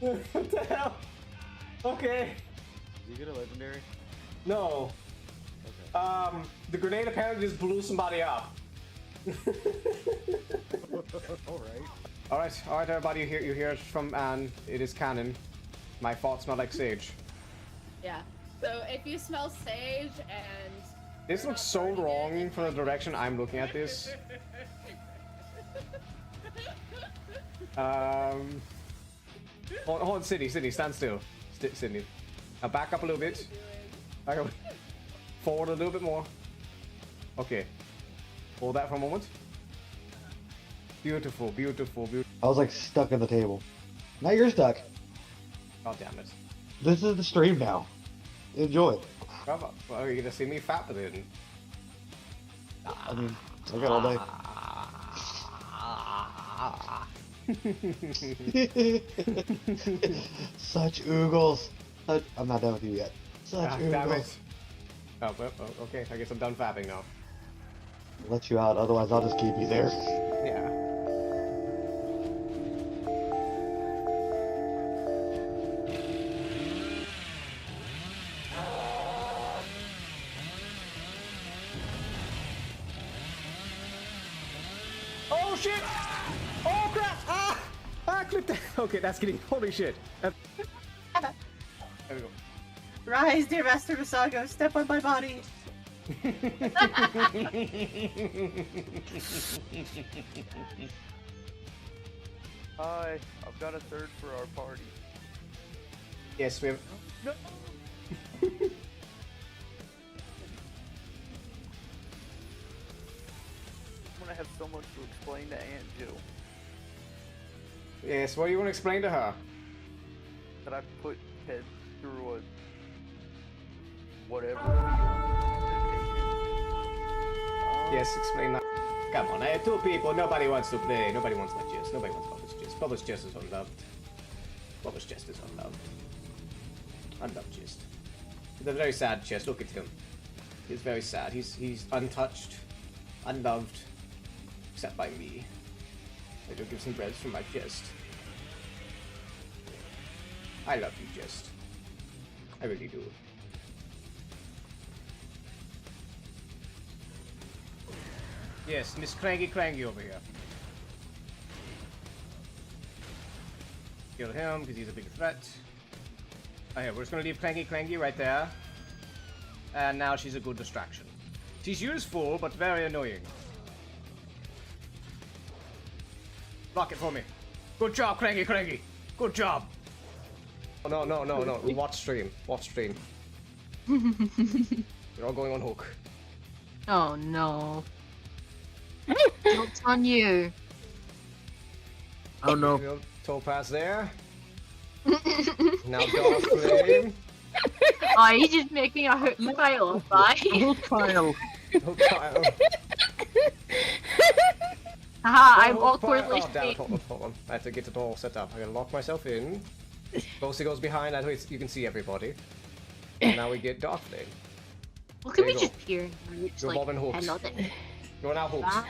What the hell? Okay. Did you get a legendary? No. Okay. The grenade apparently just blew somebody up. Alright. Alright, everybody, you hear it from Anne. It is canon. My thoughts smell like sage. Yeah. So if you smell sage and This you're looks not so burning it, wrong it from the might- direction I'm looking at this. Hold on, Sydney, stand still. Sydney. Now back up a little bit. Back up. Forward a little bit more. Okay. Hold that for a moment. Beautiful, beautiful, beautiful. I was like stuck in the table. Now you're stuck. God damn it. This is the stream now. Enjoy it. Well, are you gonna see me fat then? I mean, I got all day. Such oogles. I'm not done with you yet. Such Ah, oogles. damn it. Oh, well, okay, I guess I'm done fapping now. I'll let you out, otherwise I'll just keep you there. Yeah. Oh shit! Oh crap! Ah! Ah, clip that. Okay, that's getting. Holy shit. There we go. Rise, dear Master Masago, step on my body. Hi, I've got a third for our party. Yes, we have. No. I'm gonna have so much to explain to Aunt Jill Yes, what do you want to explain to her? that I put head through a whatever. Yes, explain that. Come on, I have two people. Nobody wants to play. Nobody wants my chest. Nobody wants Bubba's chest. Bubba's chest is unloved. Bubba's chest is unloved. Unloved chest. It's a very sad chest. Look at him. He's very sad. He's untouched, unloved, except by me. I do give some breads from my chest. I love you, chest. I really do. Yes, Miss Cranky over here. Kill him because he's a big threat. Oh, yeah, we're just gonna leave Cranky right there. And now she's a good distraction. She's useful, but very annoying. Block it for me. Good job, Cranky. Good job. Oh, no. Watch stream. You're all going on hook. Oh no. Joke's on you. Oh no. There you go, Topaz there. Now Dark Flame. Oh, he's just making a hook pile, right? Hook pile. Hook pile. Haha, I'm Hook pile. awkwardly Oh, damn it, speaking. hold on. I have to get it all set up. I gotta lock myself in. Ghosty goes behind, that way you can see everybody. And now we get Dark Flame. Look at There me you just peering. It's You're like, bobbing hooks. I know that. You're now hooks. Ah.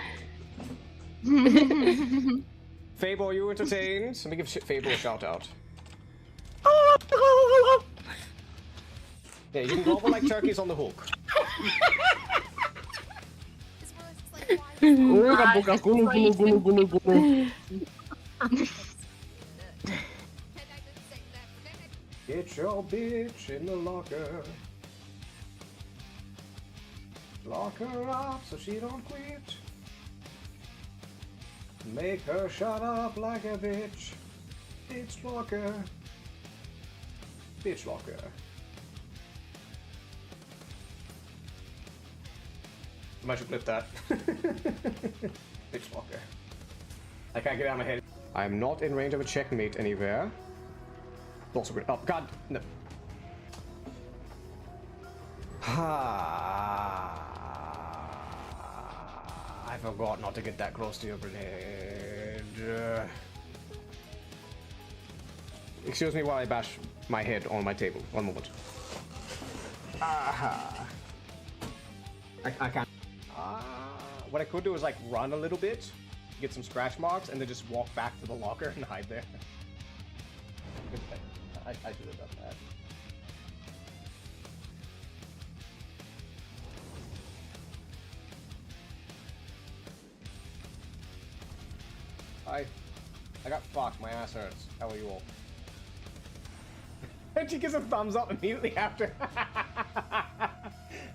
Fable, are you entertained? Let me give Fable a shout out. Yeah, you can gobble like turkeys on the hook. Uga buga gulu gulu gulu gulu gulu. Get your bitch in the locker. Lock her up so she don't quit. Make her shut up like a bitch. Bitch locker. Bitch locker. I should clip that. Bitch locker. I can't get out of my head. I am not in range of a checkmate anywhere. Also, oh god, no. I forgot not to get that close to your grenade. Excuse me while I bash my head on my table. One moment. I can't. What I could do is like run a little bit, get some scratch marks, and then just walk back to the locker and hide there. I should have done that. I got fucked. My ass hurts. How are you all? And she gives a thumbs up immediately after.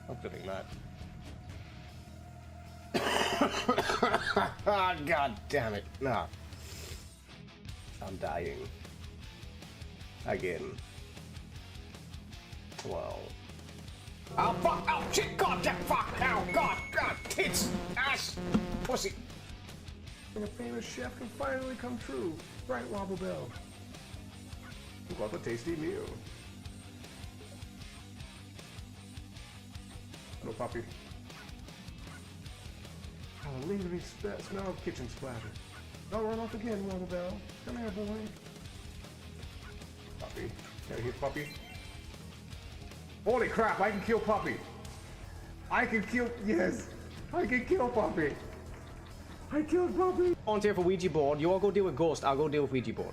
I'm feeling that. Oh, God damn it. No. I'm dying. Again. Well. Oh, fuck! Oh, shit! God damn! Fuck! Ow! God! God! Tits! Ass! Pussy! And a famous chef can finally come true. Right, Wobble Bell? What a tasty meal. Hello, puppy. Oh, lingering smell of kitchen splatter. Don't run off again, Wobble Bell. Come here, boy. Puppy. Can I hit puppy? Holy crap, I can kill puppy. I can kill, yes. I can kill puppy. I killed puppy. Volunteer for Ouija board. You all go deal with Ghost. I'll go deal with Ouija board.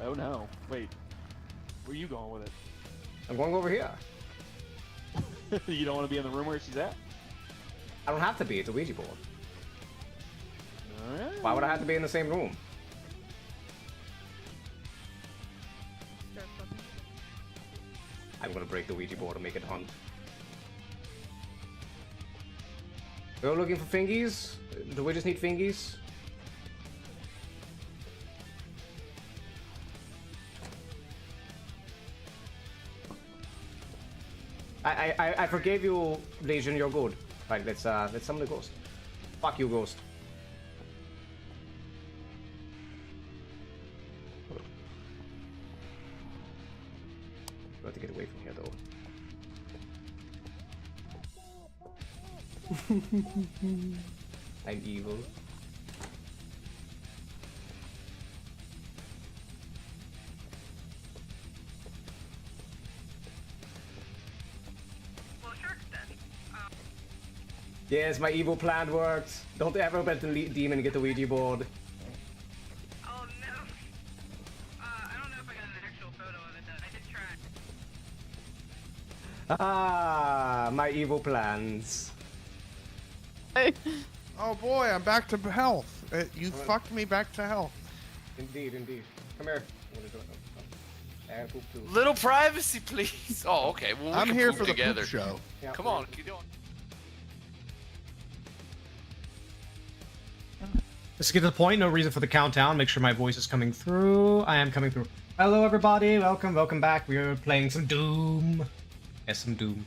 Oh no. Wait. Where are you going with it? I'm going over here. You don't want to be in the room where she's at? I don't have to be. It's a Ouija board. Alright. Why would I have to be in the same room? I'm gonna break the Ouija board and make it hunt. We're looking for fingies? Do we just need fingies? I forgave you, Legion. You're good. Right, let's summon the ghost. Fuck you, ghost. We have to get away from here, though. I'm evil. Yes, my evil plan worked. Don't ever bet the demon and get the Ouija board. Oh no. I don't know if I got an actual photo of it though. I did try. Ah, my evil plans. Oh boy, I'm back to health. You fucked me back to health. Indeed, indeed. Come here. I'm gonna do it. And poop too. Little privacy, please. Oh, okay. Well, we I'm can here poop for the together. poop show. Yeah, Come on, keep going. Let's get to the point. No reason for the countdown. Make sure my voice is coming through. I am coming through. Hello, everybody. Welcome back. We are playing some Doom. Yes, some Doom.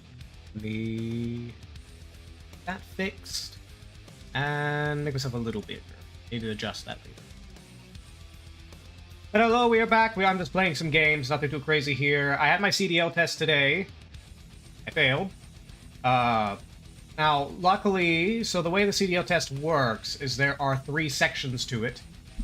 That fixed. And make myself a little bigger. Need to adjust that later. But hello, we are back. I'm just playing some games. Nothing too crazy here. I had my CDL test today. I failed. Now, luckily, so the way the CDL test works is there are 3 sections to it.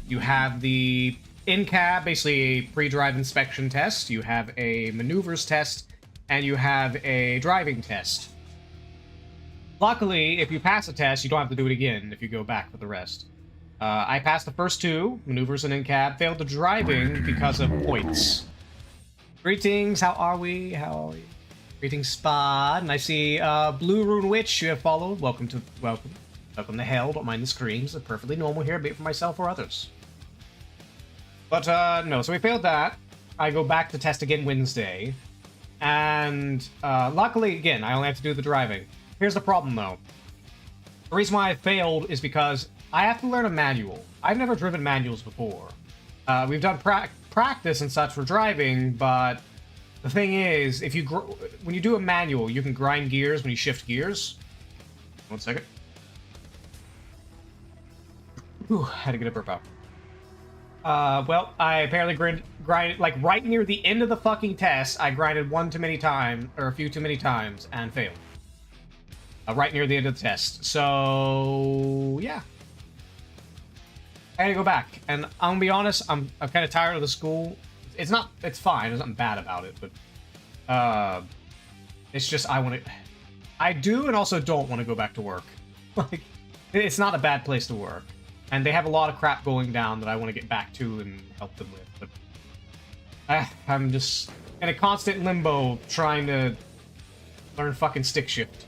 You have the in-cab, basically a pre-drive inspection test. You have a maneuvers test, and you have a driving test. Luckily, if you pass a test, you don't have to do it again if you go back for the rest. I passed the first 2, maneuvers and in-cab, failed the driving because of points. Greetings, how are we? Greetings, Spod, and I see Blue Rune Witch you have followed. Welcome to hell. Don't mind the screams. They're perfectly normal here, be it for myself or others. But no, so we failed that. I go back to test again Wednesday, and luckily again I only have to do the driving. Here's the problem though. The reason why I failed is because I have to learn a manual. I've never driven manuals before. We've done practice and such for driving, but the thing is, if you when you do a manual, you can grind gears when you shift gears. 1 second. Whew, had to get a burp out. Well, I apparently grinded like right near the end of the fucking test. I grinded one too many times, or a few too many times, and failed. Right near the end of the test. So yeah, I gotta go back. And I'm gonna be honest, I'm kind of tired of the school. It's fine. There's nothing bad about it, but it's just I do and also don't want to go back to work. Like, it's not a bad place to work, and they have a lot of crap going down that I want to get back to and help them with. But I'm just in a constant limbo trying to learn fucking stick shift.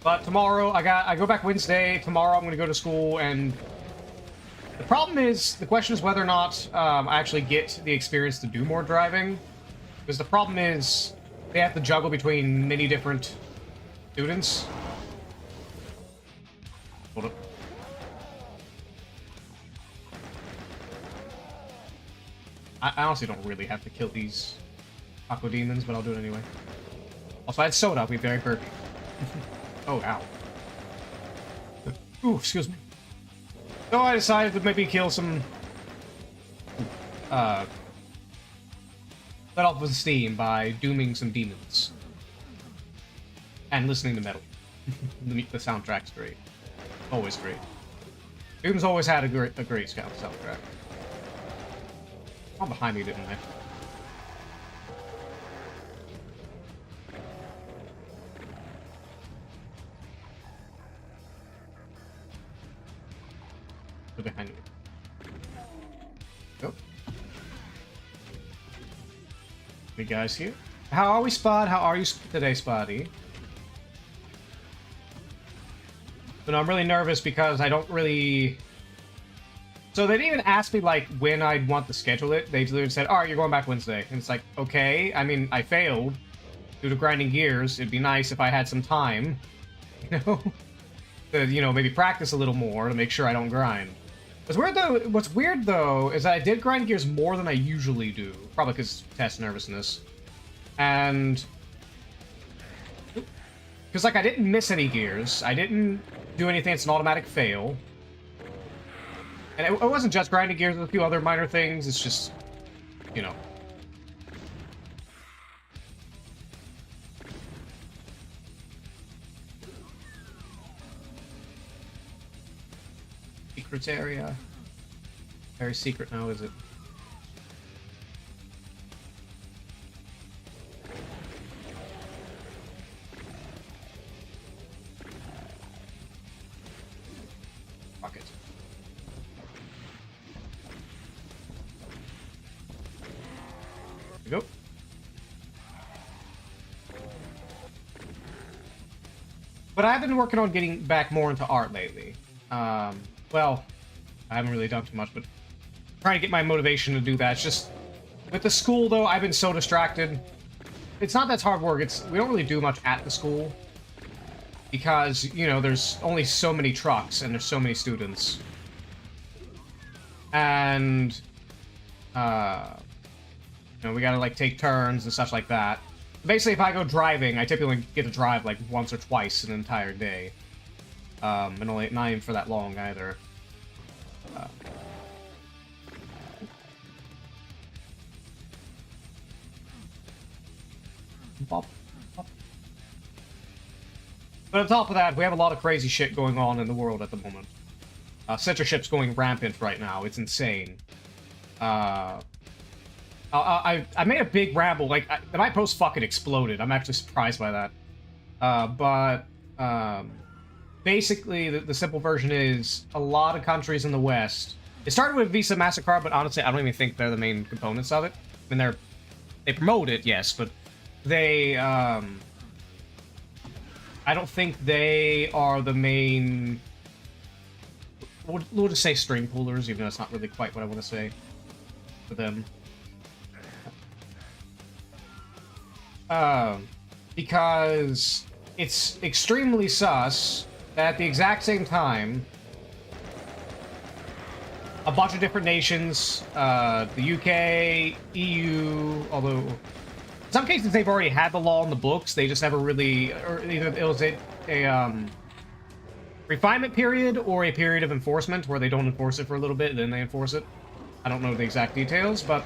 But tomorrow, I go back Wednesday. Tomorrow I'm gonna go to school, and the problem is, the question is whether or not I actually get the experience to do more driving. Because the problem is, they have to juggle between many different students. Hold up. I honestly don't really have to kill these Aqua Demons, but I'll do it anyway. Also, I had soda, I'll be very burpy. Oh, ow. Ooh, excuse me. So I decided to maybe kill some... let off with steam by dooming some demons. And listening to metal. The soundtrack's great. Always great. Doom's always had a great soundtrack. Oh, behind me, didn't I? Behind me. Go. Hey guys here. How are we, Spot? How are you today, Spotty? But I'm really nervous because I don't really... So they didn't even ask me, like, when I'd want to schedule it. They literally said, alright, you're going back Wednesday. And it's like, okay. I mean, I failed due to grinding gears. It'd be nice if I had some time, you know? To, you know, maybe practice a little more to make sure I don't grind. What's weird, though, is that I did grind gears more than I usually do. Probably because test nervousness. And... Because, like, I didn't miss any gears. I didn't do anything that's an automatic fail. And it wasn't just grinding gears with a few other minor things. It's just, you know. Secrets area. Very secret now, is it? Fuck it. There we go. But I've been working on getting back more into art lately. Well, I haven't really done too much, but trying to get my motivation to do that. It's just, with the school, though, I've been so distracted. It's not that's hard work. We don't really do much at the school. Because, you know, there's only so many trucks, and there's so many students. And, you know, we gotta, like, take turns and stuff like that. Basically, if I go driving, I typically get to drive, like, once or twice an entire day. And only not even for that long either. Bop, bop. But on top of that, we have a lot of crazy shit going on in the world at the moment. Censorship's going rampant right now. It's insane. I made a big ramble. Like, my post fucking exploded. I'm actually surprised by that. Basically, the simple version is a lot of countries in the West. It started with Visa, MasterCard, but honestly, I don't even think they're the main components of it. I mean, they promote it, yes, but they, I don't think they are the main... We'll just say string pullers, even though it's not really quite what I want to say for them. Because it's extremely sus that at the exact same time, a bunch of different nations, the UK, EU, although in some cases they've already had the law in the books, they just never really, or either it was a refinement period or a period of enforcement where they don't enforce it for a little bit and then they enforce it. I don't know the exact details, but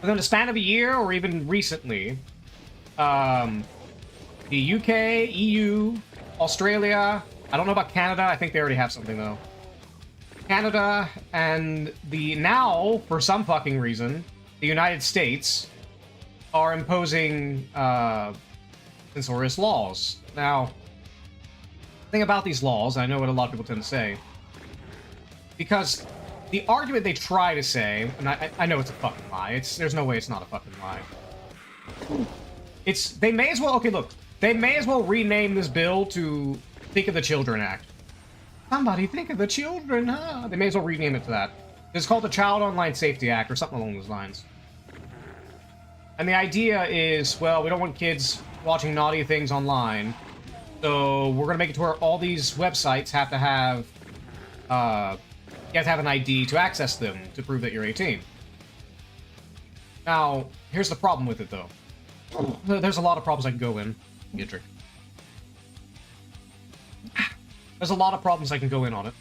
within a span of a year or even recently, the UK, EU, Australia, I don't know about Canada, I think they already have something though. Canada, and now, for some fucking reason, the United States are imposing censorious laws. Now, the thing about these laws, I know what a lot of people tend to say, because the argument they try to say, and I know it's a fucking lie. There's no way it's not a fucking lie. They may as well, okay, look, they may as well rename this bill to Think of the Children Act. Somebody think of the children, huh? They may as well rename it to that. It's called the Child Online Safety Act or something along those lines. And the idea is, well, we don't want kids watching naughty things online, so we're gonna make it to where all these websites have to have, you have to have an ID to access them to prove that you're 18. Now, here's the problem with it, though. There's a lot of problems I can go in. Get a drink. There's a lot of problems I can go in on it.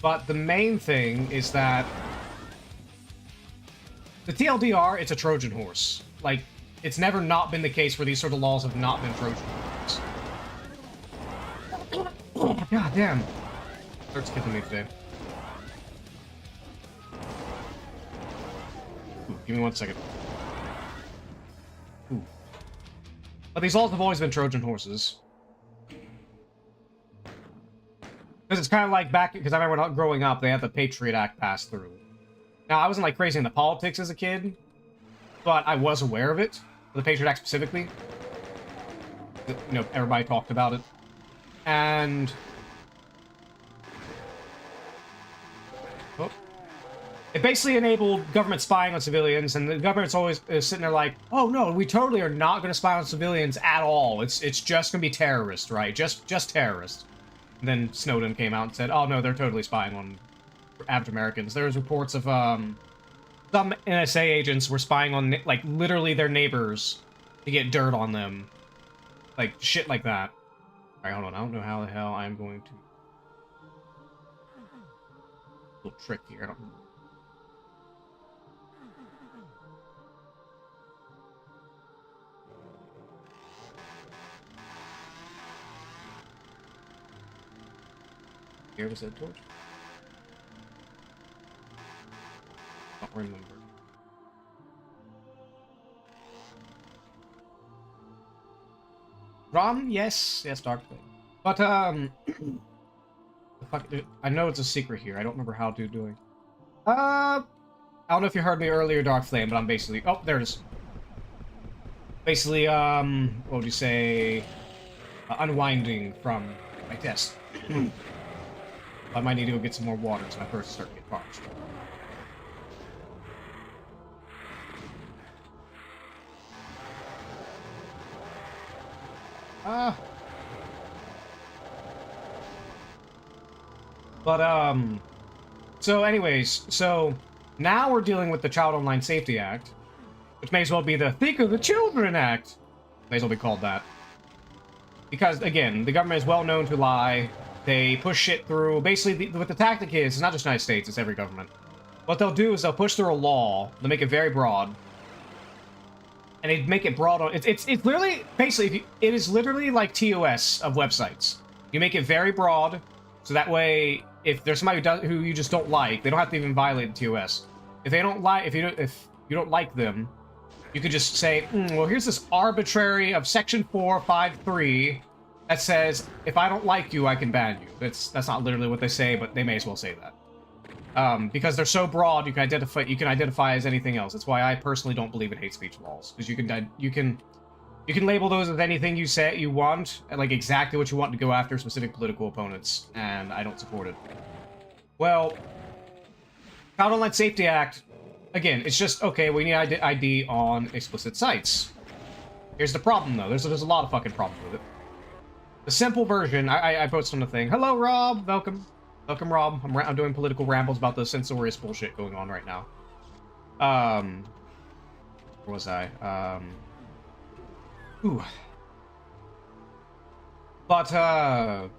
But the main thing is that the TLDR, it's a Trojan horse. Like, it's never not been the case where these sort of laws have not been Trojan horses. God damn. Starts skipping me today. Ooh, give me 1 second. Ooh. But these laws have always been Trojan horses. Because it's kind of like back, because I remember when growing up, they had the Patriot Act passed through. Now, I wasn't like crazy into politics as a kid, but I was aware of it, the Patriot Act specifically. You know, everybody talked about it. And... oh. It basically enabled government spying on civilians, and the government's always sitting there like, oh no, we totally are not going to spy on civilians at all. It's just going to be terrorists, right? Just terrorists. And then Snowden came out and said, oh no, they're totally spying on African Americans. There's reports of some NSA agents were spying on, like, literally their neighbors to get dirt on them. Like, shit like that. Alright, hold on. I don't know how the hell I'm going to... little trick here. I don't... Here was that torch? Don't remember. Rom? Yes, Dark Flame. But, the fuck, I know it's a secret here. I don't remember how to do it. I don't know if you heard me earlier, Dark Flame, but I'm basically... oh, there it is. Basically, what would you say? Unwinding from my test. I might need to go get some more water so my first start to get parched. So anyways, so now we're dealing with the Child Online Safety Act, which may as well be the Think of the Children Act. May as well be called that. Because, again, the government is well known to lie. They push shit through. Basically, what the tactic is, it's not just the United States, it's every government. What they'll do is they'll push through a law, they'll make it very broad, and they make it broad on... It's literally, basically, it is literally like TOS of websites. You make it very broad, so that way, if there's somebody who you just don't like, they don't have to even violate the TOS. If they don't like, if you don't like them, you could just say, well, here's this arbitrary of Section 453 that says, if I don't like you, I can ban you. That's not literally what they say, but they may as well say that. Because they're so broad, you can identify as anything else. That's why I personally don't believe in hate speech laws, because you can label those as anything you say you want, and like exactly what you want to go after specific political opponents, and I don't support it. Well, Child Online Safety Act, again, it's just, okay, we need ID on explicit sites. Here's the problem, though. There's a lot of fucking problems with it. The simple version, I posted on the thing. Hello, Rob. Welcome. Welcome, Rob. I'm doing political rambles about the censorious bullshit going on right now. Where was I? Ooh. But, it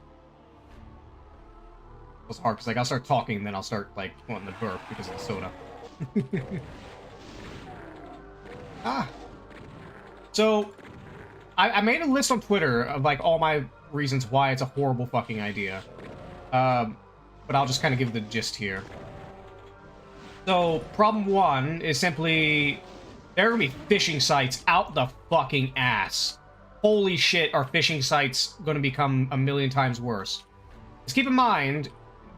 was hard, because, like, I'll start talking, and then I'll start, like, wanting to burp because of the soda. So, I made a list on Twitter of, like, all my reasons why it's a horrible fucking idea. But I'll just kind of give the gist here. So, problem one is simply, there are gonna be phishing sites out the fucking ass. Holy shit, are phishing sites gonna become a million times worse? Just keep in mind,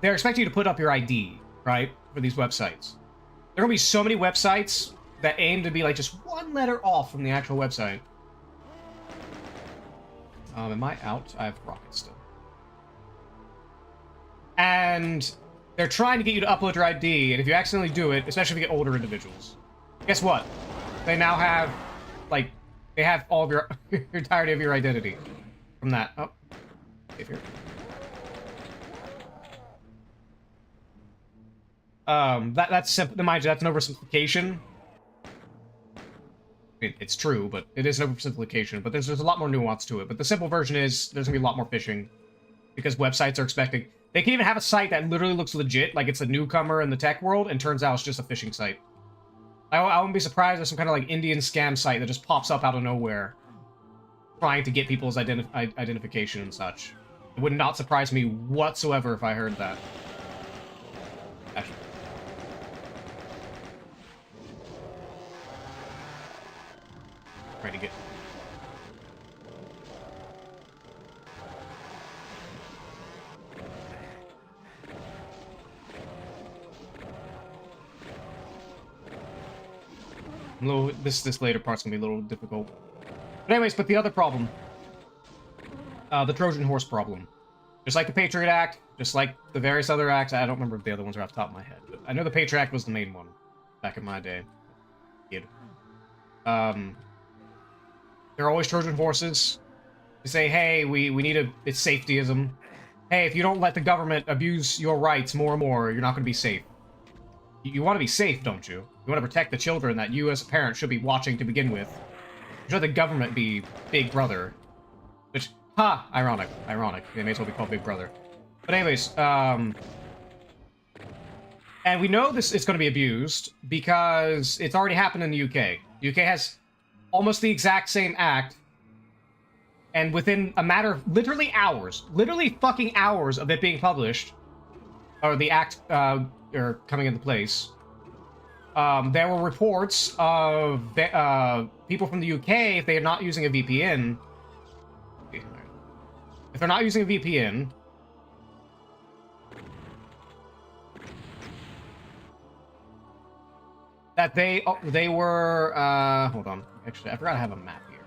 they're expecting you to put up your ID, right? For these websites. There are gonna be so many websites that aim to be like just one letter off from the actual website. Am I out? I have rockets still. And they're trying to get you to upload your ID, and if you accidentally do it, especially if you get older individuals, guess what? They now have, like, they have all of your entirety of your identity from that. Oh, if you're... that's simple. Mind you, that's an oversimplification. It's true, but it is an oversimplification. But there's a lot more nuance to it. But the simple version is there's gonna be a lot more phishing because websites are expecting. They can even have a site that literally looks legit, like it's a newcomer in the tech world, and turns out it's just a phishing site. I wouldn't be surprised if some kind of like Indian scam site that just pops up out of nowhere, trying to get people's identification and such. It would not surprise me whatsoever if I heard that. Actually. Trying to get. This later part's gonna be a little difficult. But anyways, but the other problem, the Trojan horse problem, just like the Patriot Act, just like the various other acts. I don't remember if the other ones are off the top of my head, but I know the Patriot Act was the main one back in my day. Kid. There are always Trojan horses. They say, hey, we need it's safetyism. Hey, if you don't let the government abuse your rights more and more, you're not going to be safe. You want to be safe, don't you? You want to protect the children that you as a parent should be watching to begin with. You should let the government be Big Brother. Which, ironic. They may as well be called Big Brother. But anyways, and we know this is going to be abused because it's already happened in the UK. The UK has almost the exact same act, and within a matter of literally fucking hours of it being published, or the act or coming into place, there were reports of people from the UK, if they are not using a VPN, that they were hold on. Actually, I forgot I have a map here.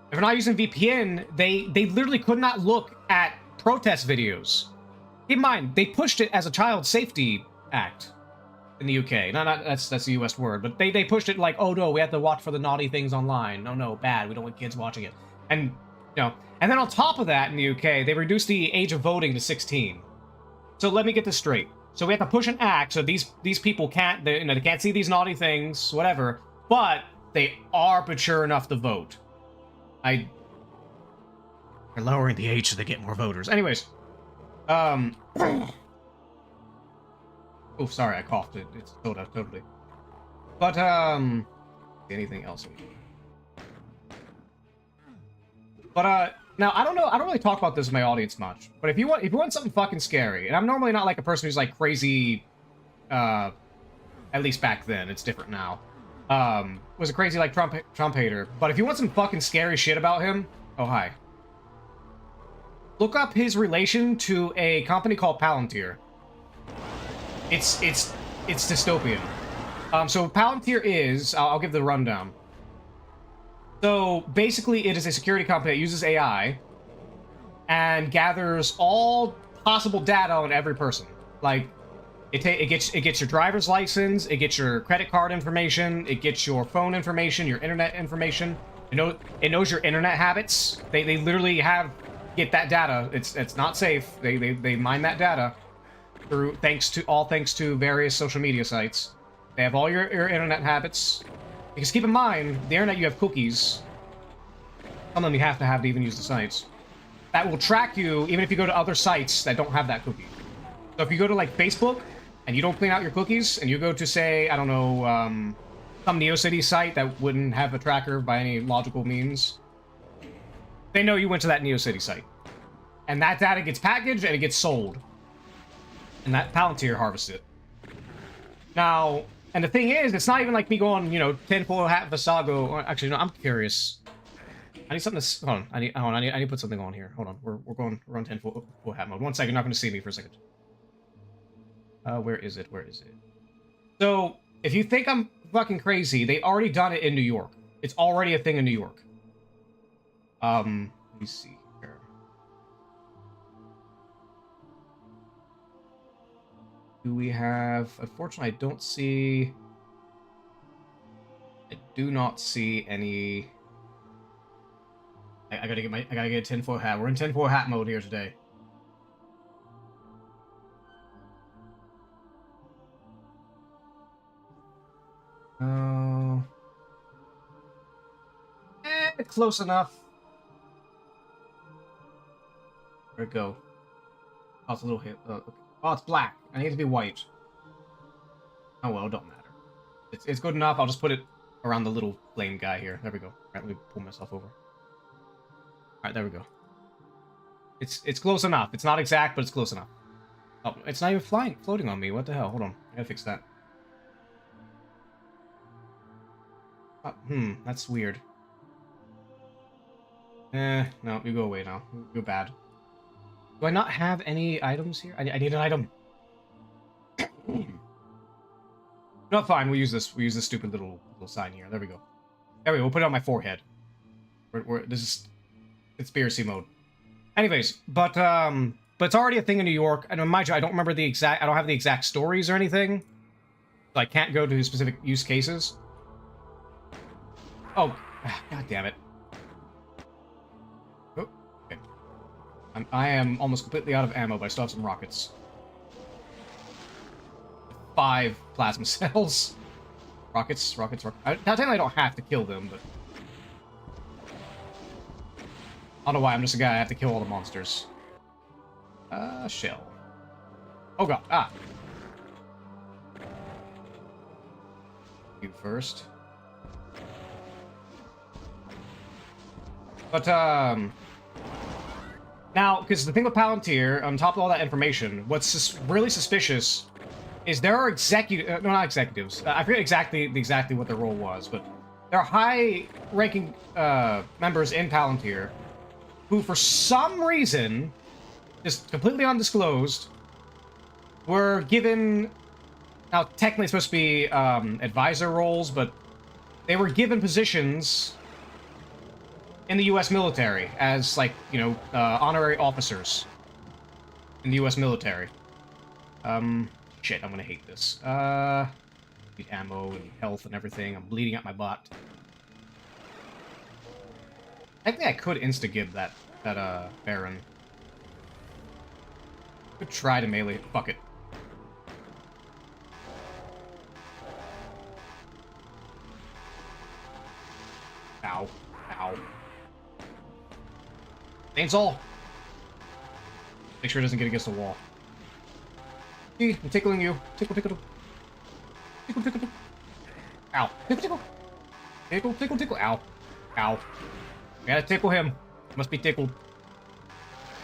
If they're not using VPN, they literally could not look at protest videos. Keep in mind, they pushed it as a child safety act in the UK. That's a US word, but they pushed it like, oh no, we have to watch for the naughty things online. No, bad. We don't want kids watching it. And you know, and then on top of that, in the UK, they reduced the age of voting to 16. So let me get this straight. So we have to push an act so these people can't they can't see these naughty things, whatever, but they are mature enough to vote. They're lowering the age so they get more voters. Anyways, oh, sorry, I coughed. It's soda, totally. But anything else? But now I don't know. I don't really talk about this in my audience much. But if you want something fucking scary, and I'm normally not like a person who's like crazy. At least back then, it's different now. Was a crazy like Trump hater. But if you want some fucking scary shit about him, oh hi. Look up his relation to a company called Palantir. It's dystopian. So Palantir is, I'll give the rundown. So basically, it is a security company that uses AI and gathers all possible data on every person. Like, it gets your driver's license, it gets your credit card information, it gets your phone information, your internet information. It knows your internet habits. They literally get that data. It's not safe. They mine that data thanks to various social media sites. They have all your internet habits. Because keep in mind, the internet, you have cookies. Some of them you have to have to even use the sites. That will track you even if you go to other sites that don't have that cookie. So if you go to like Facebook and you don't clean out your cookies and you go to say, I don't know, some NeoCity site that wouldn't have a tracker by any logical means, they know you went to that NeoCity site. And that data gets packaged and it gets sold. And that Palantir harvests it. Now, and the thing is, it's not even like me going, you know, tinfoil hat Visago. Actually, no, I'm curious. I need something to... Hold on. I need to put something on here. Hold on. We're on tinfoil hat mode. 1 second. You're not going to see me for a second. Where is it? Where is it? So, if you think I'm fucking crazy, they already done it in New York. It's already a thing in New York. Let me see here. Do we have... Unfortunately, I don't see... I do not see any... I gotta get a tinfoil hat. We're in tinfoil hat mode here today. Close enough. Where'd it go? Oh, it's a little hit. Okay. Oh, it's black. I need it to be white. Oh well, it don't matter. It's good enough. I'll just put it around the little flame guy here. There we go. Alright, let me pull myself over. Alright, there we go. It's close enough. It's not exact, but it's close enough. Oh, it's not even floating on me. What the hell? Hold on. I gotta fix that. That's weird. No, you go away now. You're bad. Do I not have any items here? I need an item. No, fine. We'll use this. We'll use this stupid little sign here. There we go. There we go. We'll put it on my forehead. This is conspiracy mode. Anyways, but it's already a thing in New York. And mind you, I don't remember the exact. I don't have the exact stories or anything, so I can't go to specific use cases. Oh, god damn it. Oh, okay. I am almost completely out of ammo, but I still have some rockets. 5 plasma cells. Rockets. Now, technically I don't have to kill them, but... I don't know why, I'm just a guy, I have to kill all the monsters. Shell. Oh god, You first. But, now, because the thing with Palantir, on top of all that information, what's really suspicious is there are no, not executives. I forget exactly what their role was, but there are high-ranking members in Palantir who, for some reason, just completely undisclosed, were given... Now, technically it's supposed to be advisor roles, but they were given positions in the U.S. military as, like, you know, honorary officers in the U.S. military. Shit, I'm gonna hate this. Need ammo and health and everything. I'm bleeding out my butt. I think I could insta-gib that Baron. Could try to melee. Fuck it. Ow. Ow. Chainsaw! Make sure it doesn't get against the wall. See, I'm tickling you. Tickle, tickle, tickle. Tickle, tickle, tickle. Ow. Tickle, tickle. Tickle, tickle, tickle. Ow. Ow. I gotta tickle him. Must be tickled.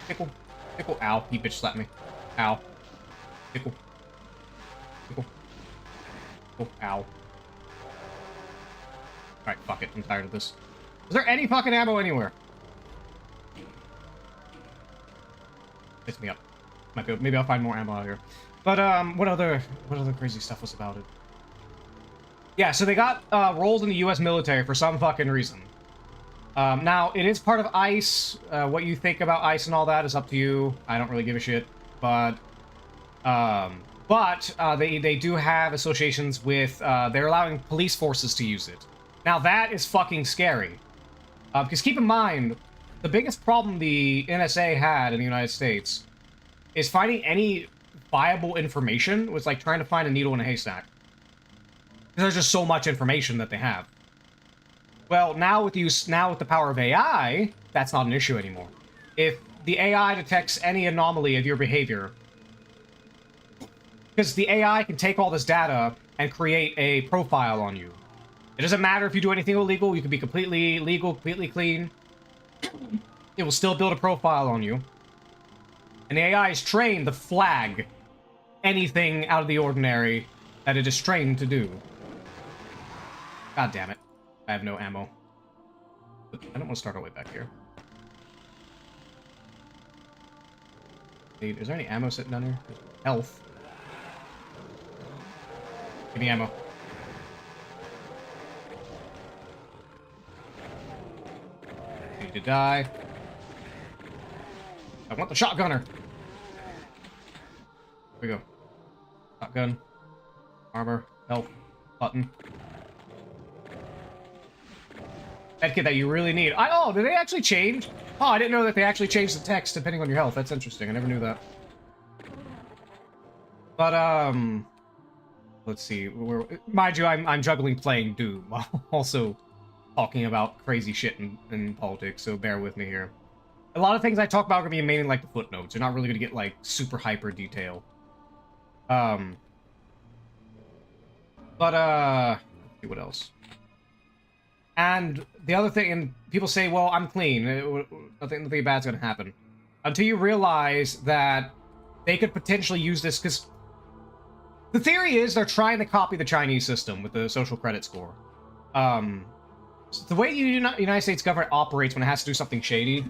Tickle. Tickle. Ow. He bitch slapped me. Ow. Tickle. Tickle. Tickle. Ow. Alright, fuck it. I'm tired of this. Is there any fucking ammo anywhere? Picks me up. Might be, maybe I'll find more ammo out here. But what other crazy stuff was about it? Yeah, so they got roles in the U.S. military for some fucking reason. Now it is part of ICE. What you think about ICE and all that is up to you. I don't really give a shit. But they do have associations with. They're allowing police forces to use it. Now that is fucking scary. Because keep in mind, the biggest problem the NSA had in the United States is finding any viable information. Was like trying to find a needle in a haystack. Because there's just so much information that they have. Well, now with the power of AI, that's not an issue anymore. If the AI detects any anomaly of your behavior, because the AI can take all this data and create a profile on you. It doesn't matter if you do anything illegal, you can be completely legal, completely clean. It will still build a profile on you. And the AI is trained to flag anything out of the ordinary that it is trained to do. God damn it. I have no ammo. I don't want to start all the way back here. Is there any ammo sitting down here? Health. Give me ammo. Need to die. I want the shotgunner. Here we go. Shotgun. Armor. Health. Button. Medkit that you really need. Oh, did they actually change? Oh, I didn't know that they actually changed the text depending on your health. That's interesting. I never knew that. But, let's see. Mind you, I'm juggling playing Doom while also talking about crazy shit in politics, so bear with me here. A lot of things I talk about are going to be mainly like the footnotes. You're not really going to get, like, super hyper detail. Let's see what else. And the other thing, and people say, well, I'm clean. Nothing bad's going to happen. Until you realize that they could potentially use this, because the theory is they're trying to copy the Chinese system with the social credit score. The way the United States government operates when it has to do something shady,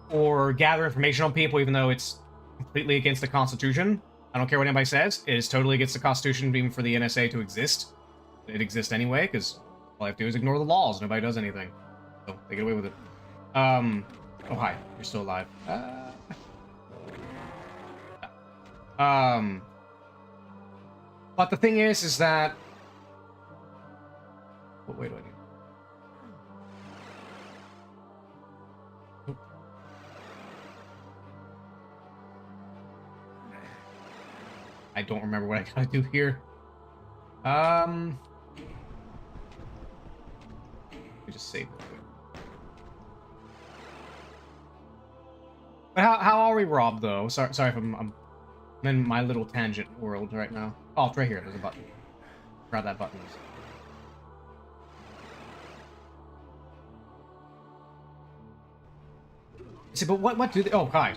or gather information on people even though it's completely against the Constitution, I don't care what anybody says, it is totally against the Constitution even for the NSA to exist. It exists anyway, because all I have to do is ignore the laws. Nobody does anything. So, they get away with it. Oh, hi. You're still alive. But the thing is that... What way do I need? Nope. I don't remember what I gotta do here. Let me just save it. But how are we, Rob, though? Sorry if I'm in my little tangent world right now. Oh, it's right here. There's a button. Grab that button. See, but what do they... Oh, hi.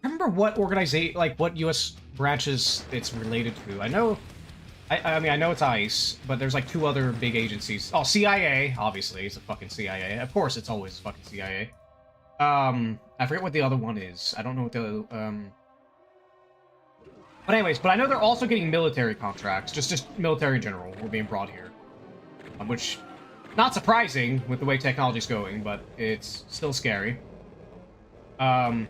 Remember what organization, like, what U.S. branches it's related to? I know... I mean, I know it's ICE, but there's, like, 2 other big agencies. Oh, CIA, obviously. It's a fucking CIA. Of course, it's always fucking CIA. I forget what the other one is. I don't know what the... But anyways, I know they're also getting military contracts. Just military in general were being brought here. Which... Not surprising with the way technology's going, but it's still scary. But,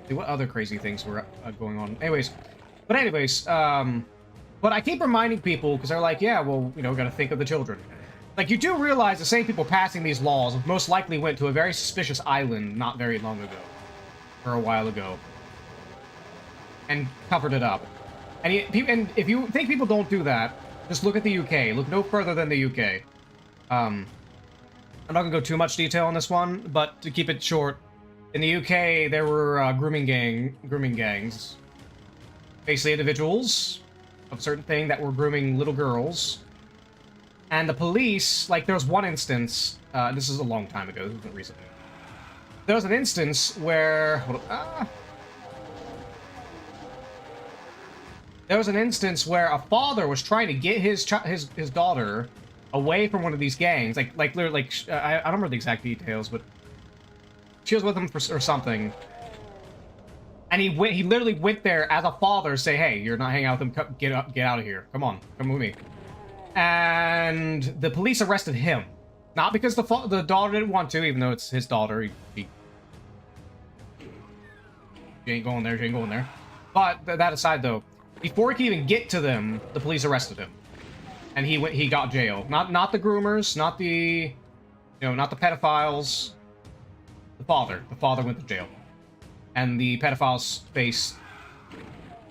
what other crazy things were going on? Anyways, but I keep reminding people, because they're like, yeah, well, you know, we gotta think of the children. Like, you do realize the same people passing these laws most likely went to a very suspicious island not very long ago. Or a while ago. And covered it up. And if you think people don't do that, just look at the UK. Look no further than the UK. I'm not gonna go too much detail on this one, but to keep it short, in the UK there were grooming gangs, basically individuals of a certain thing that were grooming little girls, and the police, like, there was one instance. This is a long time ago. This wasn't recently. There was an instance where. There was an instance where a father was trying to get his daughter away from one of these gangs. I don't remember the exact details, but she was with him or something. And he literally went there as a father, say, "Hey, you're not hanging out with him. Get out of here. Come on, come with me." And the police arrested him, not because the daughter didn't want to, even though it's his daughter. He ain't going there. She ain't going there. But that aside, though. Before he could even get to them, the police arrested him, and he got jail. Not the groomers, not the pedophiles. The father went to jail, and the pedophiles faced.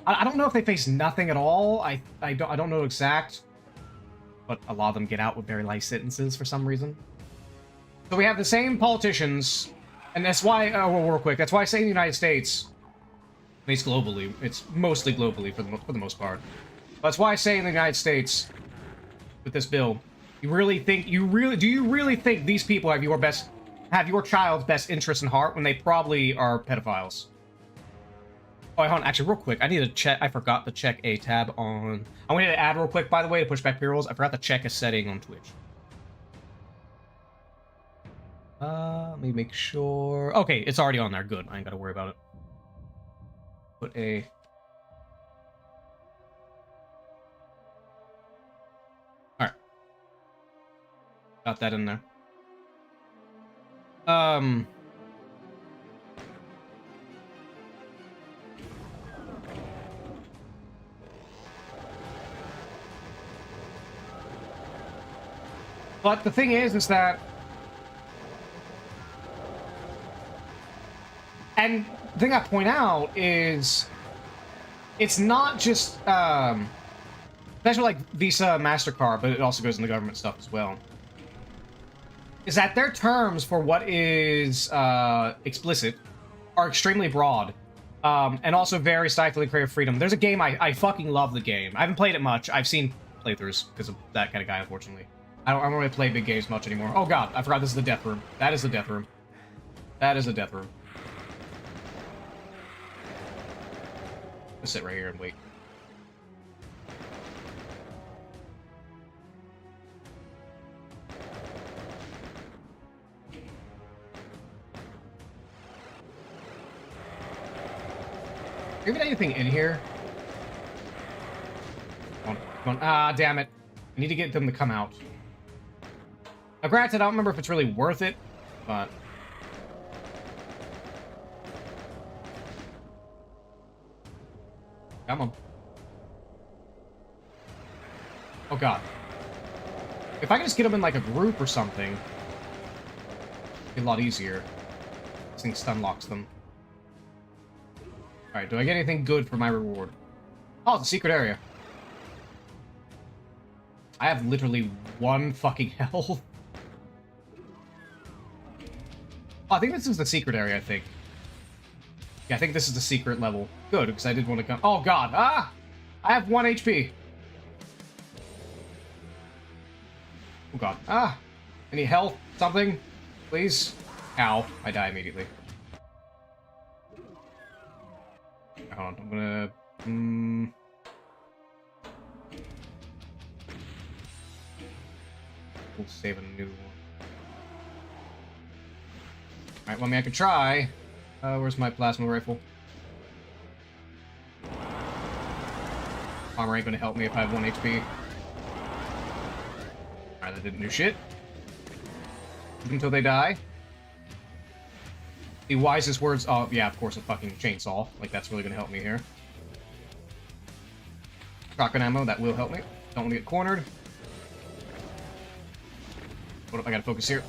I don't know if they faced nothing at all. I don't know exact, but a lot of them get out with very light sentences for some reason. So we have the same politicians, and that's why. Real quick, that's why I say in the United States. At least globally. It's mostly globally for the most part. That's why I say in the United States, with this bill, do you really think these people have your child's best interest in heart when they probably are pedophiles? Oh, hold on. Actually, real quick, I need to check. I forgot to check a tab on. I wanted to add real quick, by the way, to push back pre-rolls. I forgot to check a setting on Twitch. Let me make sure. Okay, it's already on there. Good. I ain't gotta worry about it. Put a. Alright. Got that in there. But the thing is that. And the thing I point out is, it's not just, especially like Visa, MasterCard, but it also goes in the government stuff as well, is that their terms for what is explicit are extremely broad, and also very stifling creative freedom. There's a game, I fucking love the game. I haven't played it much. I've seen playthroughs because of that kind of guy, unfortunately. I don't really play big games much anymore. Oh god, I forgot this is the death room. That is the death room. That is the death room. Let's sit right here and wait. Even anything in here? Come on, come on. Ah, damn it. I need to get them to come out. Now, granted, I don't remember if it's really worth it, but... Come on. Oh god. If I can just get them in like a group or something, it'd be a lot easier. This thing stun locks them. Alright, do I get anything good for my reward? Oh, it's a secret area. I have literally 1 fucking health. Oh, I think this is the secret area, I think. Yeah, I think this is the secret level. Good, because I did want to come. Oh god, ah! I have 1 HP. Oh god, ah! Any health? Something? Please? Ow, I die immediately. Hold on, I'm gonna... We'll save a new one. Alright, well, I mean, I could try. Where's my plasma rifle? Armor ain't gonna help me if I have 1 HP. Alright, that didn't do shit. Until they die. The wisest words... Oh, yeah, of course, a fucking chainsaw. Like, that's really gonna help me here. Shotgun ammo, that will help me. Don't want to get cornered. What if I gotta focus here?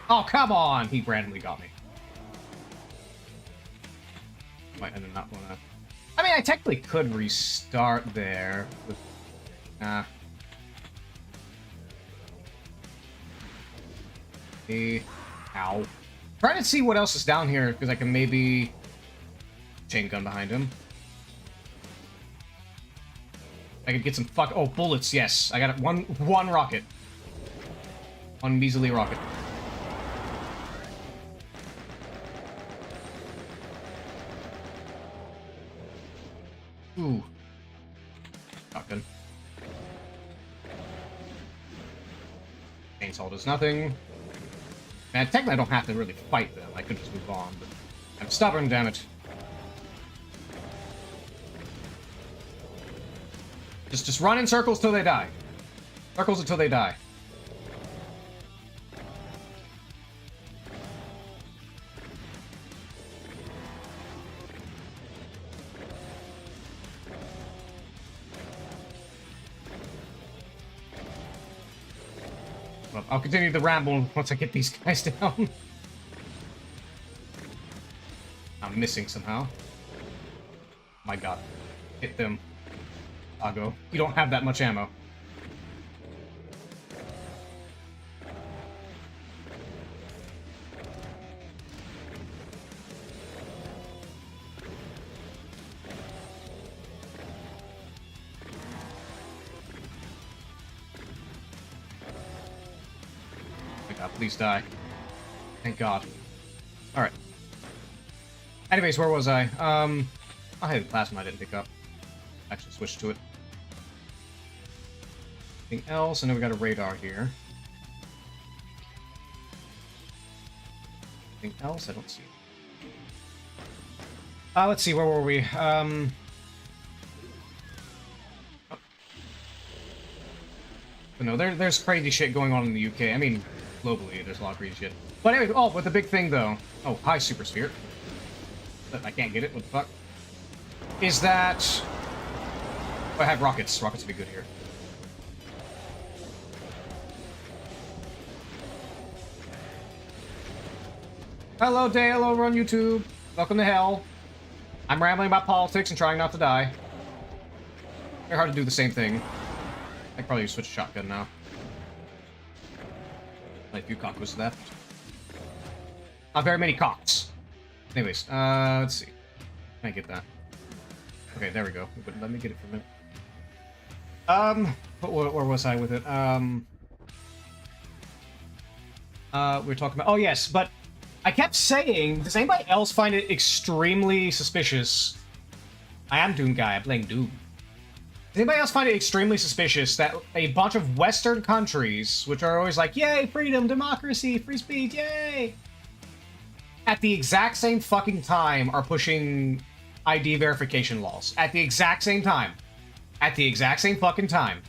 Oh, come on! He randomly got me. Might end up not wanna... I mean, I technically could restart there with... Ow. Trying to see what else is down here, because I can maybe... Chain gun behind him. I could get some Oh, bullets, yes. I got it. One rocket. One measly rocket. Ooh. Shotgun. Chainsaw does nothing. Man, technically I don't have to really fight them. I could just move on, but I'm stubborn, damn it. Just run in circles till they die. Circles until they die. Well, I'll continue the ramble once I get these guys down. I'm missing somehow. My god. Hit them. I'll go. You don't have that much ammo. Oh my god, please die. Thank god. Alright. Anyways, where was I? I had plasma I didn't pick up. Actually switch to it. Anything else? I know we got a radar here. Anything else? I don't see. Let's see, where were we? No, there's crazy shit going on in the UK. I mean, globally, there's a lot of crazy shit. But anyway, oh, but the big thing, though... Oh, hi, Super Sphere. I can't get it, what the fuck? Is that... Oh, I have rockets. Rockets would be good here. Hello, Dale, over on YouTube. Welcome to hell. I'm rambling about politics and trying not to die. Very hard to do the same thing. I could probably switch shotgun now. Only a few cockos left. Not very many cocks. Anyways, let's see. Can I get that? Okay, there we go. But let me get it for a minute. Where was I with it? We were talking about... Oh, yes, but I kept saying, does anybody else find it extremely suspicious? I am Doom guy, I'm playing Doom. Does anybody else find it extremely suspicious that a bunch of Western countries, which are always like, yay, freedom, democracy, free speech, yay, at the exact same fucking time are pushing ID verification laws? At the exact same time. At the exact same fucking time.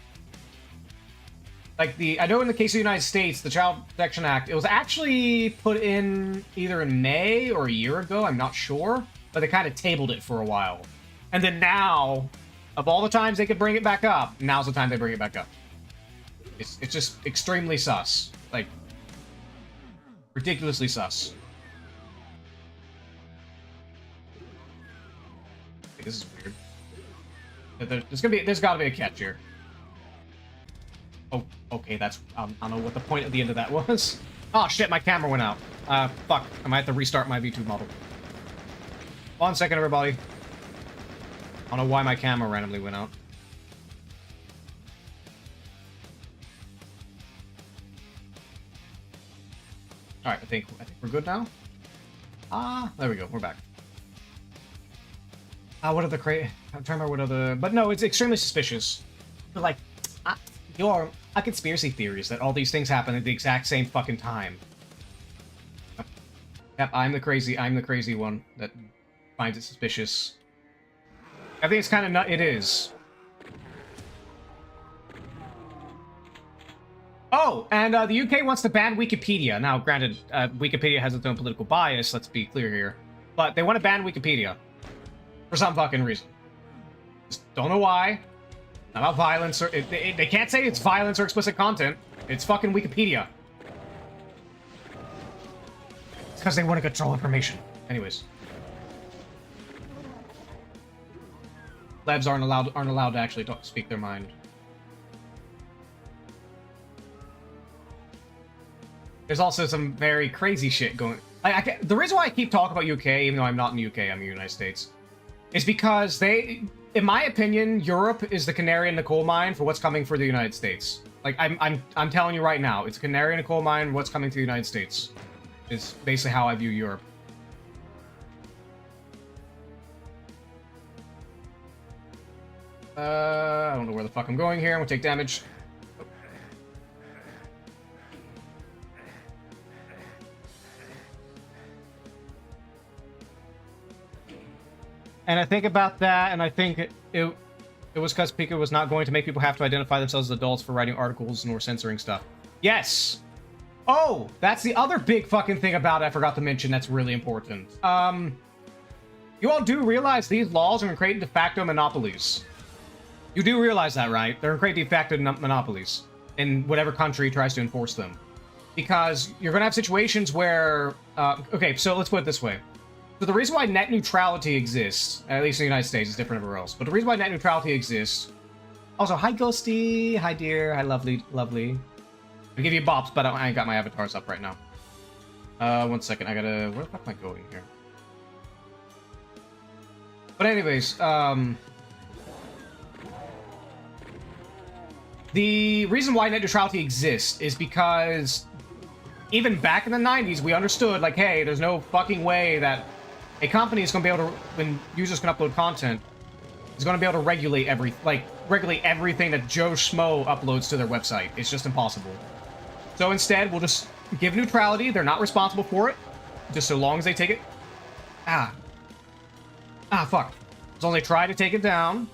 Like, I know in the case of the United States, the Child Protection Act, it was actually put in either in May or a year ago, I'm not sure, but they kind of tabled it for a while. And then now, of all the times they could bring it back up, now's the time they bring it back up. It's just extremely sus. Like, ridiculously sus. Okay, this is weird. There's gotta be a catch here. Oh, okay, that's... I don't know what the point at the end of that was. Oh, shit, my camera went out. Fuck. I might have to restart my V2 model. 1 second, everybody. I don't know why my camera randomly went out. Alright, I think we're good now. There we go, we're back. What are the I'm trying to remember what other... But no, it's extremely suspicious. But like... You're a conspiracy theories that all these things happen at the exact same fucking time. Yep, I'm the crazy one that finds it suspicious. I think it's kind of it is. Oh, and the UK wants to ban Wikipedia. Now, granted, Wikipedia has its own political bias, let's be clear here. But they want to ban Wikipedia. For some fucking reason. Just don't know why. Not about violence or... They can't say it's violence or explicit content. It's fucking Wikipedia. It's because they want to control information. Anyways. Plebs aren't allowed to actually speak their mind. There's also some very crazy shit going... the reason why I keep talking about UK, even though I'm not in the UK, I'm in the United States, is because they... In my opinion, Europe is the canary in the coal mine for what's coming for the United States. Like, I'm telling you right now, it's a canary in a coal mine for what's coming to the United States. It's basically how I view Europe. I don't know where the fuck I'm going here. I'm gonna take damage. And I think about that, and I think it was because Pika was not going to make people have to identify themselves as adults for writing articles nor censoring stuff. Yes! Oh! That's the other big fucking thing about it I forgot to mention that's really important. You all do realize these laws are going to create de facto monopolies. You do realize that, right? They're going to create de facto monopolies in whatever country tries to enforce them. Because you're going to have situations where... okay, so let's put it this way. So the reason why net neutrality exists, at least in the United States, it's different everywhere else, but the reason why net neutrality exists... Also, hi Ghosty, hi dear, hi lovely, lovely. I'll give you bops, but I ain't got my avatars up right now. 1 second, I gotta... Where the fuck am I going here? But anyways, the reason why net neutrality exists is because even back in the 90s, we understood, like, hey, there's no fucking way that a company is going to be able to, when users can upload content, is going to be able to regulate everything that Joe Schmo uploads to their website. It's just impossible. So instead, we'll just give neutrality. They're not responsible for it, just so long as they take it. Fuck. As long as they try to take it down,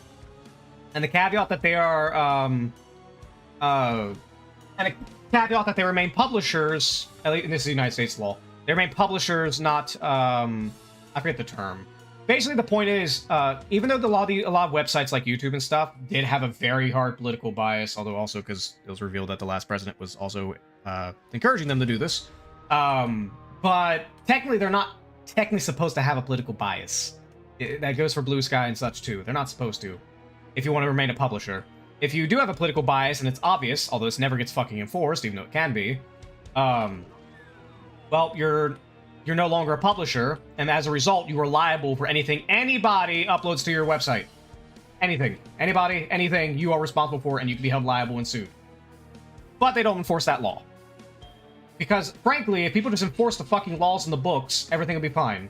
and the caveat that they are, and a caveat that they remain publishers. At least, and this is the United States law. They remain publishers, not I forget the term. Basically, the point is, even though a lot of websites like YouTube and stuff did have a very hard political bias, although also because it was revealed that the last president was also encouraging them to do this, but technically they're not technically supposed to have a political bias. That goes for Blue Sky and such too. They're not supposed to, if you want to remain a publisher. If you do have a political bias and it's obvious, although this never gets fucking enforced, even though it can be, well, you're no longer a publisher, and as a result, you are liable for anything anybody uploads to your website. Anything. Anybody, anything, you are responsible for, and you can be held liable and sued. But they don't enforce that law. Because, frankly, if people just enforce the fucking laws in the books, everything will be fine.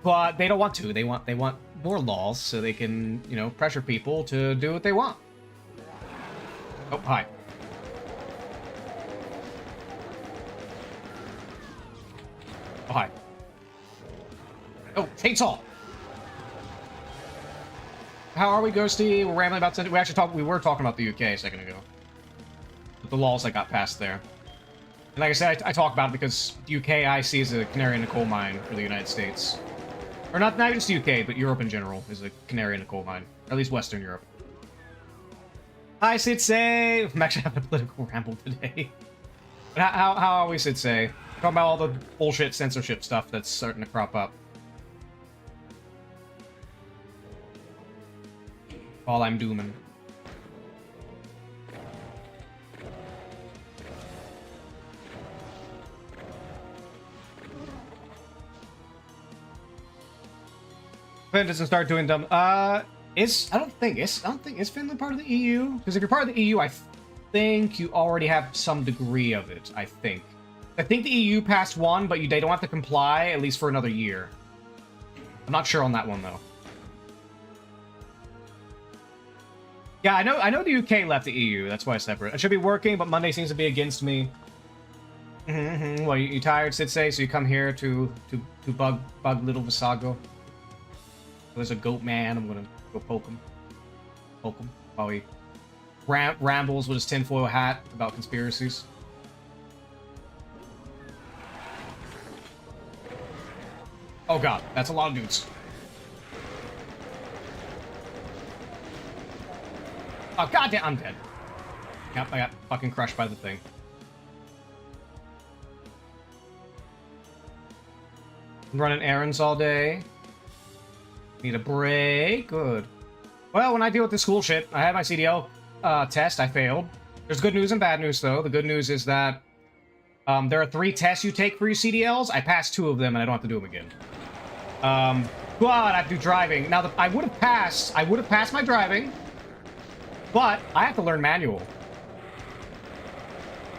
But they don't want to. They want more laws so they can, you know, pressure people to do what they want. Oh, hi. Oh, hi. Oh, chainsaw! How are we, Ghosty? We're rambling about... We were talking about the UK a second ago. With the laws that got passed there. And like I said, I talk about it because the UK I see as a canary in a coal mine for the United States. Or not just the UK, but Europe in general is a canary in a coal mine. Or at least Western Europe. Hi, Sitsei! I'm actually having a political ramble today. But how are we, Sitsei? Talking about all the bullshit censorship stuff that's starting to crop up. All I'm dooming. Finland doesn't start doing dumb. I don't think is Finland part of the EU? Because if you're part of the EU, I think you already have some degree of it. I think the EU passed one, but they don't have to comply at least for another year. I'm not sure on that one though. Yeah, I know the UK left the EU. That's why it's separate. I should be working, but Monday seems to be against me. Well, you tired, Sitsei? So you come here to bug little Visago. There's a goat man. I'm gonna go poke him while he rambles with his tinfoil hat about conspiracies. Oh god, that's a lot of dudes. Oh goddamn, I'm dead. Yep, I got fucking crushed by the thing. I'm running errands all day. Need a break. Good. Well, when I deal with this school shit, I had my CDL test. I failed. There's good news and bad news, though. The good news is that there are 3 tests you take for your CDLs. I passed 2 of them, and I don't have to do them again. But I have to do driving. Now, I would have passed my driving, but I have to learn manual.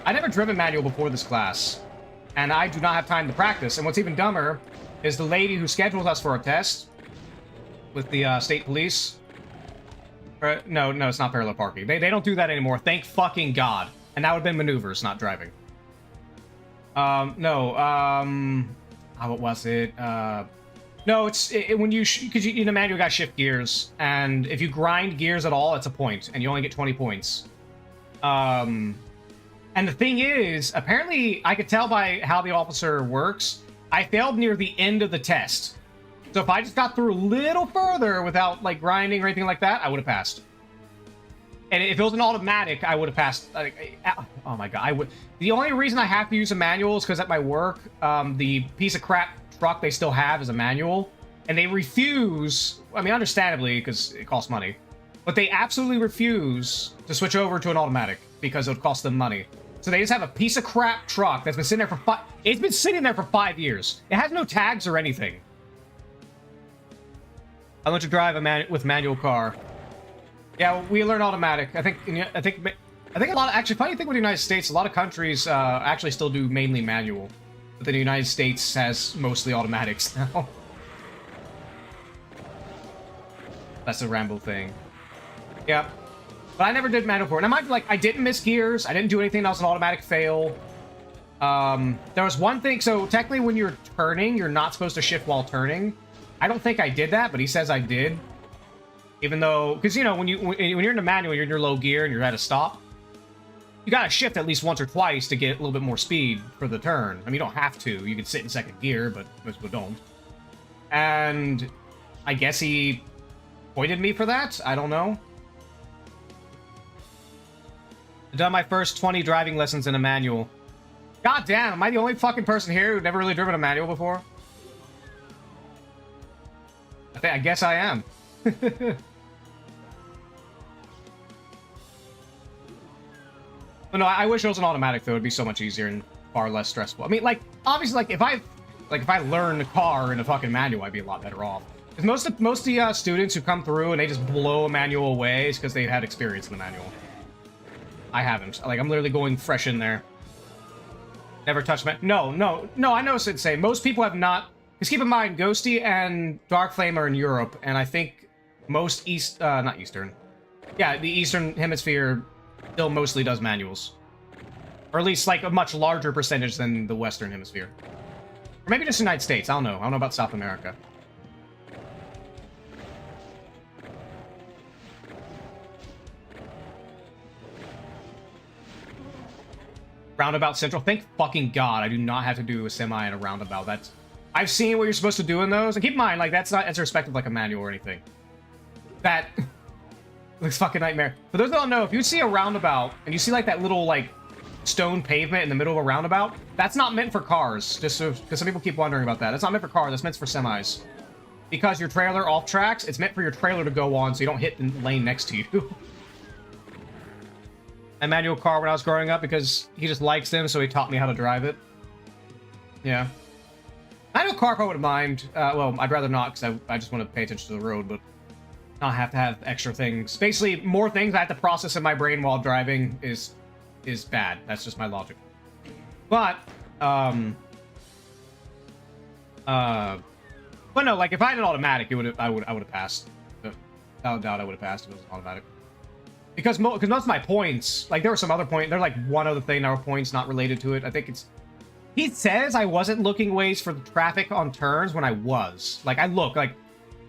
I never driven manual before this class, and I do not have time to practice. And what's even dumber is the lady who scheduled us for our test with the state police. No, it's not parallel parking. They don't do that anymore. Thank fucking God. And that would have been maneuvers, not driving. What was it? No, when you because in a manual you got shift gears, and if you grind gears at all, it's a point, and you only get 20 points. And the thing is, apparently, I could tell by how the officer works, I failed near the end of the test. So if I just got through a little further without, like, grinding or anything like that, I would have passed. And if it was an automatic, I would have passed. Oh my god, I would. The only reason I have to use a manual is because at my work, the piece of crap truck they still have is a manual. And they refuse, I mean, understandably, because it costs money. But they absolutely refuse to switch over to an automatic because it would cost them money. So they just have a piece of crap truck that's been sitting there for it's been sitting there for 5 years. It has no tags or anything. I learned to drive with manual car. Yeah, we learn automatic. I think a lot of, actually, funny thing with the United States, a lot of countries actually still do mainly manual. But the United States has mostly automatics now. That's a Rambo thing. Yep. But I never did manual before. And I might, like, I didn't miss gears. I didn't do anything that was an automatic fail. There was one thing. So technically when you're turning, you're not supposed to shift while turning. I don't think I did that, but he says I did. Even though, because, you know, when you're in the manual, you're in your low gear and you're at a stop, you gotta shift at least once or twice to get a little bit more speed for the turn. I mean, you don't have to. You can sit in second gear, but most people don't. And I guess he pointed me for that? I don't know. I've done my first 20 driving lessons in a manual. God damn, am I the only fucking person here who've never really driven a manual before? I guess I am. But no, I wish it was an automatic though. It'd be so much easier and far less stressful. I mean, like, obviously, like if I learned a car in a fucking manual, I'd be a lot better off. Because most of the students who come through and they just blow a manual away is because they've had experience in the manual. I haven't. Like, I'm literally going fresh in there. Never touched No, I know Sid say. Most people have not. Because keep in mind, Ghosty and Dark Flame are in Europe, and I think most not Eastern. Yeah, the Eastern Hemisphere still mostly does manuals. Or at least, like, a much larger percentage than the Western Hemisphere. Or maybe just the United States, I don't know. I don't know about South America. Roundabout Central. Thank fucking God I do not have to do a semi and a roundabout. That's... I've seen what you're supposed to do in those. And keep in mind, like, that's not as respected like a manual or anything. That looks fucking nightmare. For those that don't know, if you see a roundabout and you see, like, that little, like, stone pavement in the middle of a roundabout, that's not meant for cars. Just so, because some people keep wondering about that. That's not meant for cars. That's meant for semis. Because your trailer off tracks, it's meant for your trailer to go on so you don't hit the lane next to you. A manual car when I was growing up because he just likes them, so he taught me how to drive it. Yeah. Manual car, I wouldn't mind. Well, I'd rather not because I just want to pay attention to the road, but not have to have extra things. Basically, more things I have to process in my brain while driving is bad. That's just my logic. But no, like if I had an automatic, I would have passed. Without a doubt, I would have passed if it was an automatic. Because most of my points, like there were some other points, there's like one other thing that were points not related to it. I think it's, he says I wasn't looking ways for the traffic on turns when I was. Like I look, like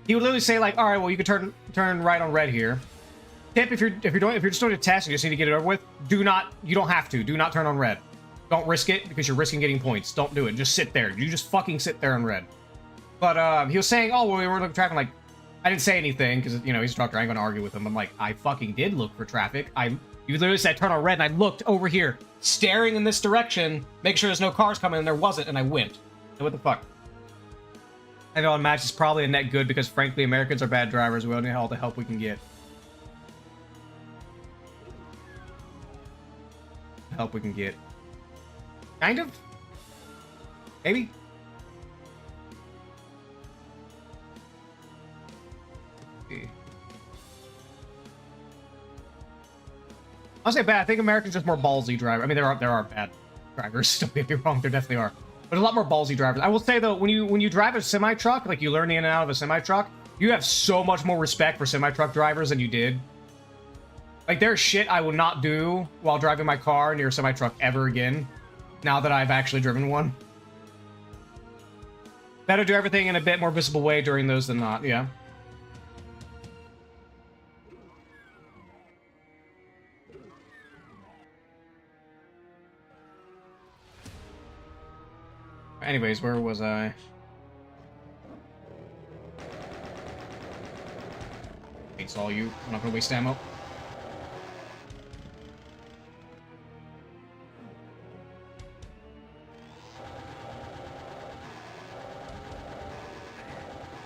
he would literally say like, all right, well you could turn right on red here. Tip, if you're just doing a test and you just need to get it over with, you don't have to. Do not turn on red. Don't risk it because you're risking getting points. Don't do it. Just sit there. You just fucking sit there on red. But he was saying, oh, well, we were looking for traffic. Like, I didn't say anything because, you know, he's a doctor. I ain't going to argue with him. I'm like, I fucking did look for traffic. You literally said turn on red, and I looked over here, staring in this direction, make sure there's no cars coming, and there wasn't, and I went. So what the fuck? I know on match is probably a net good because, frankly, Americans are bad drivers. We only need all the help we can get. Help we can get. Kind of? Maybe? I'll say bad. I think Americans are just more ballsy drivers. I mean, there are bad drivers. Don't get me wrong. There definitely are. But there's a lot more ballsy drivers. I will say though, when you drive a semi truck, like you learn in and out of a semi truck, you have so much more respect for semi truck drivers than you did. Like there's shit I will not do while driving my car near a semi truck ever again. Now that I've actually driven one. Better do everything in a bit more visible way during those than not. Yeah. Anyways, where was I? It's all you. I'm not gonna waste ammo.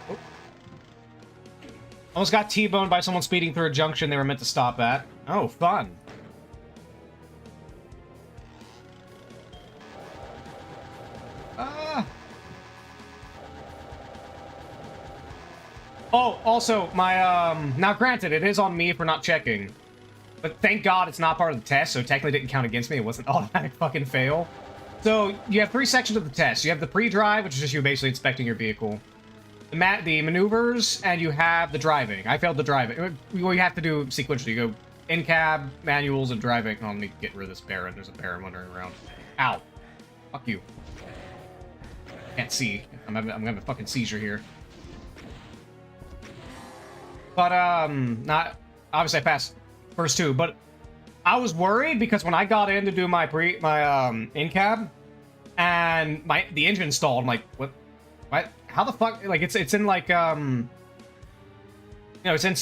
Oh. Almost got T-boned by someone speeding through a junction they were meant to stop at. Oh, fun. Oh, also, my, now granted, it is on me for not checking. But thank God it's not part of the test, so it technically didn't count against me. It wasn't an automatic fucking fail. So, you have 3 sections of the test. You have the pre-drive, which is just you basically inspecting your vehicle. the maneuvers, and you have the driving. I failed the driving. Well, you have to do sequentially. You go in cab, manuals, and driving. Oh, let me get rid of this Baron. There's a Baron wandering around. Ow. Fuck you. Can't see. I'm having a fucking seizure here. But, not... Obviously, I passed first two, but I was worried because when I got in to do my in-cab, and the engine stalled, I'm like, what? How the fuck? Like, it's in, like, you know, it's in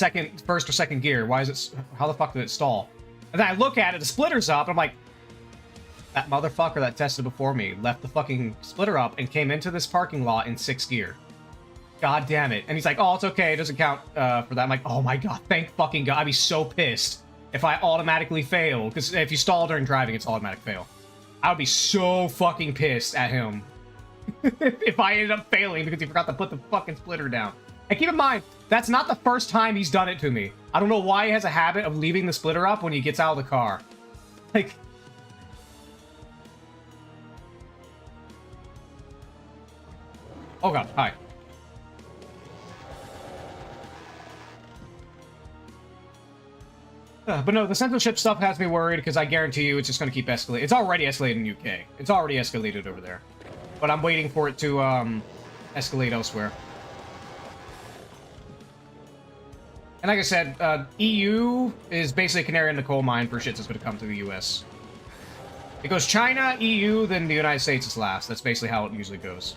first or second gear. Why is it... How the fuck did it stall? And then I look at it, the splitter's up, and I'm like, that motherfucker that tested before me left the fucking splitter up and came into this parking lot in 6th gear. God damn it. And he's like, oh, it's okay, it doesn't count for that. I'm like, oh my god, thank fucking god. I'd be so pissed if I automatically fail. Because if you stall during driving, it's automatic fail. I would be so fucking pissed at him if I ended up failing because he forgot to put the fucking splitter down. And keep in mind, that's not the first time he's done it to me. I don't know why he has a habit of leaving the splitter up when he gets out of the car. Like... Oh god, hi. But no, the censorship stuff has me worried because I guarantee you it's just going to keep escalating. It's already escalated in the UK. It's already escalated over there. But I'm waiting for it to escalate elsewhere. And like I said, EU is basically a canary in the coal mine for shit that's going to come to the US. It goes China, EU, then the United States is last. That's basically how it usually goes.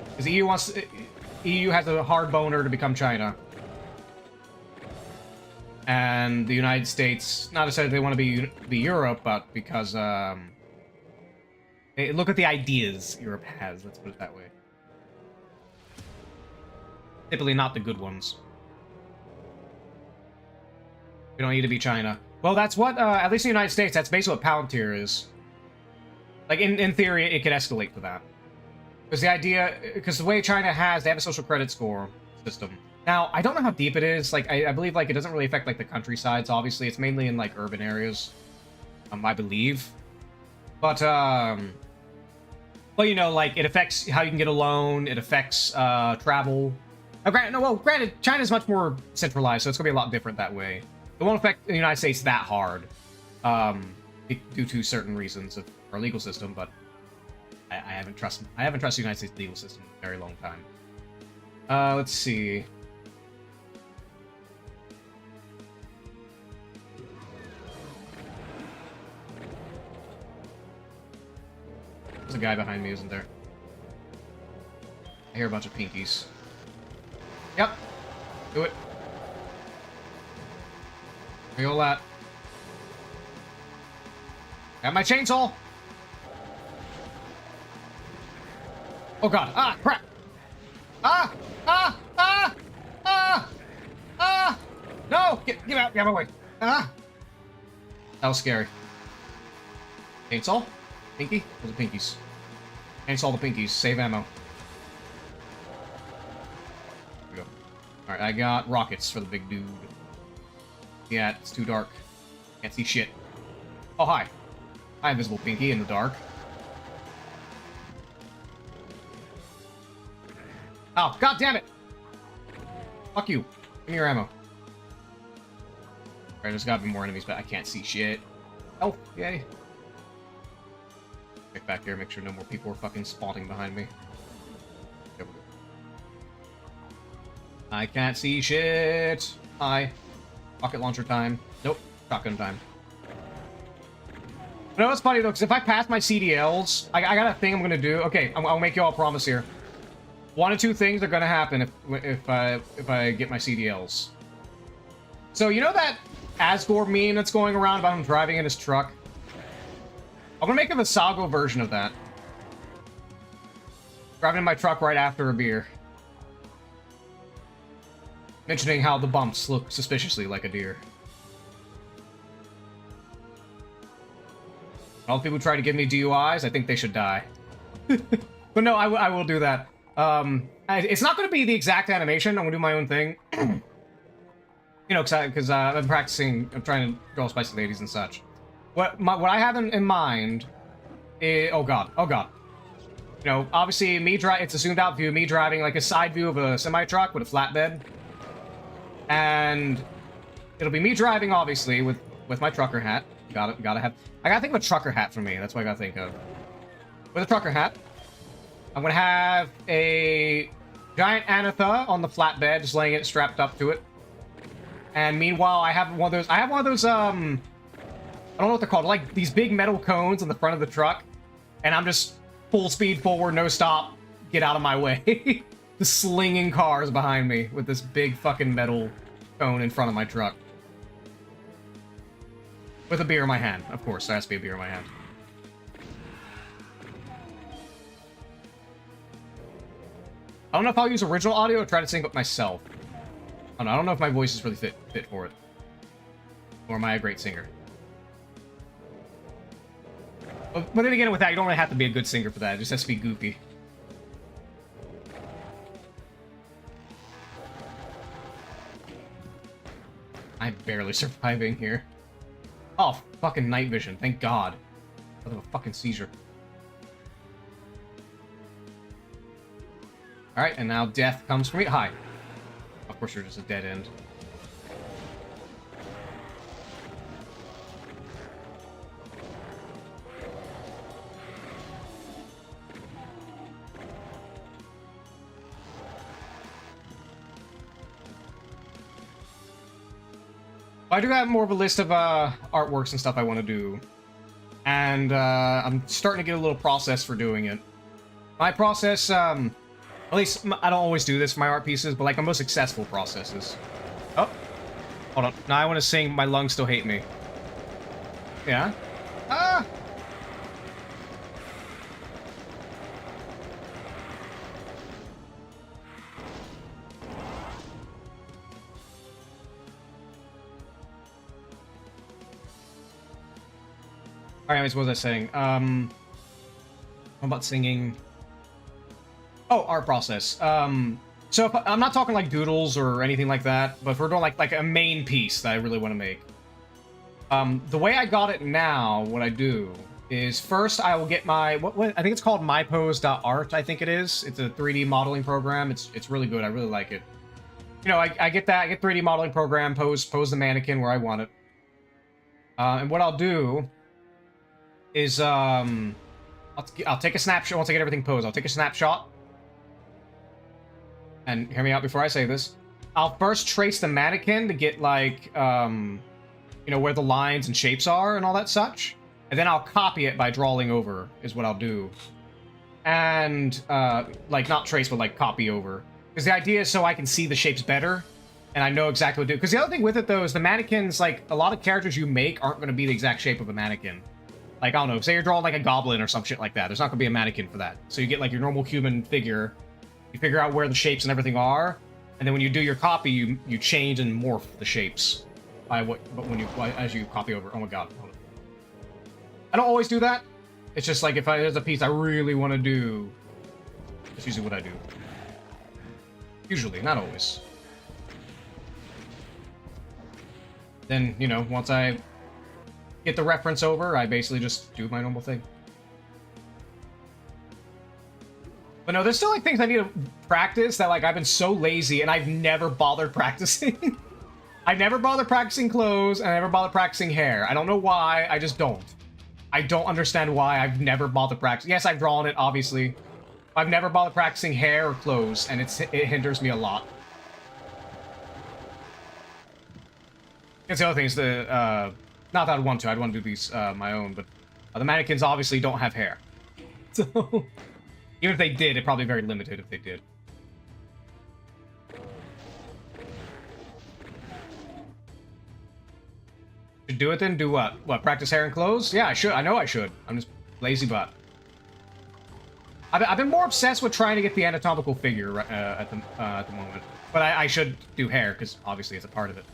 Because the EU has a hard boner to become China. And the United States, not necessarily they want to be Europe, but because, look at the ideas Europe has, let's put it that way. Typically not the good ones. We don't need to be China. Well, that's what, at least in the United States, that's basically what Palantir is. Like, in theory, it could escalate to that. Because the way China has, they have a social credit score system. Now, I don't know how deep it is. Like, I believe, like, it doesn't really affect, like, the countrysides, obviously. It's mainly in, like, urban areas. I believe. But, you know, like, it affects how you can get a loan. It affects, travel. Granted, China's much more centralized, so it's gonna be a lot different that way. It won't affect the United States that hard. Due to certain reasons of our legal system, but... I haven't trusted the United States legal system in a very long time. Let's see. There's a guy behind me, isn't there? I hear a bunch of pinkies. Yep. Do it. Look at all that. Got my chainsaw! Oh god. Ah, crap! Ah! Ah! Ah! Ah! Ah! No! Get out! Get out of my way! Ah! That was scary. Chainsaw? Pinky? Those are pinkies. Chainsaw the pinkies. Save ammo. Here we go. Alright, I got rockets for the big dude. Yeah, it's too dark. Can't see shit. Oh, hi. Hi, invisible pinky in the dark. Oh, god damn it! Fuck you. Give me your ammo. Alright, there's gotta be more enemies, but I can't see shit. Oh, yay. Check back here, make sure no more people are fucking spawning behind me. I can't see shit. Hi. Rocket launcher time. Nope. Shotgun time. You know what's funny though, because if I pass my CDLs, I got a thing I'm gonna do. Okay, I'll make you all a promise here. One of two things are gonna happen if I get my CDLs. So you know that Asgore meme that's going around about him driving in his truck? I'm gonna make a Visago version of that. Driving in my truck right after a beer. Mentioning how the bumps look suspiciously like a deer. All the people who try to give me DUIs, I think they should die. But no, I will do that. It's not going to be the exact animation. I'm going to do my own thing. You know, because I'm practicing, I'm trying to draw spicy ladies and such. What I have in mind is... Oh god, oh god. You know, obviously it's a zoomed out view, me driving like a side view of a semi-truck with a flatbed. And it'll be me driving, obviously, with my trucker hat. I gotta think of a trucker hat for me. That's what I gotta think of. With a trucker hat. I'm gonna have a giant Anatha on the flatbed, just laying it strapped up to it. And meanwhile, I have one of those, I don't know what they're called, like these big metal cones on the front of the truck. And I'm just full speed forward, no stop, get out of my way. The slinging cars behind me with this big fucking metal cone in front of my truck. With a beer in my hand, of course, there has to be a beer in my hand. I don't know if I'll use original audio or try to sync up myself. I don't know if my voice is really fit for it. Or am I a great singer? But then again, with that, you don't really have to be a good singer for that. It just has to be goofy. I'm barely surviving here. Oh, fucking night vision. Thank God. I have a fucking seizure. Alright, and now death comes for me. Hi. Of course, you're just a dead end. I do have more of a list of artworks and stuff I want to do. And I'm starting to get a little process for doing it. My process, at least I don't always do this for my art pieces, but like my most successful processes. Oh, hold on. Now I want to sing My Lungs Still Hate Me. Yeah? Ah! Alright, anyways, what was I saying? What about singing? Oh, art process. So if I'm not talking like doodles or anything like that, but if we're doing like a main piece that I really want to make. The way I got it now, what I do is first I will get my what I think it's called mypose.art, I think it is. It's a 3D modeling program. It's really good. I really like it. You know, I get that, I get 3D modeling program, pose the mannequin where I want it. And what I'll do is I'll take a snapshot once I get everything posed. I'll take a snapshot. And hear me out before I say this. I'll first trace the mannequin to get like you know, where the lines and shapes are and all that such. And then I'll copy it by drawing over is what I'll do. And like not trace but like copy over. Because the idea is so I can see the shapes better and I know exactly what to do. Because the other thing with it though is the mannequins, like a lot of characters you make aren't going to be the exact shape of a mannequin. Like, I don't know, say you're drawing like a goblin or some shit like that. There's not going to be a mannequin for that. So you get like your normal human figure. You figure out where the shapes and everything are. And then when you do your copy, you change and morph the shapes. As you copy over. Oh my god. I don't always do that. It's just like if there's a piece I really want to do. That's usually what I do. Usually, not always. Then, you know, once I get the reference over, I basically just do my normal thing. But no, there's still like things I need to practice that like I've been so lazy and I've never bothered practicing. I never bothered practicing clothes and I never bothered practicing hair. I don't know why, I just don't. I don't understand why I've never bothered practicing. Yes, I've drawn it, obviously. I've never bothered practicing hair or clothes and it hinders me a lot. It's the other thing is not that I'd want to do these my own, but the mannequins obviously don't have hair. So, even if they did, it's probably very limited if they did. Should do it then? Do what? What, practice hair and clothes? Yeah, I should. I know I should. I'm just lazy butt. I've been more obsessed with trying to get the anatomical figure at the moment. But I should do hair, because obviously it's a part of it.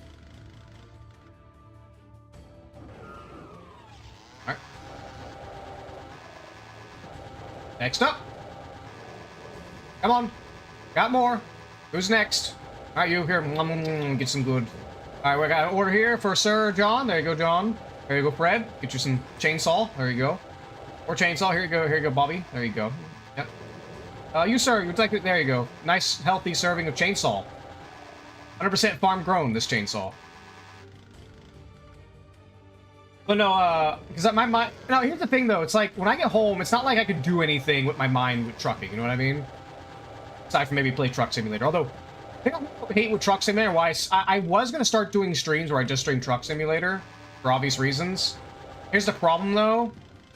Next up. Come on. Got more. Who's next? Alright, you here. Get some good. Alright, we got an order here for Sir John. There you go, John. There you go, Fred. Get you some chainsaw. There you go. Or chainsaw. Here you go. Here you go, Bobby. There you go. Yep. You, sir, you'd like it. There you go. Nice, healthy serving of chainsaw. 100% farm grown, this chainsaw. But no, because my mind... Now, here's the thing, though. It's like, when I get home, it's not like I could do anything with my mind with trucking, you know what I mean? Aside from maybe play Truck Simulator. Although, I think I hate with Truck Simulator. Why I was going to start doing streams where I just stream Truck Simulator, for obvious reasons. Here's the problem, though.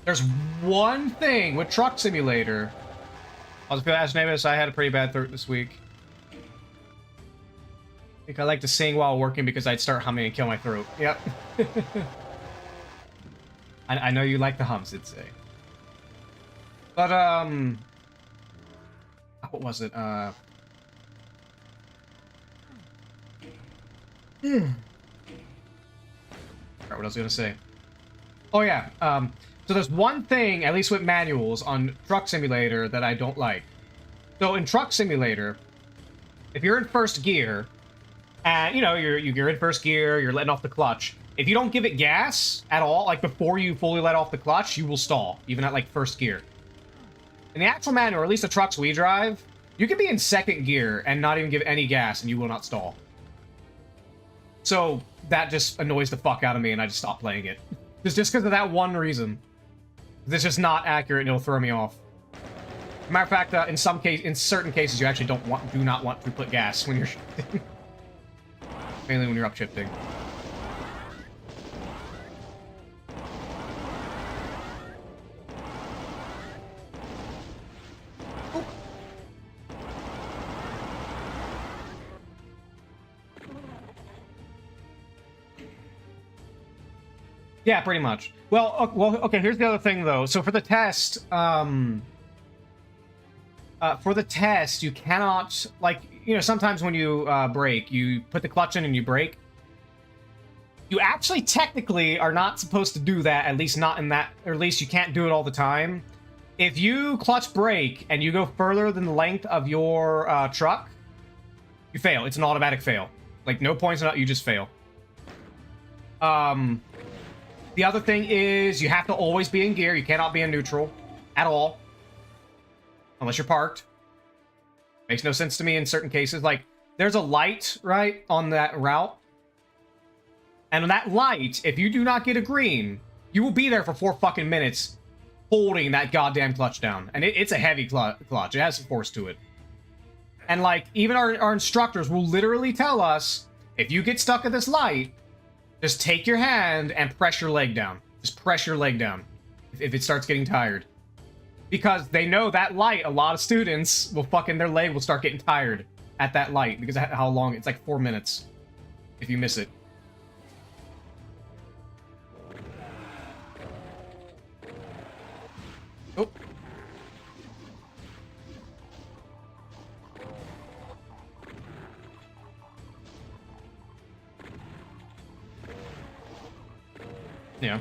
There's one thing with Truck Simulator. I was going to ask Namus, I had a pretty bad throat this week. I think I like to sing while working because I'd start humming and kill my throat. Yep. I know you like the hums, it'd say. But, what was it? Alright, what else was I gonna say? Oh yeah, so there's one thing, at least with manuals, on Truck Simulator that I don't like. So in Truck Simulator, if you're in first gear, and, you know, you're in first gear, you're letting off the clutch, if you don't give it gas at all, like before you fully let off the clutch, you will stall, even at like first gear. In the actual manual, or at least the trucks we drive, you can be in second gear and not even give any gas and you will not stall. So that just annoys the fuck out of me and I just stopped playing it. Just because of that one reason. It's just not accurate and it'll throw me off. Matter of fact, in certain cases, you actually do not want to put gas when you're shifting. Mainly when you're upshifting. Yeah, pretty much. Well, okay, here's the other thing, though. So for the test, you cannot, like, you know, sometimes when you brake, you put the clutch in and you brake. You actually technically are not supposed to do that, at least not in that, or at least you can't do it all the time. If you clutch brake and you go further than the length of your truck, you fail. It's an automatic fail. Like, no points, you just fail. The other thing is you have to always be in gear. You cannot be in neutral at all. Unless you're parked. Makes no sense to me in certain cases. Like, there's a light, right, on that route. And on that light, if you do not get a green, you will be there for 4 fucking minutes holding that goddamn clutch down. And it's a heavy clutch. It has some force to it. And, like, even our instructors will literally tell us, if you get stuck at this light, just take your hand and press your leg down. Just press your leg down if it starts getting tired. Because they know that light, a lot of students will their leg will start getting tired at that light because of how long, it's like 4 minutes if you miss it. Oh. Yeah.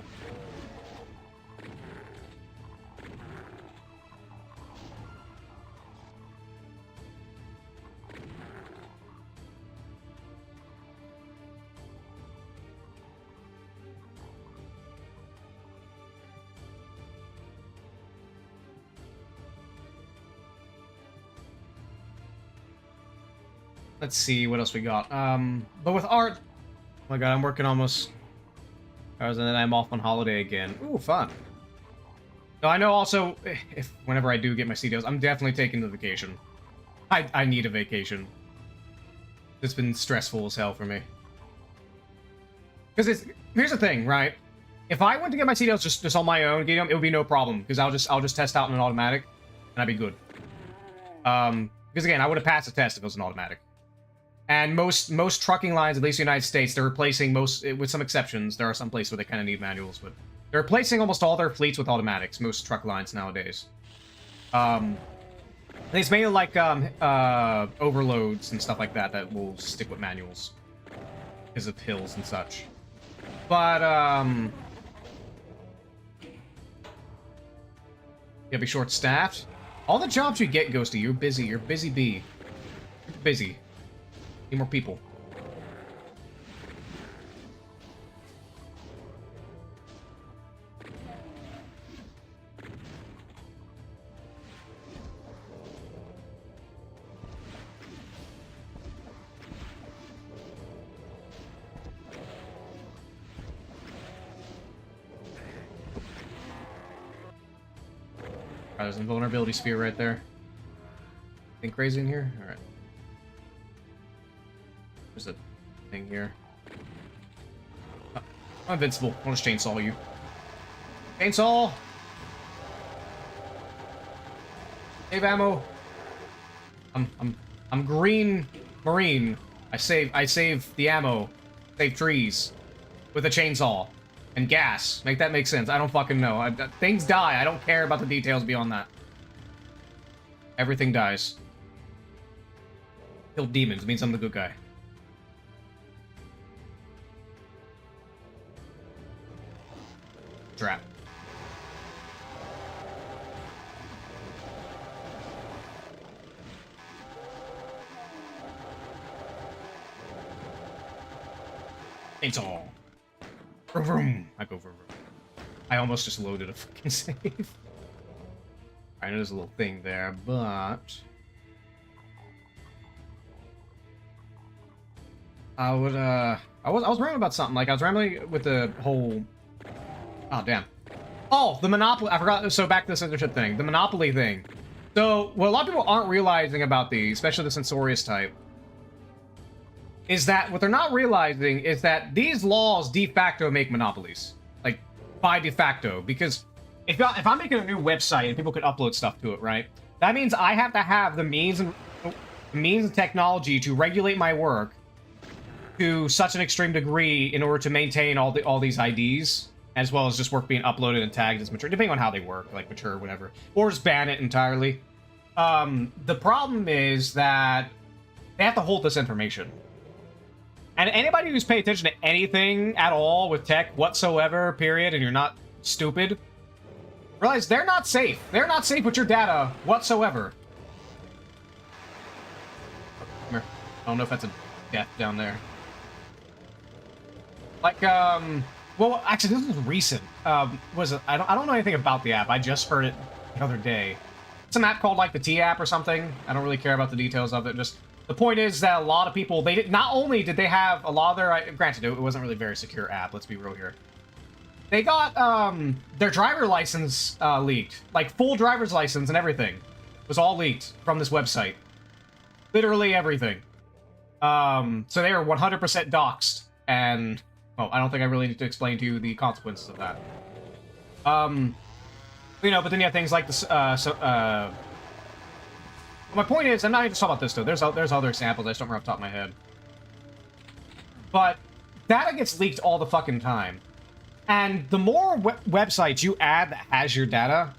Let's see what else we got. But with art, oh my god, I'm working almost hours and then I'm off on holiday again. Ooh, fun. No, I know also, whenever I do get my CDOs, I'm definitely taking the vacation. I need a vacation. It's been stressful as hell for me. Because here's the thing, right? If I went to get my CDOs just on my own, it would be no problem because I'll just test out in an automatic, and I'd be good. Because again, I would have passed the test if it was an automatic. And most trucking lines, at least in the United States, they're replacing with some exceptions. There are some places where they kind of need manuals, but they're replacing almost all their fleets with automatics. Most truck lines nowadays. And it's mainly like overloads and stuff like that will stick with manuals because of hills and such. But you'll be short-staffed. All the jobs you get, Ghosty, you're busy. You're busy bee. You're busy. Need more people. there's an invulnerability sphere right there. Anything crazy in here? Alright. There's a thing here. Oh, I'm invincible. I'll just chainsaw you. Chainsaw! Save ammo. I'm green marine. I save the ammo. Save trees. With a chainsaw. And gas. Make that make sense. I don't fucking know. Things die. I don't care about the details beyond that. Everything dies. Kill demons means I'm the good guy. Trap. Chainsaw. Vroom, vroom. I go vroom, vroom. I almost just loaded a fucking save. I know there's a little thing there, but I was rambling about something. Like I was rambling with the whole. Oh damn. Oh, the Monopoly. I forgot. So back to the censorship thing. The Monopoly thing. So what a lot of people aren't realizing about these, especially the censorious type, is that what they're not realizing is that these laws de facto make monopolies, like by de facto. Because if I'm making a new website and people could upload stuff to it, right? That means I have to have the means and technology to regulate my work to such an extreme degree in order to maintain all these IDs, as well as just work being uploaded and tagged as mature, depending on how they work, like mature, whatever, or just ban it entirely. The problem is that they have to hold this information. And anybody who's paid attention to anything at all with tech whatsoever, period, and you're not stupid, realize they're not safe. They're not safe with your data whatsoever. Come here. I don't know if that's a death down there. Like, well, actually, this was recent. Was it? I don't know anything about the app. I just heard it the other day. It's an app called, like, the T-app or something. I don't really care about the details of it. Just the point is that a lot of people, they did not only did they have a lot of their, granted, it wasn't really a very secure app. Let's be real here. They got their driver license leaked, like full driver's license and everything was all leaked from this website. Literally everything. So they are 100% doxxed, and well, I don't think I really need to explain to you the consequences of that. You know, but then you have things like this. My point is, I'm not even just talking about this though. There's other examples I just don't remember off the top of my head. But data gets leaked all the fucking time, and the more websites you add that has your data,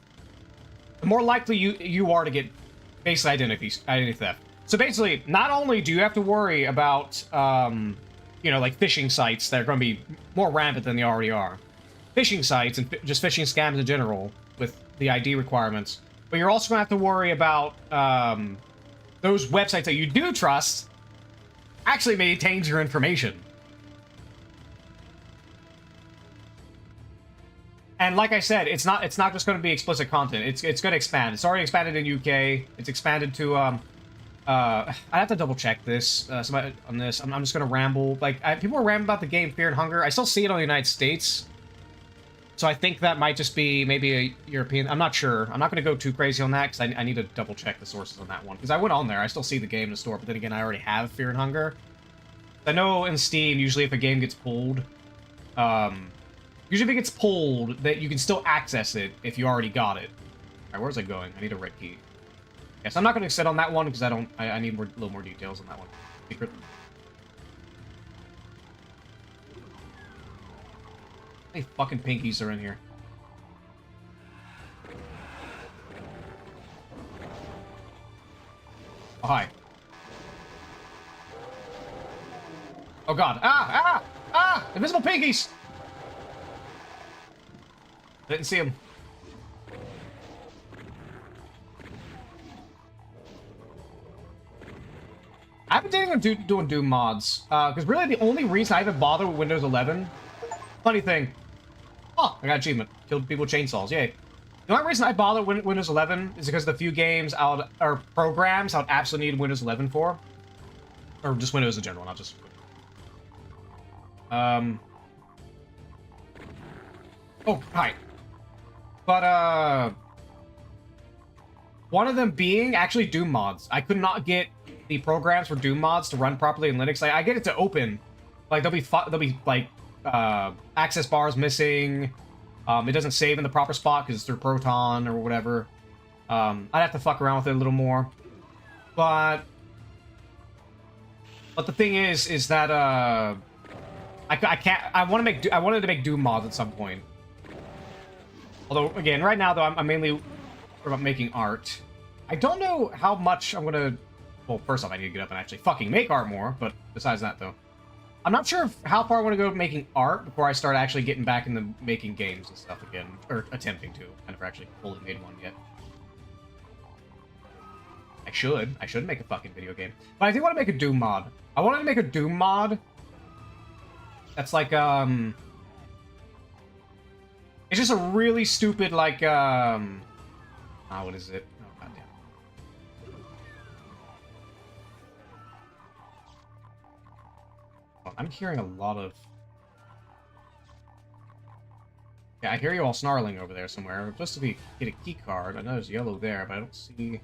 the more likely you are to get basic identity theft. So basically, not only do you have to worry about you know, like phishing sites that are going to be more rampant than they already are, phishing sites and just phishing scams in general with the ID requirements. But you're also going to have to worry about those websites that you do trust actually maintains your information. And like I said, it's not just going to be explicit content. It's going to expand. It's already expanded in UK. It's expanded to I have to double check this on this. I'm just going to ramble. Like people are rambling about the game Fear and Hunger. I still see it on the United States. So I think that might just be maybe a European. I'm not sure. I'm not going to go too crazy on that because I need to double check the sources on that one. Because I went on there. I still see the game in the store. But then again, I already have Fear and Hunger. I know in Steam, usually if a game gets pulled, that you can still access it if you already got it. All right, where's it going? I need a red key. Yes, I'm not going to sit on that one because I need a little more details on that one. Secret. How many fucking pinkies are in here? Oh, hi. Oh god. Invisible pinkies! I didn't see them. I've been dating doing Doom mods, because really the only reason I even bother with Windows 11... Funny thing. Oh, I got achievement. Killed people with chainsaws, yay. The only reason I bother with Windows 11 is because the few games or programs I would absolutely need Windows 11 for. Or just Windows in general, not just... Oh, hi. But, One of them being actually Doom mods. I could not get the programs for Doom mods to run properly in Linux. Like, I get it to open. Like, there'll be like, access bars missing. It doesn't save in the proper spot because it's through Proton or whatever. I'd have to fuck around with it a little more. But the thing is that, I can't, I wanted to make Doom mods at some point. Although, again, right now, though, I'm mainly about making art. I don't know how much I'm gonna... Well, first off, I need to get up and actually fucking make art more, but besides that, though. I'm not sure how far I want to go making art before I start actually getting back into making games and stuff again. Or attempting to. I never actually fully made one yet. I should make a fucking video game. But I do want to make a Doom mod. I wanted to make a Doom mod that's like, it's just a really stupid, like, what is it? Oh, goddamn. I'm hearing a lot of... Yeah, I hear you all snarling over there somewhere. I'm supposed to get a key card. I know there's yellow there, but I don't see...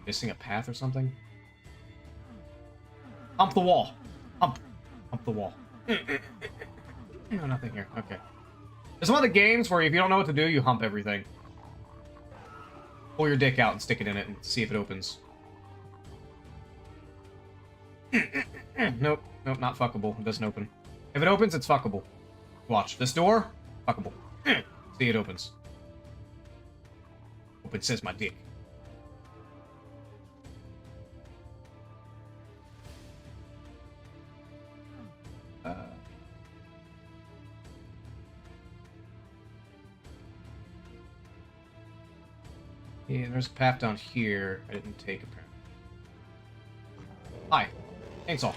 Missing a path or something? Hump the wall! Hump the wall. No, nothing here. Okay. It's one of the games where if you don't know what to do, you hump everything. Pull your dick out and stick it in it and see if it opens. Nope. Nope, not fuckable. It doesn't open. If it opens, it's fuckable. Watch. This door? Fuckable. See, it opens. Hope it says my dick. Yeah, there's a path down here I didn't take, apparently. Hi. Chainsaw.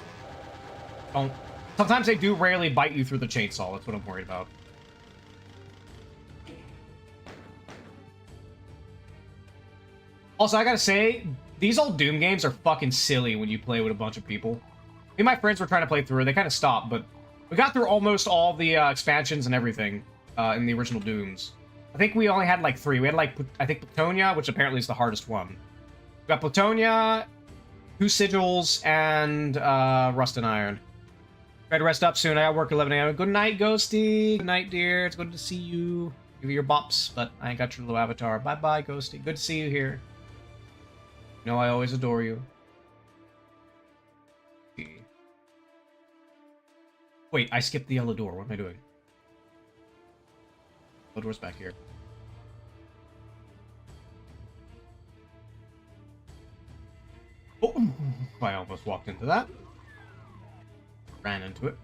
Don't... Sometimes they do rarely bite you through the chainsaw. That's what I'm worried about. Also, I gotta say, these old Doom games are fucking silly when you play with a bunch of people. Me and my friends were trying to play through it. They kind of stopped, but we got through almost all the expansions and everything in the original Dooms. I think we only had like 3. We had like, I think Plutonia, which apparently is the hardest one. We got Plutonia, 2 Sigils, and Rust and Iron. Try to rest up soon. I got work 11 a.m. Good night, Ghosty. Good night, dear. It's good to see you. Give you your bops, but I ain't got your little avatar. Bye-bye, Ghosty. Good to see you here. You know I always adore you. Wait, I skipped the yellow door. What am I doing? The door's back here. Oh, I almost walked into that. Ran into it.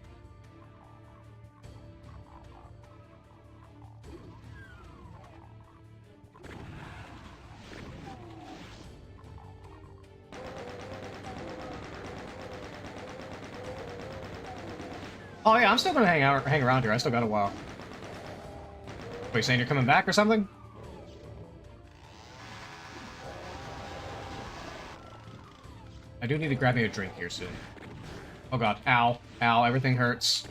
Oh yeah, I'm still gonna hang around here. I still got a while. What, you saying you're coming back or something? I do need to grab me a drink here soon. Oh god, ow. Ow, everything hurts.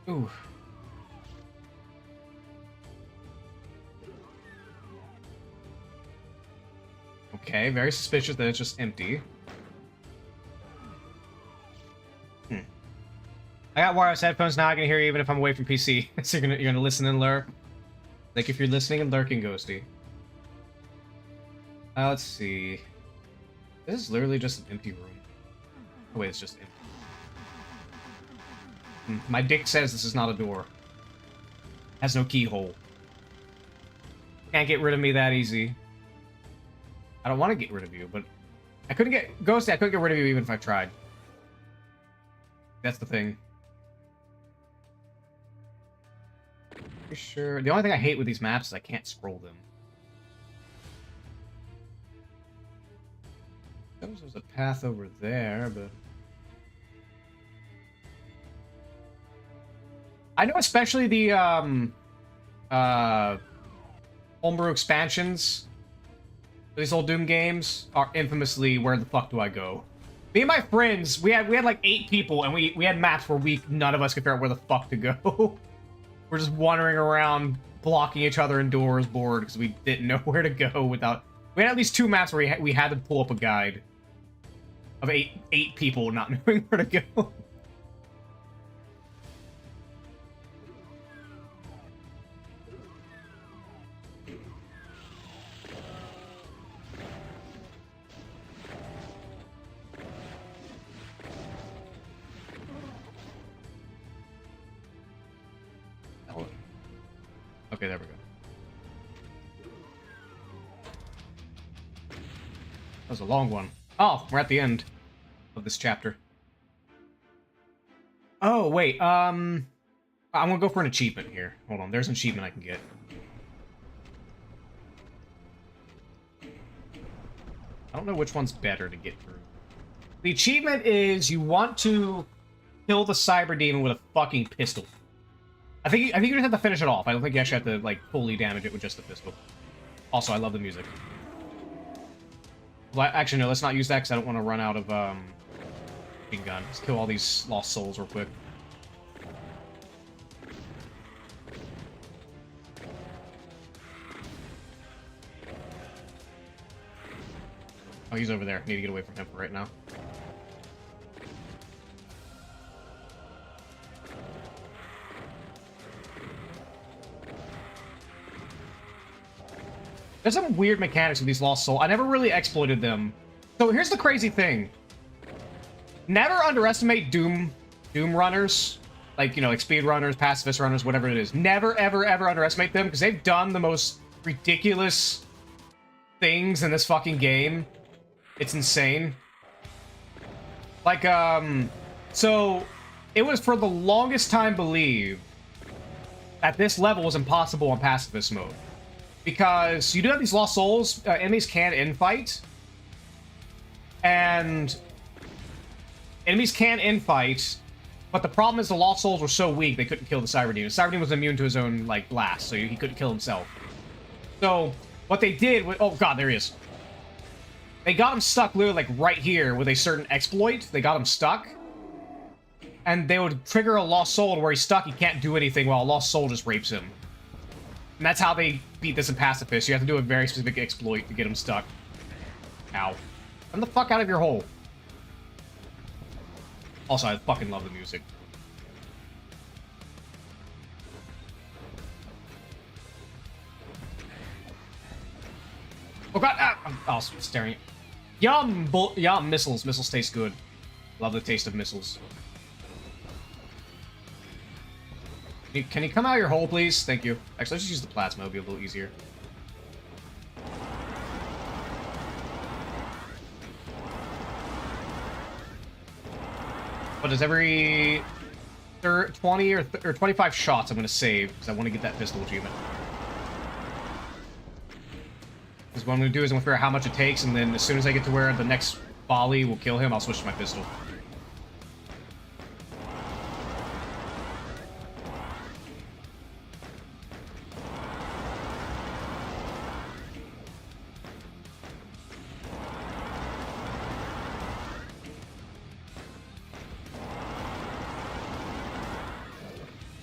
Ooh. Okay, very suspicious that it's just empty. I got wireless headphones now. I can hear you even if I'm away from PC. So you're gonna listen and lurk. Like if you're listening and lurking, Ghosty. Let's see. This is literally just an empty room. Oh wait, it's just empty. My dick says this is not a door. Has no keyhole. Can't get rid of me that easy. I don't want to get rid of you, but I couldn't get Ghosty. I couldn't get rid of you even if I tried. That's the thing. Pretty sure. The only thing I hate with these maps is I can't scroll them. There's a path over there, but I know especially the homebrew expansions. these old Doom games are infamously where the fuck do I go? Me and my friends, we had like 8 people, and we had maps where none of us could figure out where the fuck to go. We're just wandering around, blocking each other indoors, bored because we didn't know where to go without. We had at least 2 maps where we had to pull up a guide of 8 people not knowing where to go. Okay, there we go. That was a long one. Oh, we're at the end of this chapter. Oh, wait, I'm gonna go for an achievement here. Hold on, there's an achievement I can get. I don't know which one's better to get through. The achievement is you want to kill the Cyber Demon with a fucking pistol. I think you just have to finish it off. I don't think you actually have to, like, fully damage it with just the pistol. Also, I love the music. Well, actually, no, let's not use that because I don't want to run out of, machine gun. Let's kill all these lost souls real quick. Oh, he's over there. Need to get away from him for right now. There's some weird mechanics with these Lost Souls. I never really exploited them. So here's the crazy thing. Never underestimate Doom runners. Like, you know, like speed runners, pacifist runners, whatever it is. Never, ever, ever underestimate them, because they've done the most ridiculous things in this fucking game. It's insane. Like, so it was for the longest time believed that this level was impossible in pacifist mode. Because you do have these Lost Souls, enemies can infight. And enemies can infight, but the problem is the Lost Souls were so weak they couldn't kill the Cyber Demon. The Cyber Demon was immune to his own, like, blast, so he couldn't kill himself. So, what they did was... Oh, God, there he is. They got him stuck literally, like, right here with a certain exploit. They got him stuck. And they would trigger a Lost Soul to where he's stuck, he can't do anything while a Lost Soul just rapes him. And that's how they beat this in Pacifist. You have to do a very specific exploit to get him stuck. Ow. Come the fuck out of your hole. Also, I fucking love the music. Oh god! Ah! I was staring. Yum! Yum! Missiles. Missiles taste good. Love the taste of missiles. Can you come out of your hole, please? Thank you. Actually, let's just use the plasma. It'll be a little easier. But does every 20 or 25 shots I'm going to save, because I want to get that pistol achievement. Because what I'm going to do is I'm going to figure out how much it takes, and then as soon as I get to where the next volley will kill him, I'll switch to my pistol.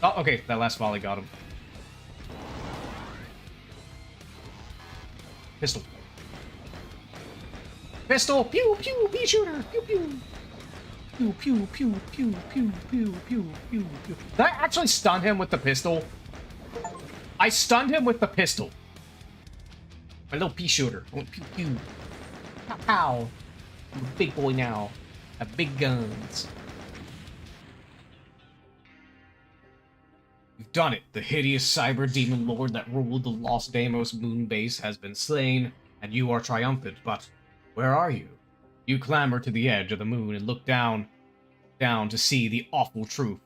Oh, okay, that last volley got him. Pistol. Pistol! Pew, pew, pea shooter! Pew, pew! Pew, pew, pew, pew, pew, pew, pew, pew, pew. Did I actually stun him with the pistol? I stunned him with the pistol. My little pea shooter. I went pew, pew. Pow, pow. I'm a big boy now. I have big guns. You've done it. The hideous cyber demon lord that ruled the Lost Deimos moon base has been slain, and you are triumphant, but where are you? You clamber to the edge of the moon and look down to see the awful truth.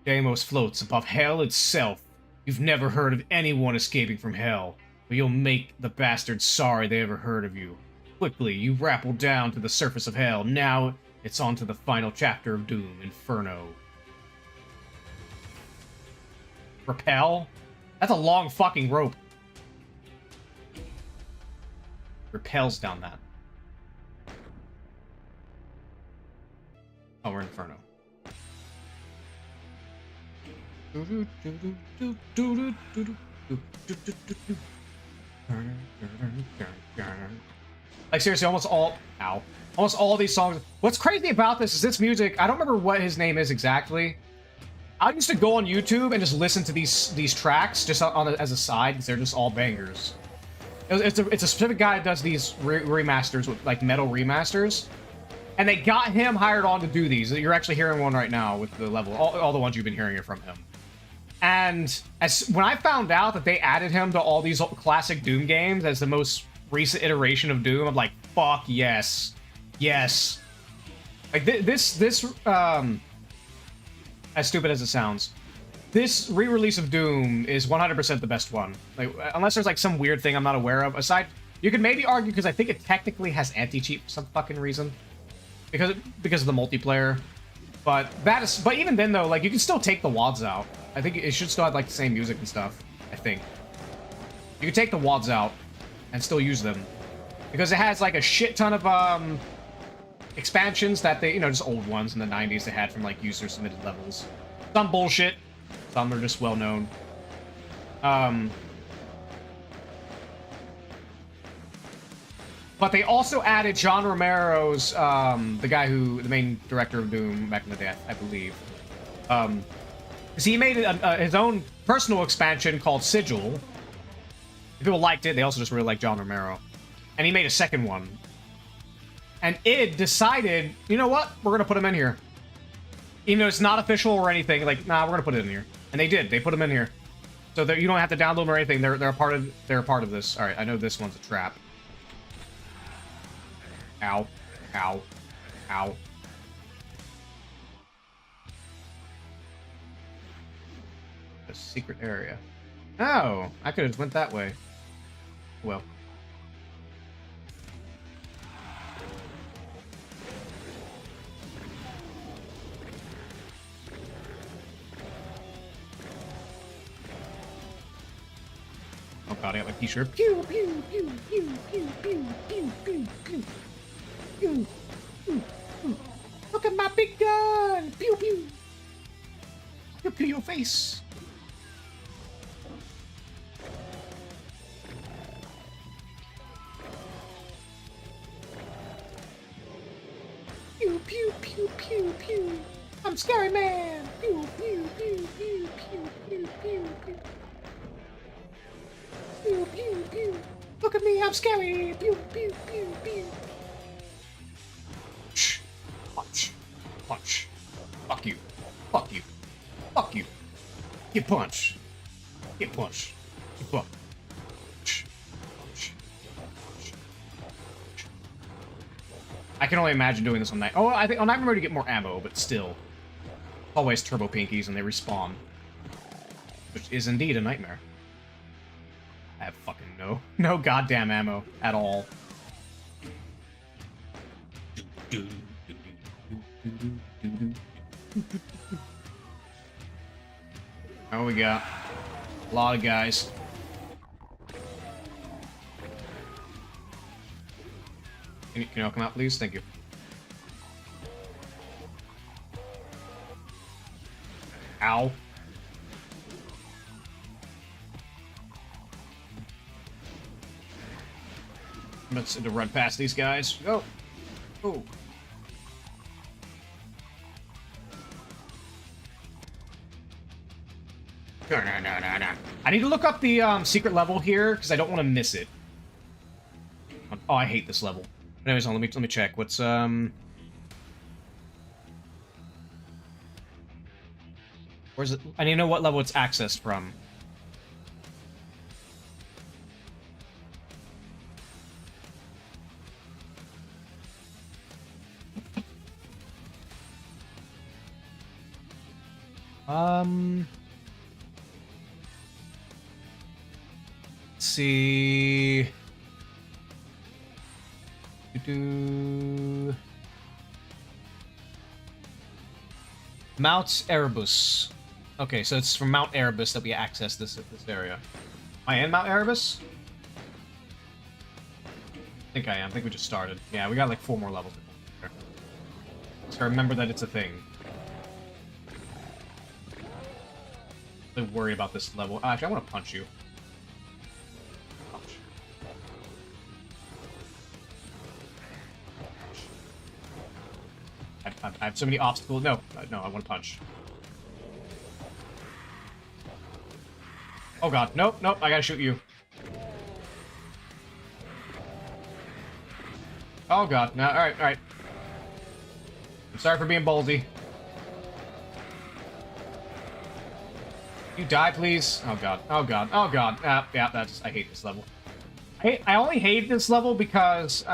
Deimos floats above hell itself. You've never heard of anyone escaping from hell, but you'll make the bastards sorry they ever heard of you. Quickly, you rappel down to the surface of hell. Now it's on to the final chapter of Doom, Inferno. Rappel? That's a long fucking rope. repels down that. Oh, we're Inferno. Like seriously, almost all these songs. What's crazy about this is this music. I don't remember what his name is exactly. I used to go on YouTube and just listen to these tracks just as a side because they're just all bangers. It's a specific guy that does these remasters with like metal remasters, and they got him hired on to do these. You're actually hearing one right now with the level, all the ones you've been hearing it from him. And when I found out that they added him to all these classic Doom games as the most recent iteration of Doom, I'm like, fuck yes, yes. Like this as stupid as it sounds, this re-release of Doom is 100% the best one. Like, unless there's like some weird thing I'm not aware of. Aside, you could maybe argue because I think it technically has anti-cheat for some fucking reason, because of the multiplayer. But even then though, like you can still take the WADs out. I think it should still have like the same music and stuff. I think you can take the WADs out and still use them because it has like a shit ton of expansions that they, just old ones in the 90s they had from like user submitted levels. Some bullshit, some are just well known. But they also added John Romero's, the main director of Doom back in the day, I believe. Because he made his own personal expansion called Sigil. People liked it. They also just really liked John Romero. And he made a second one. And id decided, you know what? We're going to put him in here. Even though it's not official or anything, like, nah, we're going to put it in here. And they did. They put him in here. So that you don't have to download them or anything. They're a part of this. All right, I know this one's a trap. Ow. Ow. Ow. A secret area. Oh, I could have went that way. Well. Oh god, I got my t-shirt. Pew, pew, pew, pew, pew, pew, pew, pew, pew. Pew, pew, pew. Look at my big gun! Pew, pew. Pew, pew, your face. Pew, pew, pew, pew, pew. I'm Scary Man. Pew, pew, pew, pew, pew, pew, pew, pew. Pew, pew, pew. Look at me, I'm scary. Pew, pew, pew, pew. Shh. Punch. Punch. Fuck you. Fuck you. Fuck you. Get punched. Get punched. Get punched. Punch. Punch. Punch. Punch. I can only imagine doing this on night. Oh, I think on Nightmare Mode you get more ammo, but still. Always turbo pinkies and they respawn. Which is indeed a nightmare. I have fucking no goddamn ammo at all. Oh, we got a lot of guys. Can you all come out, please? Thank you. Ow. I'm going to run past these guys. Go. Oh. No. I need to look up the secret level here because I don't want to miss it. Oh, I hate this level. Anyways, let me check. What's where's it? I need to know what level it's accessed from. Let's see. Mount Erebus. Okay, so it's from Mount Erebus that we access this area. Am I in Mount Erebus? I think I am. I think we just started. Yeah, we got like 4 more levels. So remember that it's a thing. I'm really worried about this level. Actually, I want to punch you. Punch. I have so many obstacles. No, no, I want to punch. Oh god, nope, nope, I gotta shoot you. Oh god, no, alright, alright. I'm sorry for being ballsy. You die, please. Oh god, oh god, oh god. Yeah, that's, I hate this level. I only hate this level because,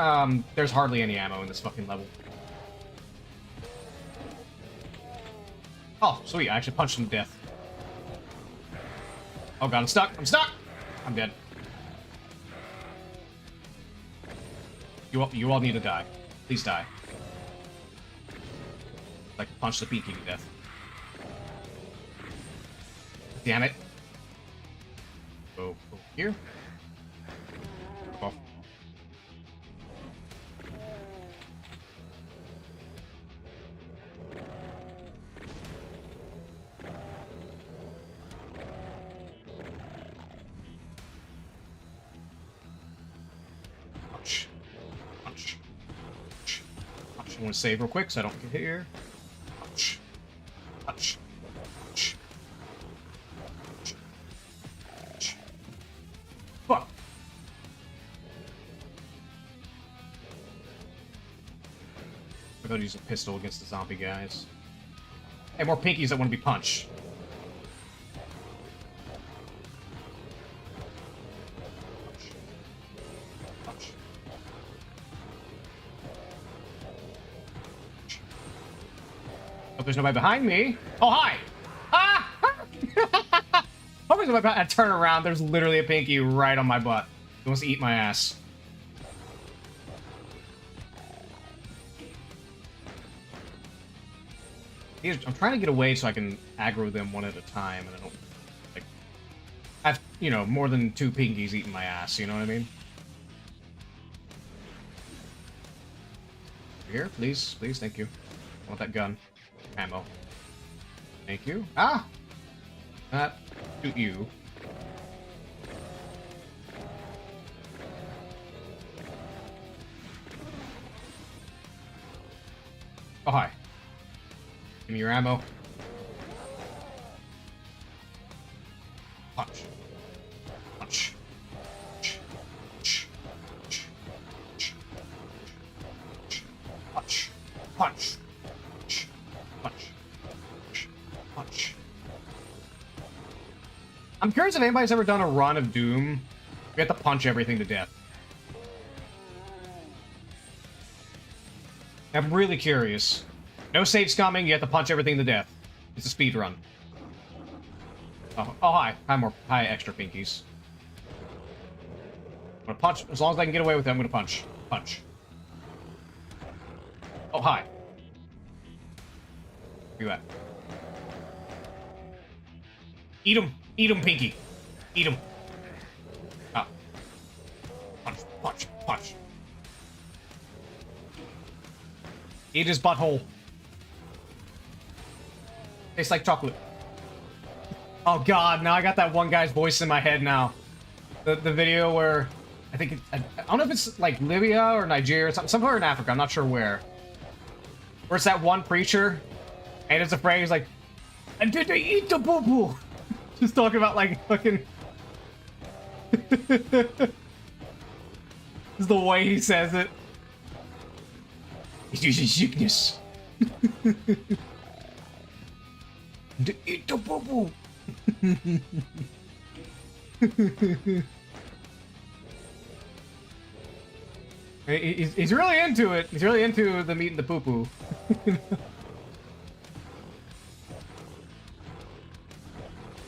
there's hardly any ammo in this fucking level. Oh, sweet, I actually punched him to death. Oh god, I'm stuck! I'm stuck! I'm dead. You all need to die. Please die. Like, punch the Pinky to death. Damn it. Go here. Oh. Punch. Punch. Punch. Punch. I want to save real quick so I don't get hit here. Punch. Punch. Punch. Punch. Fuck. We're gonna use a pistol against the zombie guys. Hey, more pinkies that want to be punched. Punch. Hope there's nobody behind me. Oh, hi! Ah! Hope there's nobody behind. I turn around, there's literally a pinky right on my butt. He wants to eat my ass. I'm trying to get away so I can aggro them one at a time, and I don't, like, have, you know, more than 2 pinkies eating my ass, you know what I mean? Here, please, please, thank you. I want that gun. Ammo. Thank you. Ah! Shoot you. Oh, hi. Give me your ammo. Punch. Punch. Punch. Punch. Punch. Punch. Punch. Punch. I'm curious if anybody's ever done a run of Doom. We have to punch everything to death. I'm really curious. No saves coming, you have to punch everything to death. It's a speed run. Oh, hi. Hi, extra pinkies. I'm gonna punch. As long as I can get away with it, I'm gonna punch. Punch. Oh, hi. Where you at? Eat him. Eat him, Pinky. Eat him. Ah. Punch, punch, punch. Eat his butthole. Tastes like chocolate. Oh god, now I got that one guy's voice in my head now. The video where I think I don't know if it's like Libya or Nigeria or somewhere in Africa. I'm not sure where. Where it's that one preacher, and it's afraid he's like, "And did they eat the boo boo?" Just talking about like fucking. This is the way he says it. He's using sickness. Eat the boo boo. He's really into it. He's really into the meat and the poo poo.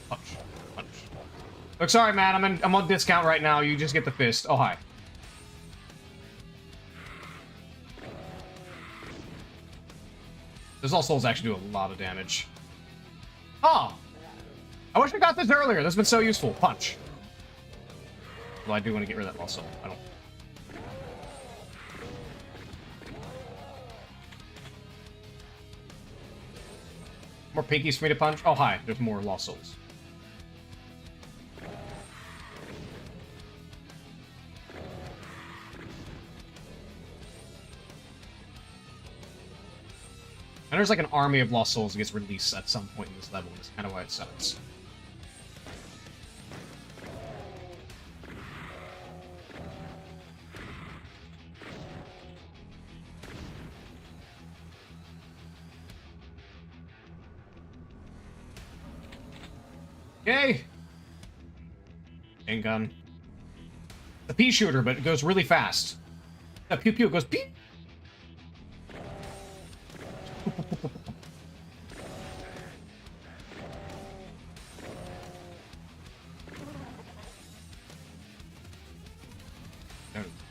Punch, punch. Look, sorry, man. I'm on discount right now. You just get the fist. Oh, hi. Those all souls actually do a lot of damage. Oh! I wish I got this earlier. This has been so useful. Punch. Well, I do want to get rid of that muscle. I don't. More pinkies for me to punch? Oh, hi. There's more Lost Souls. And there's like an army of Lost Souls that gets released at some point in this level, and that's kind of why it sucks. Okay. Chain gun. The pea shooter, but it goes really fast. Pew pew, it goes pew.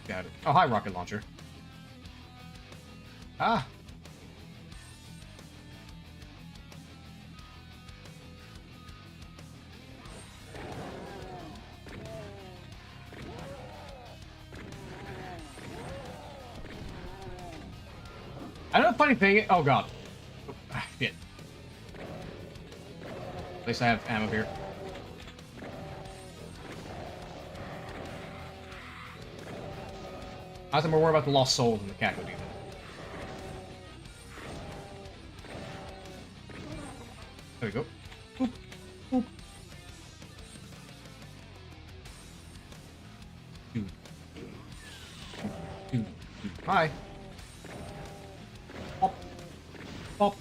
Got it. Oh, hi, rocket launcher. Ah. I know the funny thing. Oh god. Ah, shit. At least I have ammo here. I was more worried about the Lost Soul than the Cacodemon. There we go. Boop. Boop. Hi. Pop. Pop.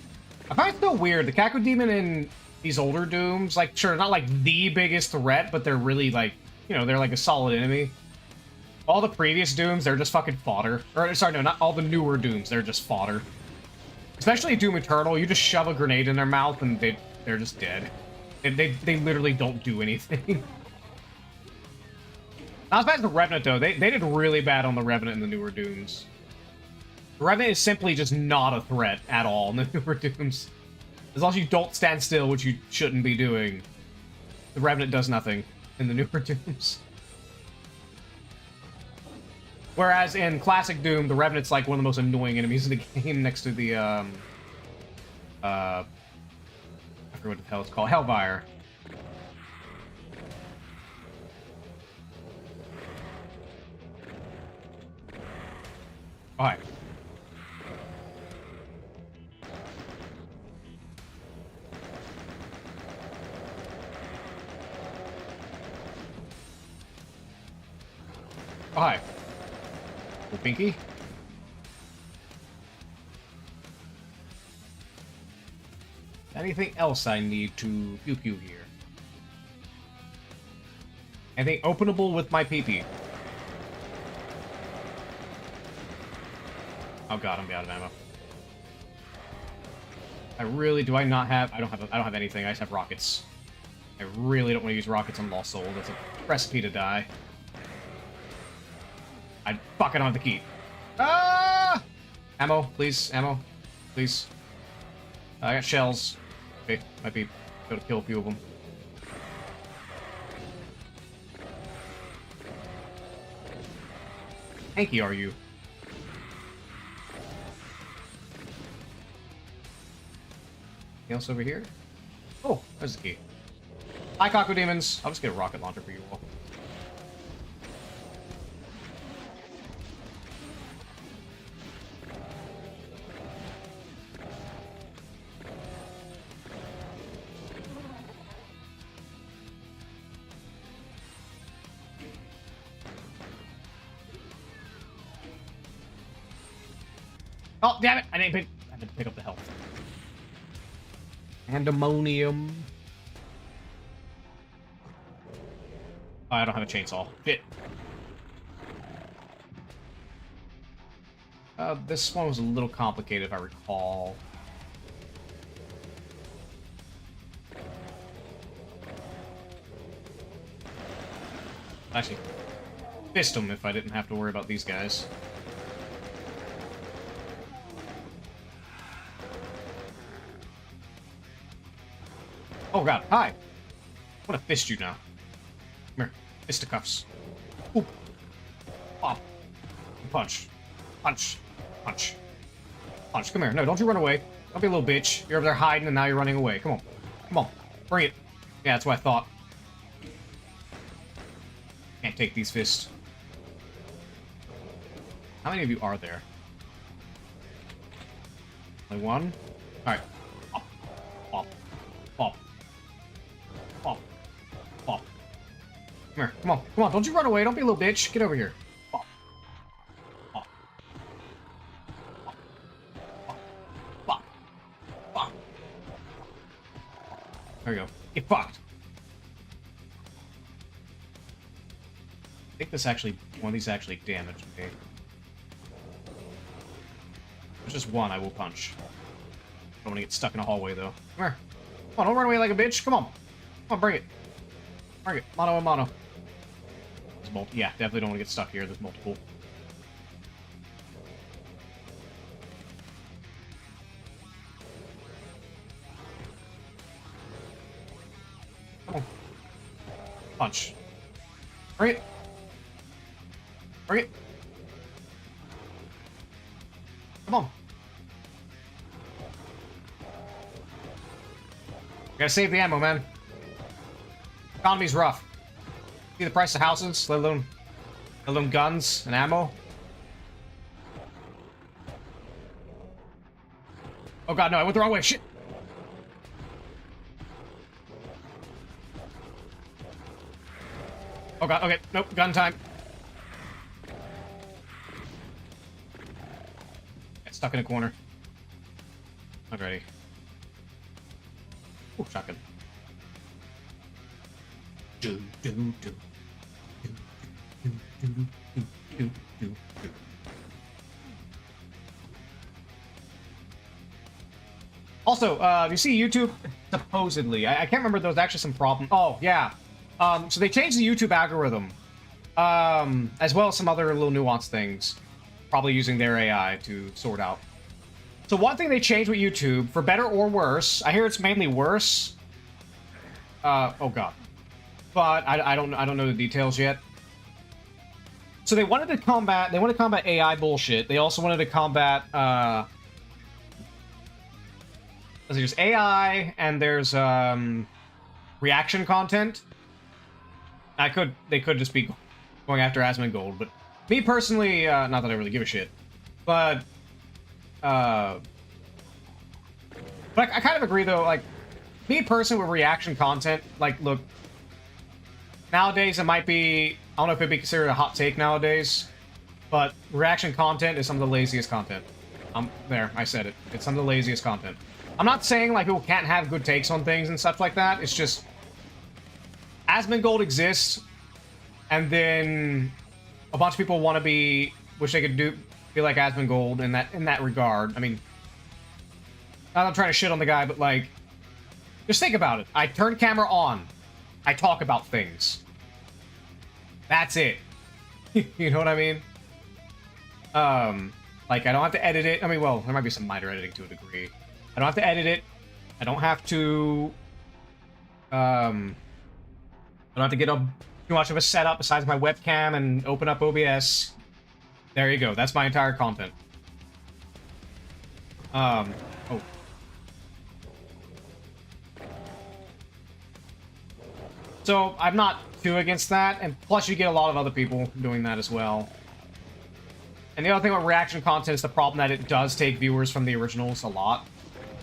I find it so weird. The Cacodemon in these older Dooms, like, sure, not like the biggest threat, but they're really like, you know, they're like a solid enemy. All the previous Dooms, they're just fucking fodder. Or, sorry, no, not all the newer Dooms, they're just fodder. Especially Doom Eternal, you just shove a grenade in their mouth and they're just dead. They literally don't do anything. Not as bad as the Revenant, though. They did really bad on the Revenant in the newer Dooms. The Revenant is simply just not a threat at all in the newer Dooms. As long as you don't stand still, which you shouldn't be doing, the Revenant does nothing in the newer Dooms. Whereas in Classic Doom, the Revenant's like one of the most annoying enemies in the game next to the, I forget what the hell it's called, Hellfire. Alright. Oh, hi. Cool, Pinky. Anything else I need to pew-pew here? Anything openable with my pee-pee? Oh god, I'm out of ammo. I really do I not have I don't have anything, I just have rockets. I really don't want to use rockets on Lost Soul. That's a recipe to die. I fucking don't have the key. Ah! Ammo, please, ammo. Please. I got shells. Okay, might be able to kill a few of them. Hanky, are you? Anything else over here? Oh, there's the key. Hi, Cacodemons. I'll just get a rocket launcher for you all. Oh, damn it! I didn't pick up the health. Pandemonium. Oh, I don't have a chainsaw. Shit. This one was a little complicated, if I recall. Actually, fist them if I didn't have to worry about these guys. Oh god, hi! I want to fist you now. Come here. Fisticuffs. Oop. Pop. Punch. Punch. Punch. Punch. Come here. No, don't you run away. Don't be a little bitch. You're over there hiding and now you're running away. Come on. Come on. Bring it. Yeah, that's what I thought. Can't take these fists. How many of you are there? Only one? Alright. Pop. Pop. Pop. Pop. Pop. Come here. Come on. Come on. Don't you run away. Don't be a little bitch. Get over here. Pop. Pop. Pop. Pop. Pop. Pop. There we go. Get fucked. I think this actually, one of these actually damaged me. There's just one I will punch. I don't want to get stuck in a hallway though. Come here. Come on, don't run away like a bitch. Come on. Come on, bring it. Bring it. Mono and mono. There's yeah, definitely don't want to get stuck here. There's multiple. Come on. Punch. Bring it. Bring it. Come on. Gotta save the ammo, man. Economy's rough. See the price of houses, let alone guns and ammo. Oh god, no, I went the wrong way. Shit. Oh god, okay, nope, gun time. Get stuck in a corner. Not ready. Ooh, shotgun. Do, do, do. Do, do, do, do, do, do, do. Also, you see YouTube, supposedly, I can't remember, there was actually some problem. Oh, yeah. So they changed the YouTube algorithm, as well as some other little nuanced things, probably using their AI to sort out. So one thing they changed with YouTube, for better or worse, I hear it's mainly worse. Oh god. But I don't know the details yet. So they wanted to combat AI bullshit. They also wanted to combat there's AI and there's reaction content. They could just be going after Asmongold, but me personally, not that I really give a shit. But I kind of agree though, like, me personally with reaction content, like, look, nowadays it might be, I don't know if it'd be considered a hot take nowadays, but reaction content is some of the laziest content. There, I said it. It's some of the laziest content. I'm not saying, like, people can't have good takes on things and stuff like that, it's just, Asmongold exists, and then a bunch of people want to wish they could be like Asmongold in that regard. I mean, not that I'm trying to shit on the guy, but like, just think about it. I turn camera on. I talk about things. That's it. You know what I mean? Like, I don't have to edit it. I mean, well, there might be some minor editing to a degree. I don't have to edit it. I don't have to, I don't have to get up too much of a setup besides my webcam and open up OBS. There you go. That's my entire content. Oh. So, I'm not too against that, and plus you get a lot of other people doing that as well. And the other thing about reaction content is the problem that it does take viewers from the originals a lot.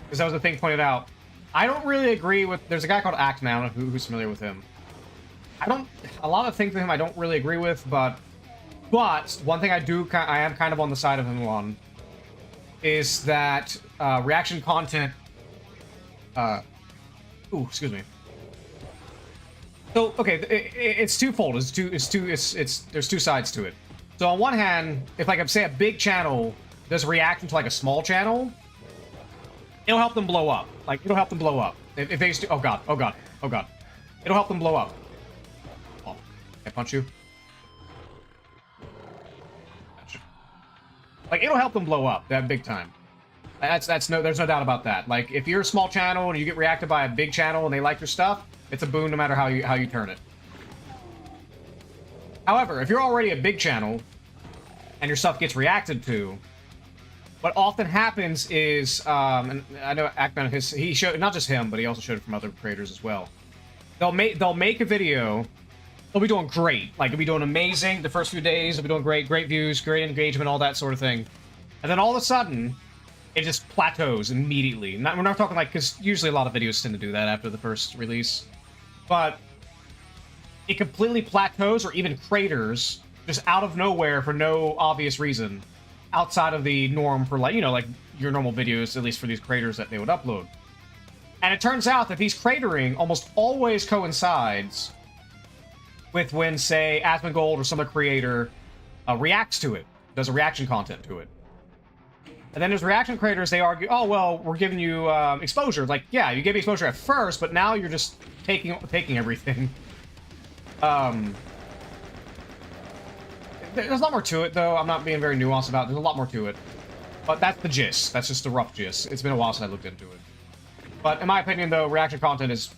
Because that was the thing pointed out. I don't really agree with... There's a guy called Actman, I don't know who's familiar with him. A lot of things with him I don't really agree with, but one thing I am kind of on the side of him on is that reaction content. Excuse me. So okay, it's twofold. There's two sides to it. So on one hand, if like say a big channel does reaction to like a small channel, it'll help them blow up. Like it'll help them blow up if they just oh god, it'll help them blow up. Oh, can I punch you? Gotcha. Like it'll help them blow up that big time. There's no doubt about that. Like if you're a small channel and you get reacted by a big channel and they like your stuff, it's a boon no matter how you turn it. However, if you're already a big channel and your stuff gets reacted to, what often happens is, and I know Ackman, he showed, not just him, but he also showed it from other creators as well. They'll make a video, they'll be doing great, like they'll be doing amazing the first few days, they'll be doing great views, great engagement, all that sort of thing. And then all of a sudden, it just plateaus immediately. We're not talking like, because usually a lot of videos tend to do that after the first release. But it completely plateaus or even craters just out of nowhere for no obvious reason outside of the norm for, like, you know, like your normal videos, at least for these creators that they would upload. And it turns out that these cratering almost always coincides with when, say, Asmongold or some other creator reacts to it, does a reaction content to it. And then there's reaction creators, they argue, oh, well, we're giving you exposure. Like, yeah, you gave me exposure at first, but now you're just taking everything. There's a lot more to it, though. I'm not being very nuanced about it. There's a lot more to it. But that's the gist. That's just the rough gist. It's been a while since I looked into it. But in my opinion, though, reaction content is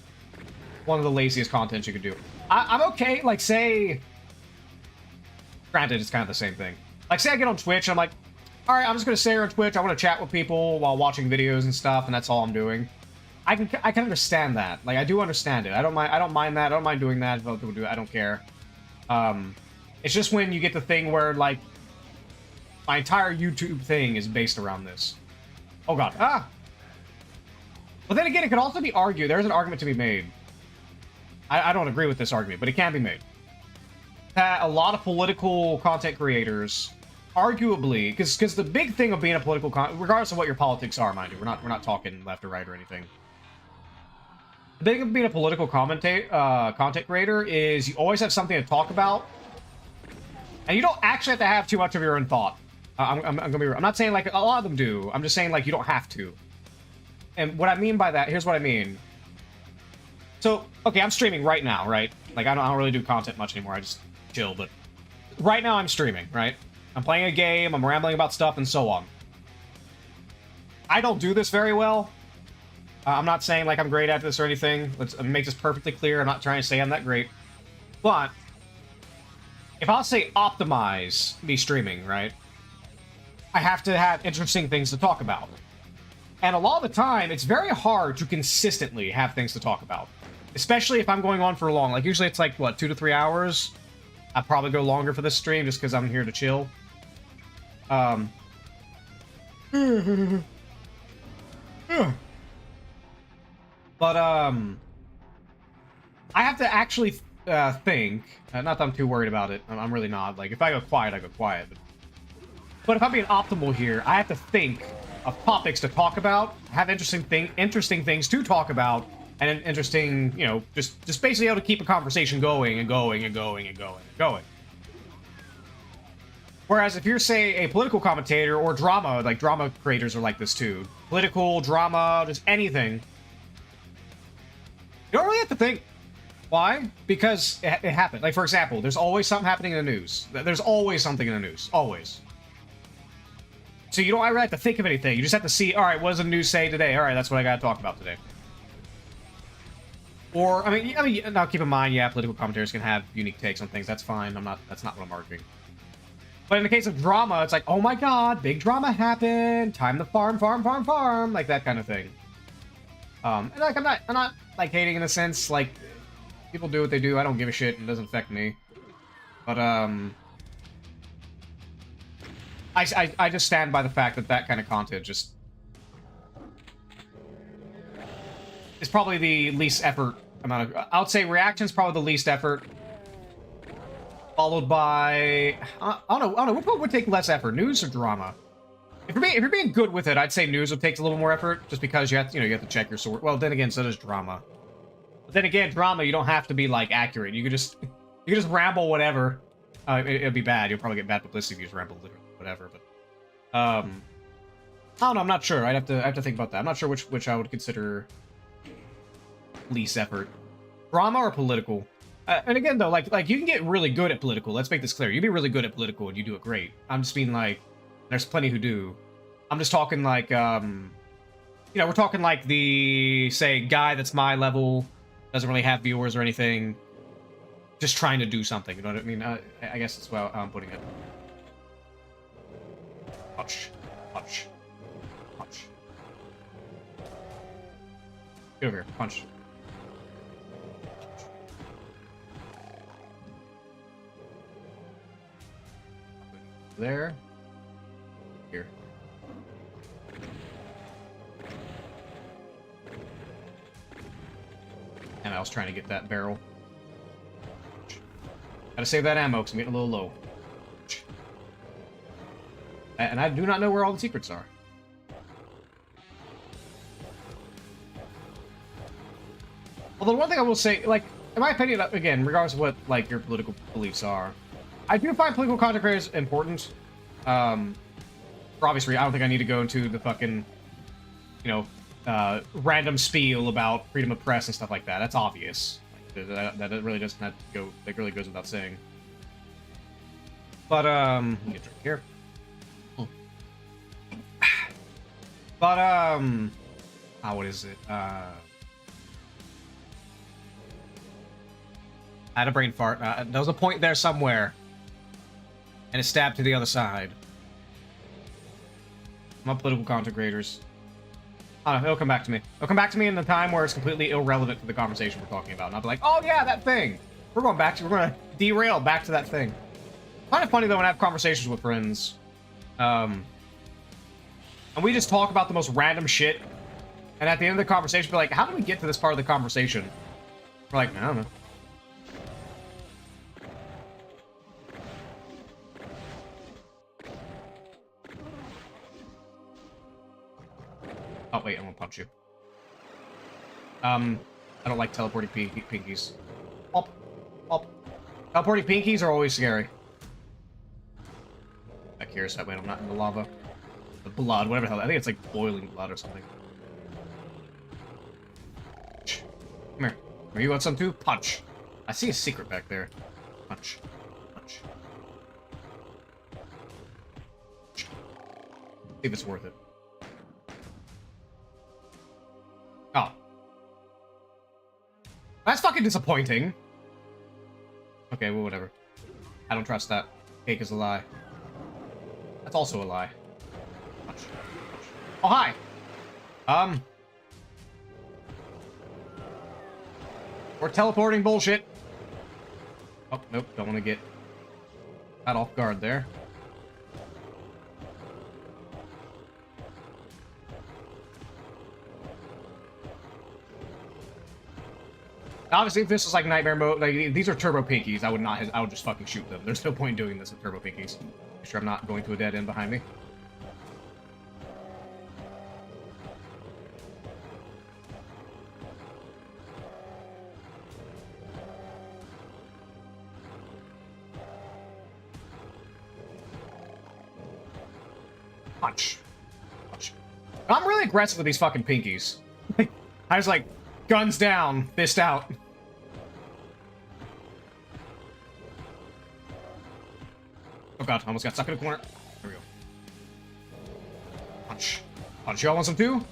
one of the laziest contents you can do. I'm okay, like, say... Granted, it's kind of the same thing. Like, say I get on Twitch, and I'm like, alright, I'm just gonna stay here on Twitch, I want to chat with people while watching videos and stuff, and that's all I'm doing. I can understand that. Like, I do understand it. I don't mind that. I don't mind doing that. If other people do it, I don't care. It's just when you get the thing where, like, my entire YouTube thing is based around this. Oh god. Ah! But then again, it could also be argued. There's an argument to be made. I don't agree with this argument, but it can be made. That a lot of political content creators, arguably, because the big thing of being a political regardless of what your politics are, mind you, we're not talking left or right or anything. The thing of being a political content creator is you always have something to talk about, and you don't actually have to have too much of your own thought. I'm gonna be. I'm not saying like a lot of them do. I'm just saying like you don't have to. And what I mean by that, here's what I mean. So, okay, I'm streaming right now, right? Like I don't really do content much anymore. I just chill. But right now I'm streaming, right? I'm playing a game. I'm rambling about stuff and so on. I don't do this very well. I'm not saying like I'm great at this or anything. Let's make this perfectly clear. I'm not trying to say I'm that great. But if I'll say optimize me streaming, right? I have to have interesting things to talk about. And a lot of the time, it's very hard to consistently have things to talk about. Especially if I'm going on for long. Like, usually it's like, what, 2 to 3 hours? I'll probably go longer for this stream just because I'm here to chill. But, I have to actually think. Not that I'm too worried about it. I'm really not. Like, if I go quiet, I go quiet. But if I'm being optimal here, I have to think of topics to talk about, have interesting things to talk about, and an interesting, you know, just basically able to keep a conversation going and going and going and going and going. Whereas if you're, say, a political commentator or drama, like drama creators are like this too. Political, drama, just anything. You don't really have to think. Why? Because it happened. Like, for example, there's always something happening in the news. There's always something in the news. Always. So you don't ever have to think of anything. You just have to see, alright, what does the news say today? Alright, that's what I gotta talk about today. Or, I mean, now keep in mind, yeah, political commentators can have unique takes on things. That's fine. That's not what I'm arguing. But in the case of drama, it's like, oh my god, big drama happened. Time to farm. Like that kind of thing. And like, I'm not like hating in a sense. Like, people do what they do. I don't give a shit. It doesn't affect me. But, I just stand by the fact that kind of content just is probably the least effort amount of. I would say reaction's probably the least effort, followed by I don't know. What would take less effort, news or drama? If you're being good with it, I'd say news would take a little more effort, just because you have to check your source. Well, then again, so does drama. But then again, drama you don't have to be like accurate. You could just ramble whatever. It'd be bad. You'll probably get bad publicity if you just ramble whatever. But I don't know. I'm not sure. I have to think about that. I'm not sure which I would consider least effort, drama or political. And again, though, like you can get really good at political. Let's make this clear. You be really good at political and you do it great. I'm just being like, there's plenty who do. I'm just talking like, we're talking like the, say, guy that's my level, doesn't really have viewers or anything, just trying to do something. You know what I mean? I guess that's how I'm putting it. Ouch. Get over here. Punch. There. Here. And I was trying to get that barrel. Gotta save that ammo because I'm getting a little low. And I do not know where all the secrets are. Although one thing I will say, like, in my opinion, again, regardless of what, like, your political beliefs are, I do find political content creators important. For obvious reasons, I don't think I need to go into the fucking, you know, random spiel about freedom of press and stuff like that. That's obvious. Like, that really doesn't have to go. That really goes without saying. But let me get a drink here. But what is it? I had a brain fart. There was a point there somewhere, and it stabbed to the other side. I'm not political content creators. It'll come back to me. It'll come back to me in the time where it's completely irrelevant to the conversation we're talking about. And I'll be like, oh yeah, that thing. We're gonna derail back to that thing. Kind of funny though when I have conversations with friends, and we just talk about the most random shit, and at the end of the conversation, be like, how did we get to this part of the conversation? We're like, I don't know. Oh wait, I'm gonna punch you. I don't like teleporting pinkies. Pop, pop. Teleporting pinkies are always scary. Back here, so that way I'm not in the lava. The blood, whatever the hell. I think it's like boiling blood or something. Come here. Are you want some too? Punch. I see a secret back there. Punch. Punch. See if it's worth it. Oh. That's fucking disappointing. Okay, well, whatever. I don't trust that. Cake is a lie. That's also a lie. Punch. Punch. Oh, hi! We're teleporting bullshit. Oh, nope. Don't want to get caught off guard there. Obviously, if this was like Nightmare mode, like these are turbo pinkies, I would not. I would just fucking shoot them. There's no point in doing this with turbo pinkies. Make sure I'm not going to a dead end behind me. Punch. Punch. I'm really aggressive with these fucking pinkies. I was like, guns down, fist out. Oh god, almost got stuck in a corner. There we go. Punch. Punch. Y'all want some too?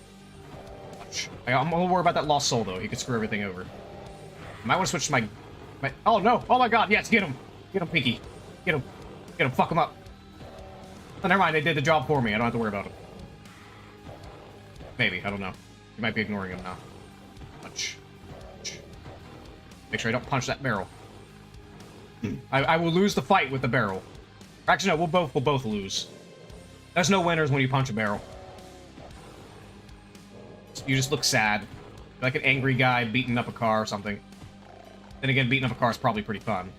Punch. I'm a little worried about that lost soul though. He could screw everything over. I might want to switch to my... Oh no! Oh my god, yes, get him! Get him, Pinky. Get him. Get him, fuck him up. Oh, never mind, they did the job for me. I don't have to worry about him. Maybe, I don't know. You might be ignoring him now. Punch. Punch. Make sure I don't punch that barrel. I will lose the fight with the barrel. Actually, no, we'll both lose. There's no winners when you punch a barrel. You just look sad. Like an angry guy beating up a car or something. Then again, beating up a car is probably pretty fun.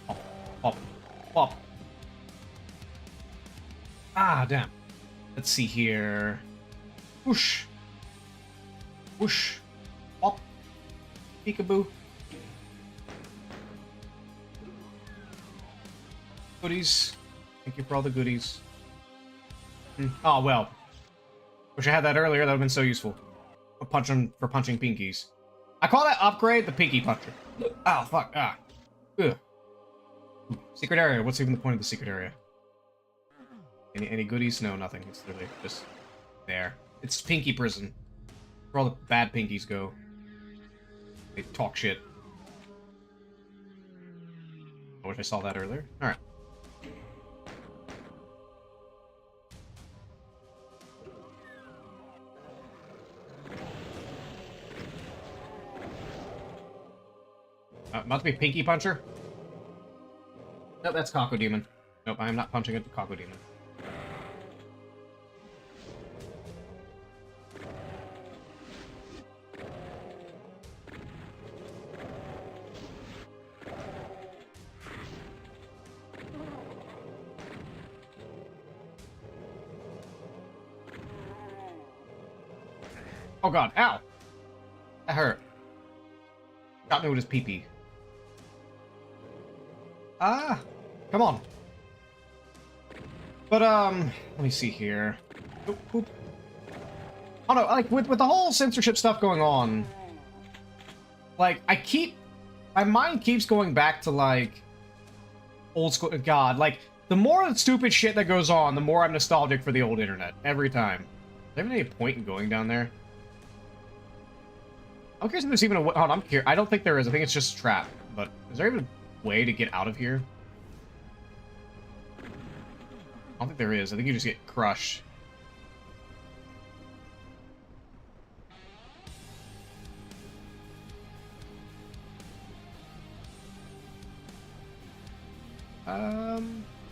Pop. Pop. Pop. Ah, damn. Let's see here. Whoosh. Whoosh. Pop. Peekaboo. Goodies. Thank you for all the goodies. Oh, well. Wish I had that earlier. That would have been so useful. For punching pinkies. I call that upgrade the pinky puncher. Oh, fuck. Ah. Ugh. Secret area. What's even the point of the secret area? Any goodies? No, nothing. It's literally just there. It's pinky prison. Where all the bad pinkies go. They talk shit. I wish I saw that earlier. Alright. About to be Pinky Puncher? Nope, that's Kako Demon. Nope, I am not punching at the Kako Demon. Oh god, ow! That hurt. Got me with his pee-pee. Ah! Come on. But, let me see here. Oop, oop. Oh no, like, with the whole censorship stuff going on, like, my mind keeps going back to, like, old school, god, like, the more stupid shit that goes on, the more I'm nostalgic for the old internet, every time. Is there even any point in going down there? I'm curious if there's even a way. Hold on, I'm curious. I don't think there is. I think it's just a trap. But is there even a way to get out of here? I don't think there is. I think you just get crushed.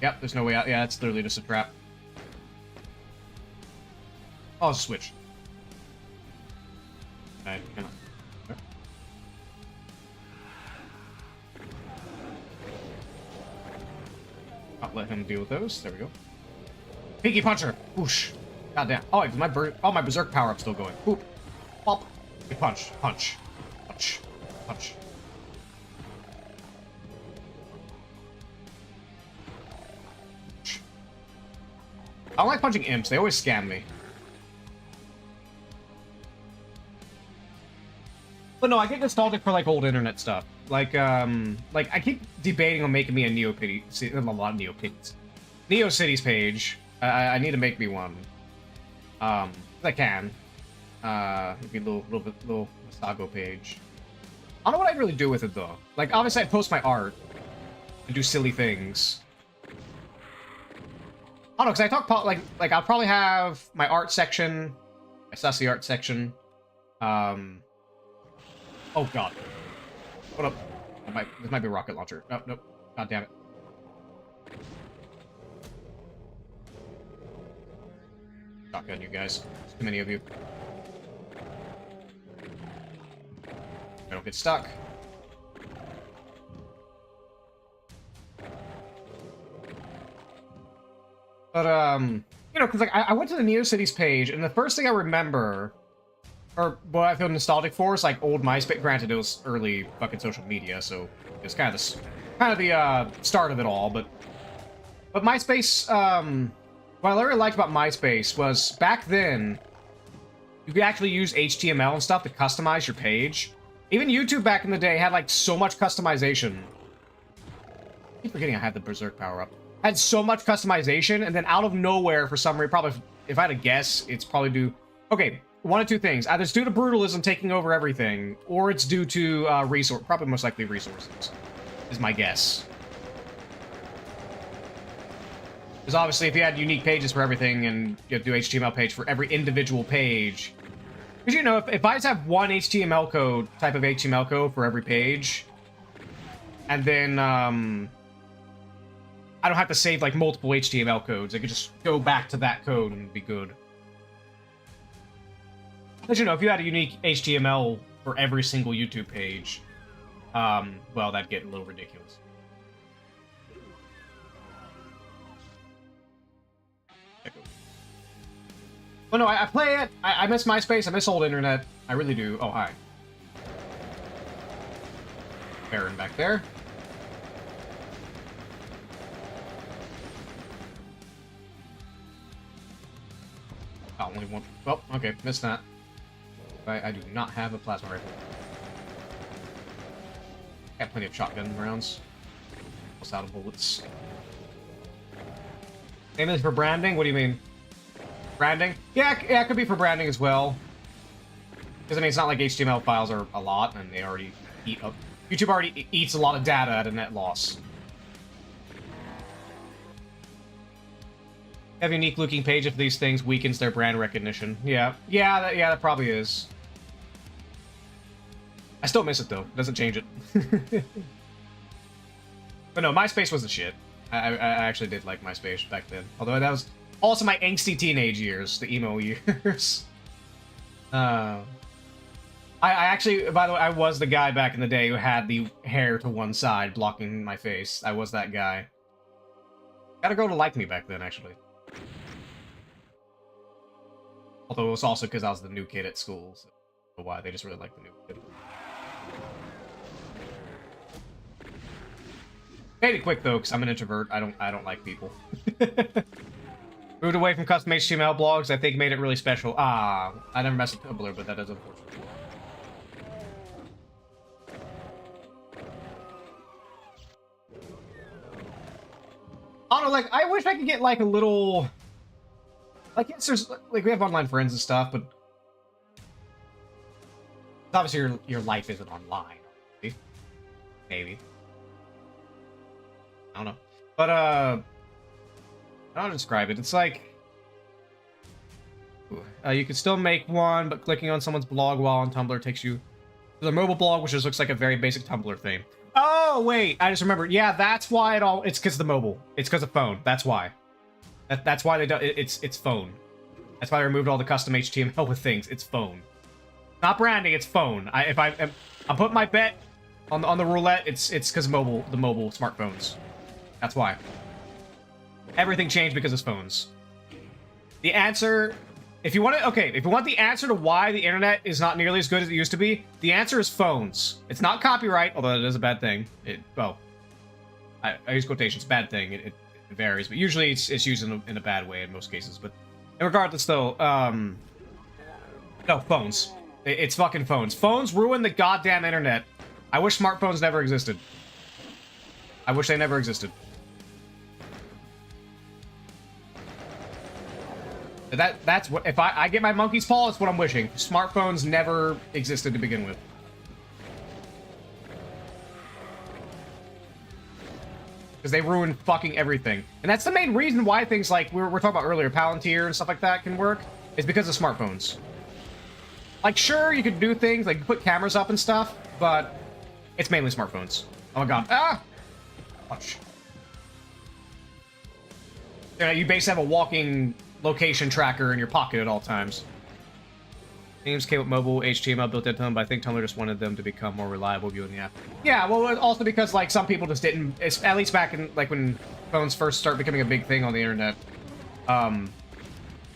Yep, there's no way out. Yeah, it's literally just a trap. Oh, switch. I cannot. I'll let him deal with those. There we go. Pinky Puncher! Whoosh. Goddamn. Oh, my Berserk power-up's still going. Boop. Pop. Punch. Punch. Punch. Punch. I don't like punching imps. They always scam me. But no, I get nostalgic for, like, old internet stuff. Like I keep debating on making me a NeoCities page. I need to make me one. If I can. Maybe a little Masago page. I don't know what I'd really do with it, though. Like, obviously I'd post my art and do silly things. I don't know, because I talk, like, I'll probably have my art section, my sussy art section. Oh god. What up? This might be a rocket launcher. Nope, nope. God damn it. Shotgun, you guys. There's too many of you. I don't get stuck. But, you know, because, like, I went to the NeoCities page, and the first thing I remember, or what I feel nostalgic for, is, like, old MySpace. Granted, it was early fucking social media, so it's kind of the start of it all, but MySpace, what I really liked about MySpace was, back then, you could actually use HTML and stuff to customize your page. Even YouTube back in the day had, like, so much customization. I keep forgetting I had the Berserk power-up. Had so much customization, and then out of nowhere, for some reason, probably, if I had to guess, it's probably due... Okay, one of two things. Either it's due to brutalism taking over everything, or it's due to probably most likely resources, is my guess. Because obviously, if you had unique pages for everything, and you have to do HTML page for every individual page... Because, you know, if I just have one HTML code, type of HTML code for every page, and then, I don't have to save, like, multiple HTML codes. I could just go back to that code and be good. But, you know, if you had a unique HTML for every single YouTube page, well, that'd get a little ridiculous. Well, no, I play it. I miss MySpace. I miss old internet. I really do. Oh, hi. Baron back there. Oh, only one. Well, okay, missed that. I do not have a plasma rifle. I have plenty of shotgun rounds. Almost out of bullets. Name is for branding? What do you mean? Branding? Yeah, it could be for branding as well. Because, I mean, it's not like HTML files are a lot, and they already eat up. YouTube already eats a lot of data at a net loss. Have unique looking page if these things weakens their brand recognition. Yeah, that probably is. I still miss it though. Doesn't change it. But no, MySpace was the shit. I actually did like MySpace back then. Although that was also my angsty teenage years, the emo years. I actually, by the way, I was the guy back in the day who had the hair to one side blocking my face. I was that guy. Got a girl to like me back then, actually. Although it was also because I was the new kid at school. So I don't know why, they just really liked the new kid. Made it quick though, because I'm an introvert. I don't like people. Moved away from custom HTML blogs. I think made it really special. I never messed with Tumblr, but that is unfortunate. I don't know, like, I wish I could get, like, a little... Like, yes, there's... Like, we have online friends and stuff, but... Obviously, your life isn't online. Maybe. I don't know. But, I don't know how to describe it. It's like... you can still make one, but clicking on someone's blog while on Tumblr takes you to the mobile blog, which just looks like a very basic Tumblr thing. Oh, wait, I just remembered. Yeah, that's why it's because of the mobile. It's because of phone. That's why. That's why they do it's phone. That's why they removed all the custom HTML with things. It's phone. Not branding, it's phone. I'm putting my bet on the roulette, it's because the mobile smartphones. That's why. Everything changed because of phones. The answer, if you want the answer to why the internet is not nearly as good as it used to be, the answer is phones. It's not copyright, although it is a bad thing. I use quotations, bad thing. It varies, but usually it's used in a bad way in most cases. But regardless, though, no, phones. It's fucking phones. Phones ruin the goddamn internet. I wish smartphones never existed. I wish they never existed. That's what, if I get my monkey's paw, that's what I'm wishing. Smartphones never existed to begin with. Because they ruin fucking everything. And that's the main reason why things like we're talking about earlier, Palantir and stuff like that can work, is because of smartphones. Like, sure, you could do things, like put cameras up and stuff, but it's mainly smartphones. Oh my god. Ah! Watch. You basically have a walking location tracker in your pocket at all times. Games came with mobile HTML built into them, but I think Tumblr just wanted them to become more reliable viewing the app. Yeah, well, also because, like, some people just didn't, at least back in, like, when phones first started becoming a big thing on the internet,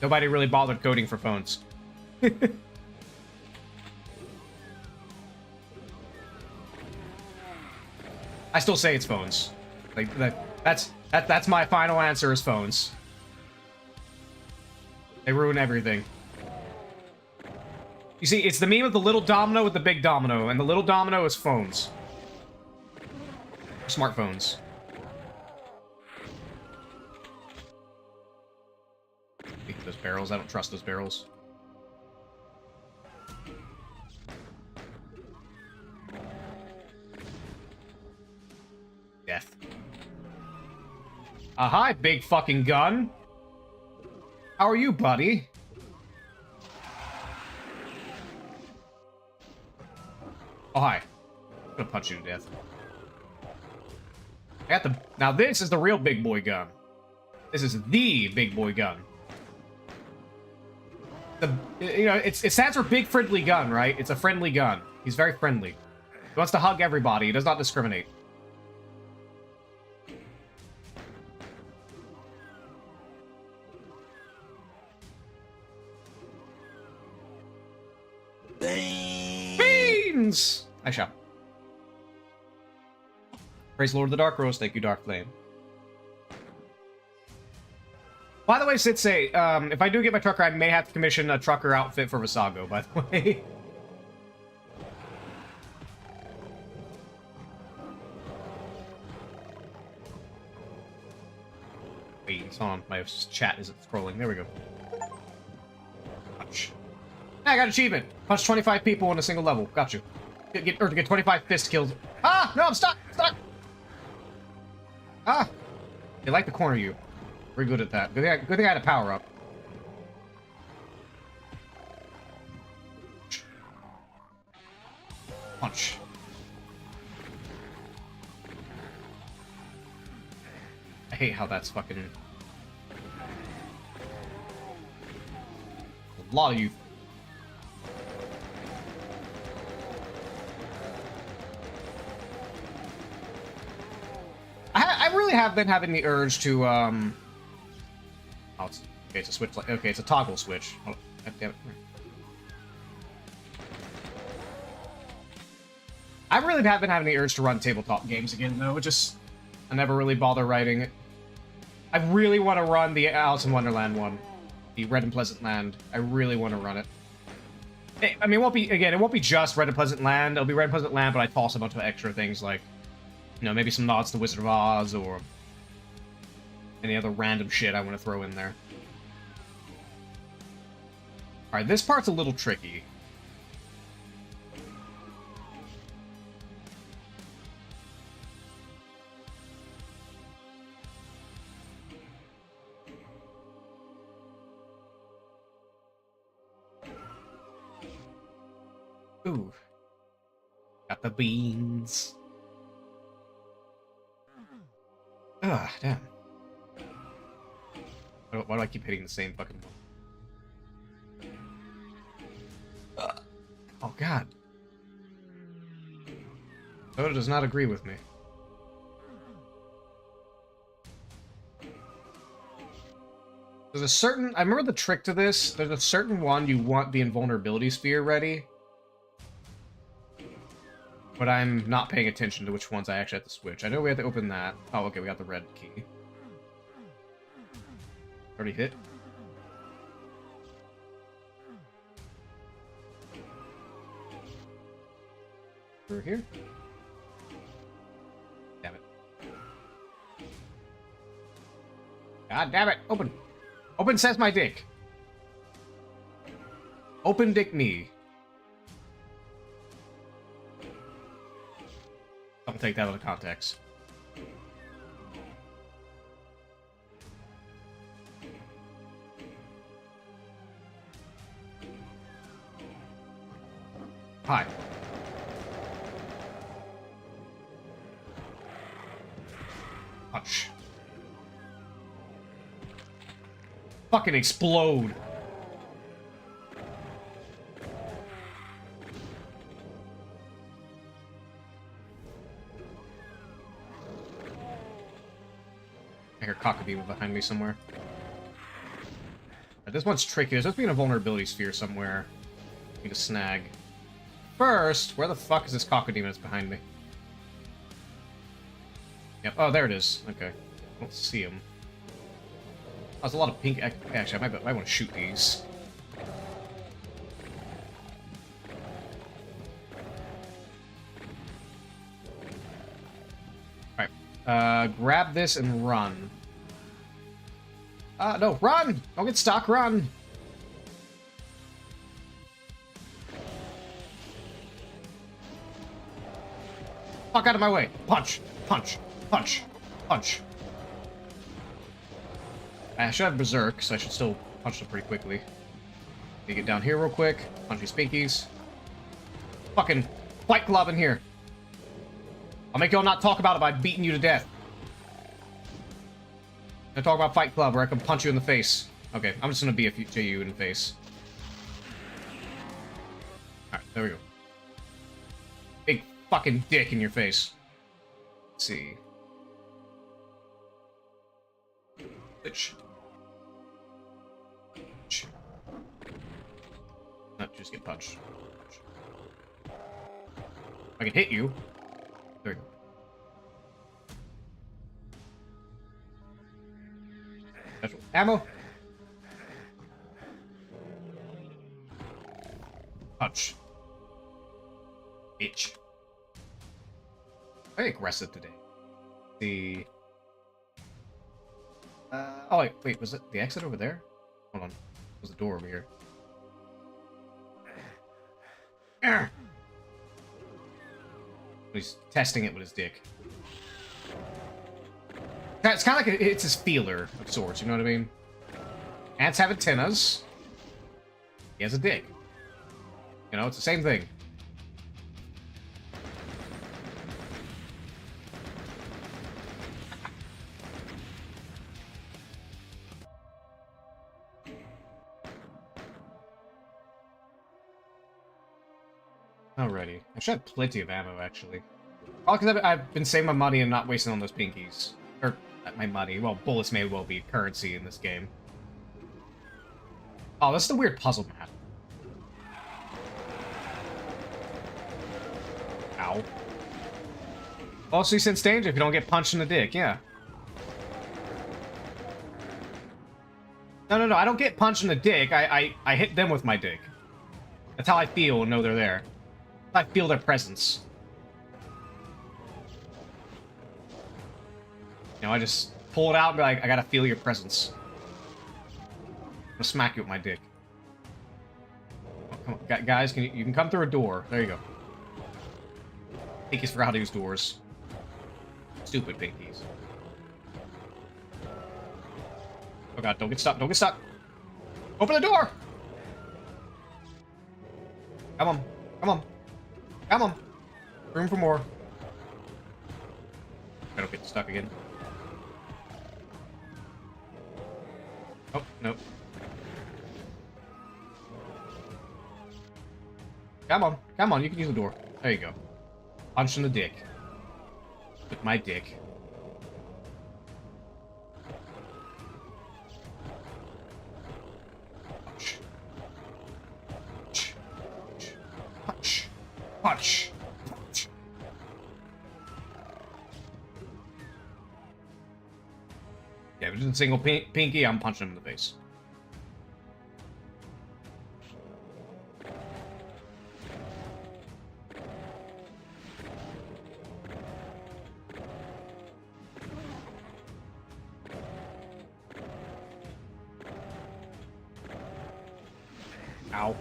nobody really bothered coding for phones. I still say it's phones. Like, that's my final answer is phones. They ruin everything. You see, it's the meme of the little domino with the big domino, and the little domino is phones. Smartphones. Those barrels, I don't trust those barrels. Death. Hi, big fucking gun. How are you, buddy? Oh, hi. I'm gonna punch you to death. I got the... Now, this is the real big boy gun. This is the big boy gun. You know, it stands for big friendly gun, right? It's a friendly gun. He's very friendly. He wants to hug everybody. He does not discriminate. Beans! I shall. Praise Lord of the Dark Rose. Thank you, Dark Flame. By the way, Sitsei, if I do get my trucker, I may have to commission a trucker outfit for Visago, by the way. Wait, hold on. My chat isn't scrolling. There we go. Punch. I got an achievement. Punch 25 people in a single level. Got you. Get 25 fist kills. Ah! No, I'm stuck! Stuck! Ah! They like to corner you. Very good at that. Good thing I had a power up. Punch. I hate how that's fucking... A lot of you. I really have been having the urge to, Oh, it's... Okay, it's a switch... Okay, it's a toggle switch. Oh, God damn it. I really have been having the urge to run tabletop games again, though. It just... I never really bother writing it. I really want to run the Alice in Wonderland one. The Red and Pleasant Land. I really want to run it. I mean, it won't be... Again, it won't be just Red and Pleasant Land. It'll be Red and Pleasant Land, but I toss a bunch of extra things like... You know, maybe some nods to Wizard of Oz, or... any other random shit I want to throw in there. Alright, this part's a little tricky. Ooh. Got the beans. Ah, damn. Why do I keep hitting the same fucking one? Oh, God. Oda does not agree with me. There's a certain... I remember the trick to this. There's a certain one you want the invulnerability sphere ready. But I'm not paying attention to which ones I actually have to switch. I know we have to open that. Oh, okay, we got the red key. Already hit? Over here? Damn it. God damn it! Open! Open says my dick! Open dick me. Don't take that out of context. Hi. Punch. Fucking explode. I hear Cockabee behind me somewhere. This one's tricky. There's supposed to be a vulnerability sphere somewhere. I need to snag. First, where the fuck is this Cockademon that's behind me? Yep. Oh, there it is. Okay. I don't see him. Oh, there's a lot of pink... Actually, I might want to shoot these. Alright. Grab this and run. No, run! Don't get stuck, run! Fuck out of my way! Punch! Punch! Punch! Punch! I should have Berserk, so I should still punch them pretty quickly. Let me get down here real quick. Punch these pinkies. Fucking Fight Club in here! I'll make y'all not talk about it by beating you to death. I talk about Fight Club where I can punch you in the face. Okay, I'm just gonna BFJ you in the face. Alright, there we go. Big fucking dick in your face. Let's see. Bitch. No, just get punched. I can hit you. There we go. Special ammo. Punch. Bitch. Very aggressive today. Oh wait, was it the exit over there? Hold on. There's a door over here. He's testing it with his dick. It's kind of like it's his feeler of sorts, you know what I mean? Ants have antennas. He has a dick. You know, it's the same thing. Alrighty. I should have plenty of ammo, actually. All because I've been saving my money and not wasting on those pinkies. Or, not my money. Well, bullets may well be currency in this game. Oh, this is the weird puzzle map. Ow. Also, sense danger if you don't get punched in the dick, yeah. No, I don't get punched in the dick. I hit them with my dick. That's how I feel and know they're there. I feel their presence. You know, I just pull it out and be like, I gotta feel your presence. I'm gonna smack you with my dick. Oh, come on. Guys, you can come through a door. There you go. Pinkies forgot how to use doors. Stupid pinkies. Oh god, don't get stuck, don't get stuck! Open the door! Come on, come on, come on! Room for more. I don't get stuck again. Oh, nope. Come on, you can use the door. There you go. Punch in the dick. With my dick. Punch. Punch. Punch. Punch. Yeah, if it's a single pinky, I'm punching him in the face. Ow.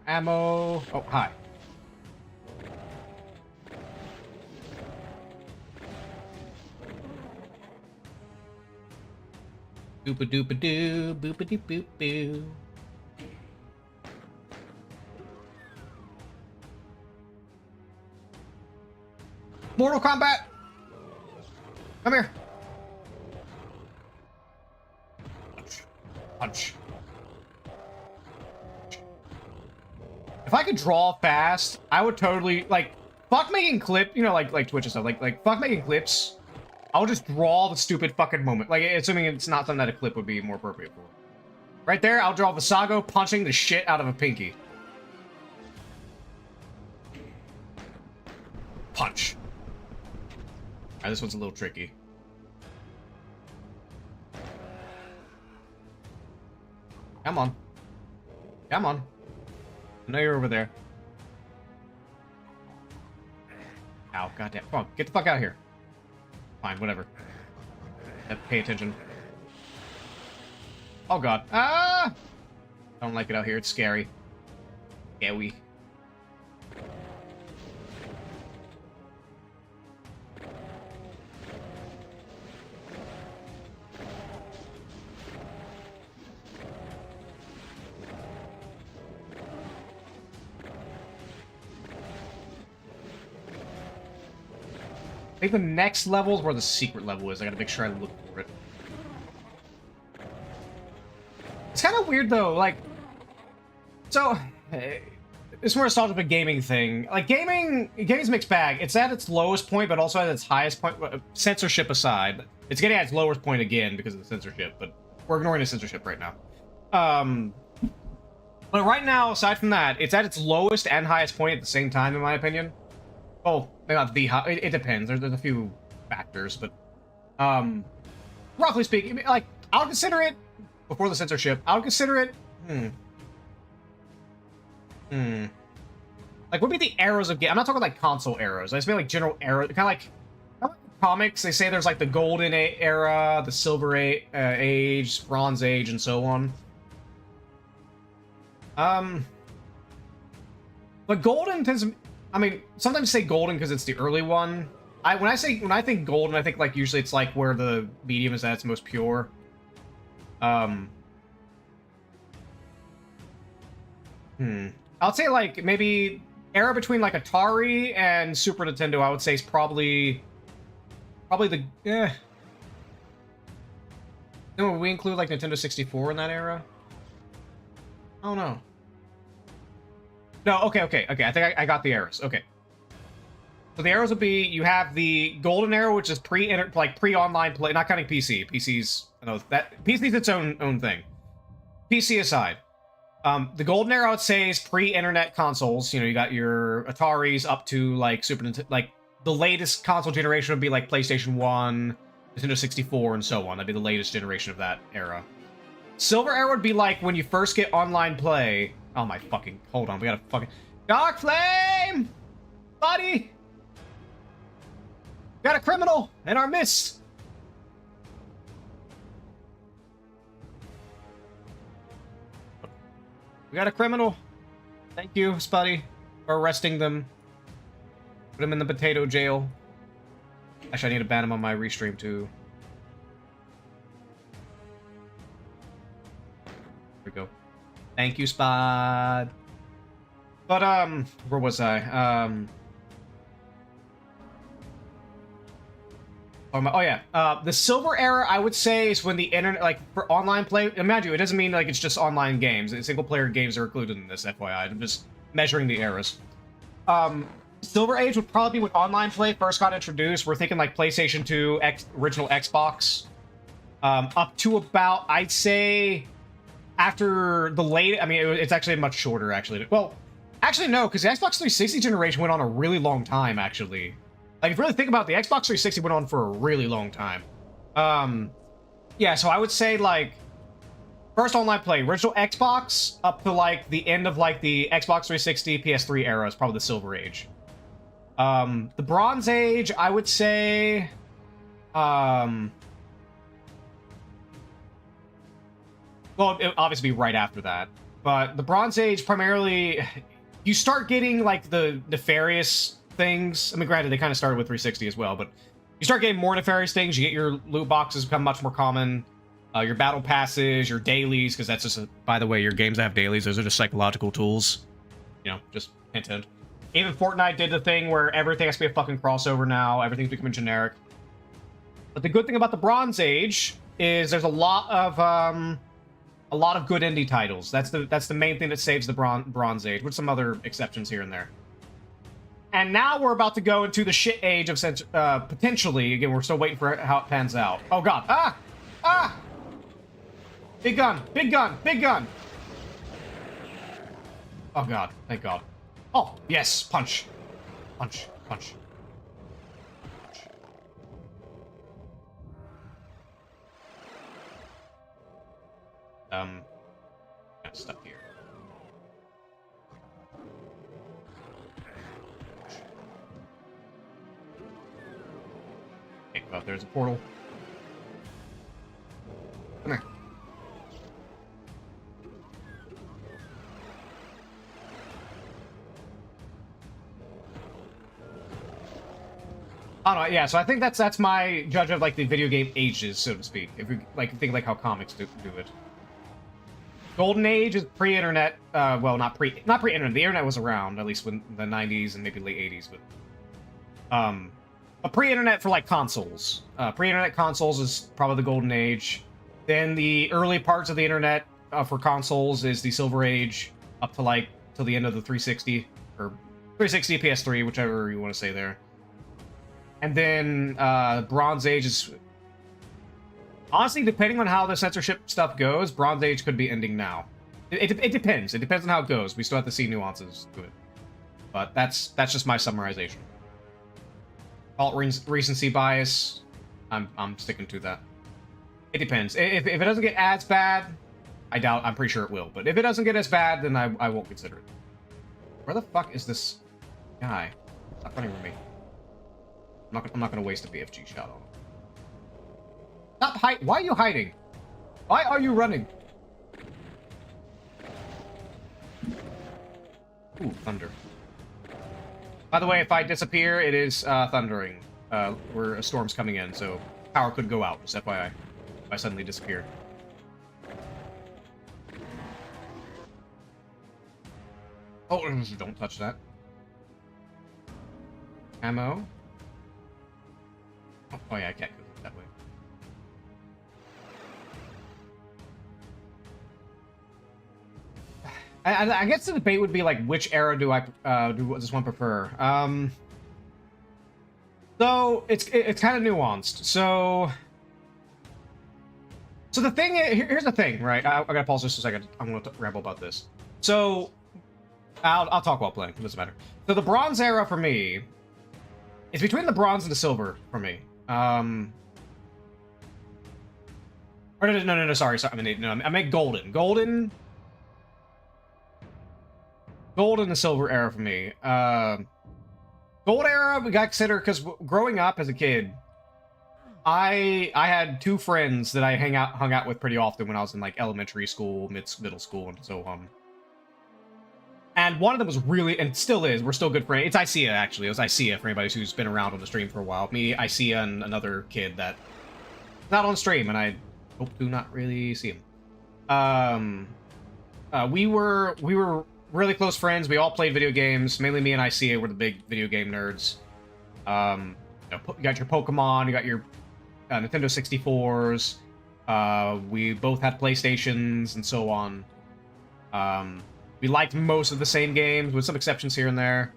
Ammo. Oh, hi. Boop-a-doop-a-doo, boop-a-doop-boop-boo. Mortal Kombat! Come here. Punch. If I could draw fast, I would totally, like, fuck making clip, you know, like Twitch and stuff, like, fuck making clips. I'll just draw the stupid fucking moment. Like, assuming it's not something that a clip would be more appropriate for. Right there, I'll draw Visago punching the shit out of a pinky. Punch. Alright, this one's a little tricky. Come on. Come on. I know you're over there. Ow, goddamn. Come on, get the fuck out of here. Fine, whatever. Pay attention. Oh god. Ah! I don't like it out here, it's scary. Scary. I think the next level is where the secret level is. I gotta make sure I look for it. It's kind of weird, though. Like, so... It's more nostalgia of a gaming thing. Like, gaming's mixed bag. It's at its lowest point, but also at its highest point. Censorship aside. It's getting at its lowest point again because of the censorship, but we're ignoring the censorship right now. But right now, aside from that, it's at its lowest and highest point at the same time, in my opinion. Oh, maybe not the high. It depends. There's a few factors, but roughly speaking, like, I'll consider it before the censorship. I'll consider it. Like, what would be the eras of game? I'm not talking like console eras. I just mean like general era, kind of like comics. They say there's like the golden era, the silver age, bronze age, and so on. But golden tends to. I mean, sometimes say golden because it's the early one. When I think golden, I think like usually it's like where the medium is at its most pure. I'll say like maybe era between like Atari and Super Nintendo. I would say is probably the. No, we include like Nintendo 64 in that era. Oh no. No, okay. I think I got the arrows. Okay. So the arrows would be, you have the golden arrow, which is pre-online play, not counting PC. PC's its own thing. PC aside. The golden arrow, I'd say, is pre-internet consoles. You know, you got your Ataris up to like Super Nintendo, like the latest console generation would be like PlayStation 1, Nintendo 64, and so on. That'd be the latest generation of that era. Silver arrow would be like when you first get online play. Oh my fucking, hold on, we gotta fucking... Dark Flame! Buddy! Got a criminal in our midst! We got a criminal. Thank you, Spuddy, for arresting them. Put him in the potato jail. Actually, I need to ban him on my restream, too. Here we go. Thank you, Spud. But, where was I? Oh yeah, the silver era, I would say, is when the internet, like, for online play, imagine, it doesn't mean, like, it's just online games. Single-player games are included in this, FYI. I'm just measuring the eras. Silver Age would probably be when online play first got introduced. We're thinking, like, PlayStation 2, original Xbox. Up to about, I'd say, after the late... I mean, it's actually much shorter, actually. Well, actually, no, because the Xbox 360 generation went on a really long time, actually. Like, if you really think about it, the Xbox 360 went on for a really long time. Yeah, so I would say, like, first online play, original Xbox, up to, like, the end of, like, the Xbox 360, PS3 era is probably the Silver Age. The Bronze Age, I would say... well, it would obviously be right after that. But the Bronze Age, primarily, you start getting, like, the nefarious things. I mean, granted, they kind of started with 360 as well, but you start getting more nefarious things. You get your loot boxes become much more common. Your battle passes, your dailies, because that's just by the way, your games that have dailies, those are just psychological tools. You know, just hint, hint. Even Fortnite did the thing where everything has to be a fucking crossover now. Everything's becoming generic. But the good thing about the Bronze Age is there's a lot of good indie titles. That's the main thing that saves the Bronze Age, with some other exceptions here and there. And now we're about to go into the shit age of potentially. Again, we're still waiting for how it pans out. Oh god. Ah! Ah! Big gun! Big gun! Big gun! Oh god. Thank god. Oh, yes! Punch! Punch. Punch. Punch. Got stuck here. Oh, there's a portal. Come here. I don't know, yeah, so I think that's my judge of, like, the video game ages, so to speak. If we, like, think, like, how comics do it. Golden Age is pre-internet, well, not pre-internet, the internet was around, at least in the 90s and maybe late 80s, but, a pre-internet for, like, consoles. Pre-internet consoles is probably the Golden Age. Then the early parts of the internet for consoles is the Silver Age, up to, like, till the end of the 360, or 360, PS3, whichever you want to say there. And then Bronze Age is... Honestly, depending on how the censorship stuff goes, Bronze Age could be ending now. It depends. It depends on how it goes. We still have to see nuances to it. But that's just my summarization. Call it recency bias. I'm sticking to that. It depends. If it doesn't get as bad, I'm pretty sure it will. But if it doesn't get as bad, then I won't consider it. Where the fuck is this guy? Stop running from me. I'm not gonna waste a BFG shot on him. Stop hiding. Why are you hiding? Why are you running? Ooh, thunder. By the way, if I disappear, it is thundering. A storm's coming in, so power could go out, just FYI, if I suddenly disappear. Oh, don't touch that. Ammo. Oh yeah, I can't go that way. I guess the debate would be like, which era do I does one prefer? So it's kind of nuanced. So the thing is, here's the thing, right? I gotta pause just a second. I'm gonna ramble about this. So I'll talk while playing. It doesn't matter. So the Bronze era for me is between the Bronze and the Silver for me. Or no, sorry. I mean, no, I meant Golden. Golden and Silver era for me. Gold era we got considered because growing up as a kid, I had two friends that I hung out with pretty often when I was in like elementary school, middle school, and so on. And one of them was really, and still is, we're still good friends. It's Isaiah, actually. It was Isaiah, for anybody who's been around on the stream for a while. Me, Isaiah, and another kid that not on stream, and I hope to not really see him. We were really close friends. We all played video games. Mainly me and Isaiah were the big video game nerds. You got your Pokemon, you got your Nintendo 64s. We both had PlayStations and so on. We liked most of the same games, with some exceptions here and there.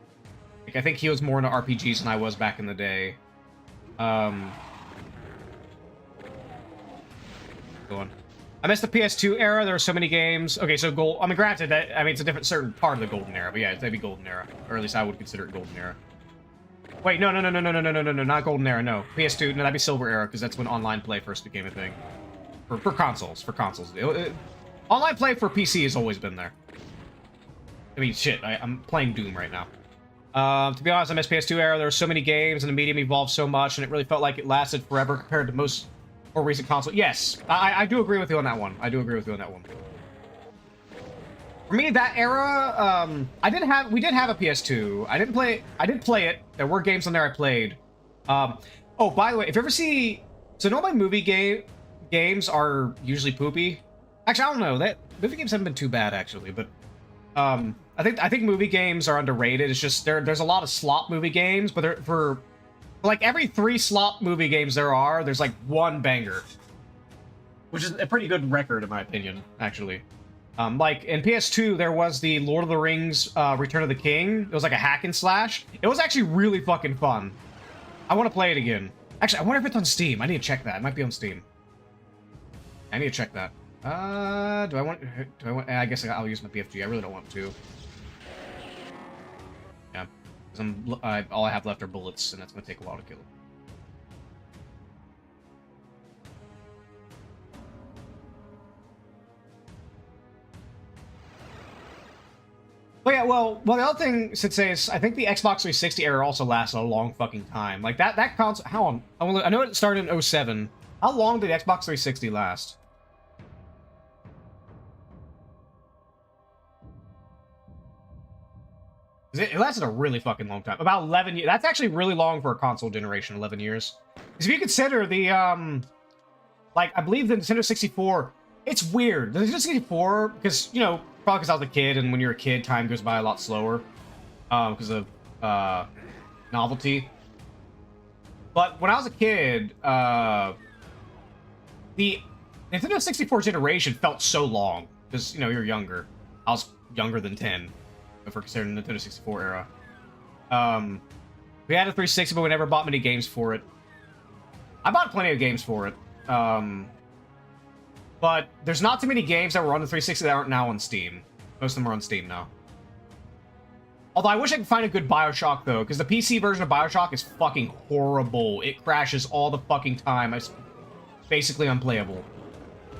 Like, I think he was more into RPGs than I was back in the day. Go on. I missed the PS2 era. There were so many games. Okay, so gold. I mean, granted, that it's a different certain part of the golden era, but yeah, it'd be golden era, or at least I would consider it golden era. Wait, no, not golden era. No, PS2. No, that'd be silver era because that's when online play first became a thing for consoles. Online play for PC has always been there. I mean, shit. I'm playing Doom right now. To be honest, I miss PS2 era. There were so many games, and the medium evolved so much, and it really felt like it lasted forever compared to most more recent console. Yes, I do agree with you on that one. For me, that era, we did have a PS2. I did play it. There were games on there I played. Oh, by the way, if you ever see, so normally movie games are usually poopy. Actually, I don't know. That movie games haven't been too bad actually, but I think movie games are underrated. It's just there's a lot of slop movie games, but for like every 3 slop movie games there's like 1 banger, which is a pretty good record in my opinion, actually. Like in PS2, there was the Lord of the Rings Return of the King. It was like a hack and slash. It was actually really fucking fun. I want to play it again. Actually, I wonder if it's on Steam. I need to check that. It might be on Steam. I need to check that. Do I want? I guess I'll use my PFG. I really don't want to. Yeah, because all I have left are bullets, and that's gonna take a while to kill. But yeah, well, the other thing to say is I think the Xbox 360 era also lasted a long fucking time. Like that console. How long? I know it started in 07. How long did the Xbox 360 last? It lasted a really fucking long time. About 11 years. That's actually really long for a console generation, 11 years. Because if you consider the, like, I believe the Nintendo 64, it's weird. The Nintendo 64, because, you know, probably because I was a kid, and when you're a kid, time goes by a lot slower. Because of, novelty. But when I was a kid, the Nintendo 64 generation felt so long. Because, you know, you're younger. I was younger than 10. If we're considering the Nintendo 64 era. We had a 360, but we never bought many games for it. I bought plenty of games for it. But there's not too many games that were on the 360 that aren't now on Steam. Most of them are on Steam now. Although I wish I could find a good BioShock, though, because the PC version of BioShock is fucking horrible. It crashes all the fucking time. It's basically unplayable.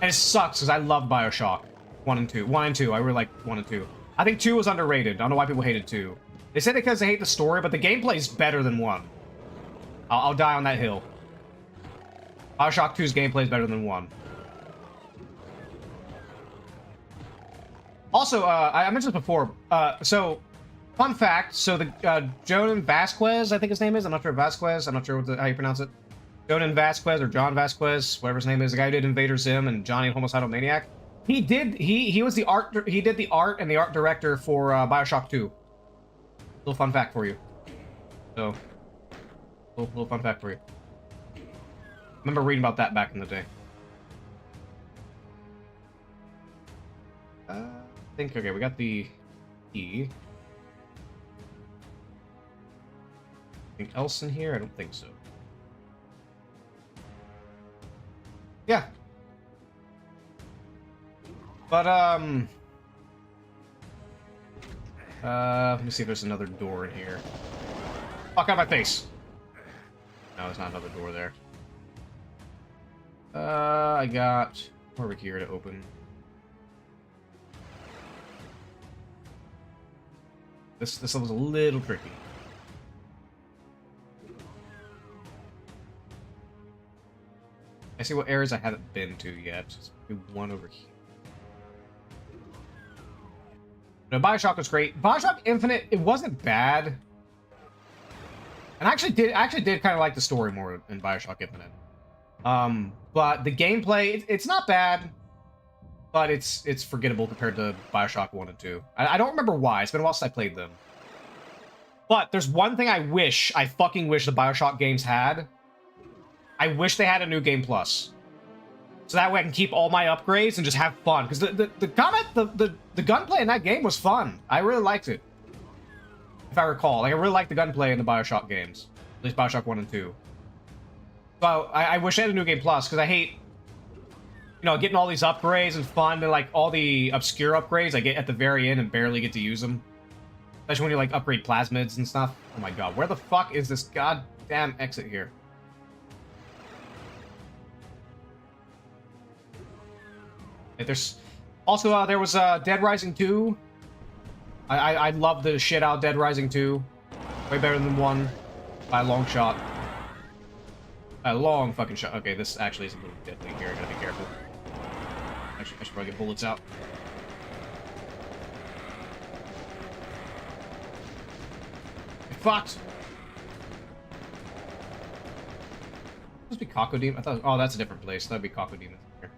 And it sucks, because I love BioShock 1 and 2. 1 and 2. I really like 1 and 2. I think 2 was underrated. I don't know why people hated 2. They said because they hate the story, but the gameplay is better than 1. I'll die on that hill. BioShock 2's gameplay is better than 1. Also, I mentioned this before. So, fun fact. So, the Jonan Vasquez, I think his name is. I'm not sure Vasquez. I'm not sure how you pronounce it. Jonan Vasquez or John Vasquez, whatever his name is. The guy who did Invader Zim and Johnny Homicidal Maniac. He was the art. He did the art and the art director for BioShock 2. Little fun fact for you. So, little fun fact for you. Remember reading about that back in the day. I think, okay, we got the key. Anything else in here? I don't think so. Yeah. But, let me see if there's another door in here. Fuck out my face! No, there's not another door there. I got over here to open. This level's a little tricky. I see what areas I haven't been to yet. Just one over here. No, Bioshock was great. Bioshock Infinite, it wasn't bad. And I actually did kind of like the story more in Bioshock Infinite. But the gameplay, it's not bad, but it's forgettable compared to Bioshock 1 and 2. I don't remember why. It's been a while since I played them. But there's one thing I fucking wish the Bioshock games had. I wish they had a New Game Plus. So that way I can keep all my upgrades and just have fun. Because the combat, the gunplay in that game was fun. I really liked it. If I recall. Like, I really liked the gunplay in the Bioshock games. At least Bioshock 1 and 2. So I wish I had a New Game Plus, because I hate, you know, getting all these upgrades and fun, and like all the obscure upgrades I get at the very end and barely get to use them. Especially when you like upgrade plasmids and stuff. Oh my god, where the fuck is this goddamn exit here? There's also there was Dead Rising 2. I love the shit out of Dead Rising 2. Way better than 1 by a long shot. A long fucking shot. Okay, this actually is a little deadly here. I gotta be careful. Actually, I should probably get bullets out. Get fucked. Must be Cocodemon. I thought. Oh, that's a different place. That'd be Cocodemon here.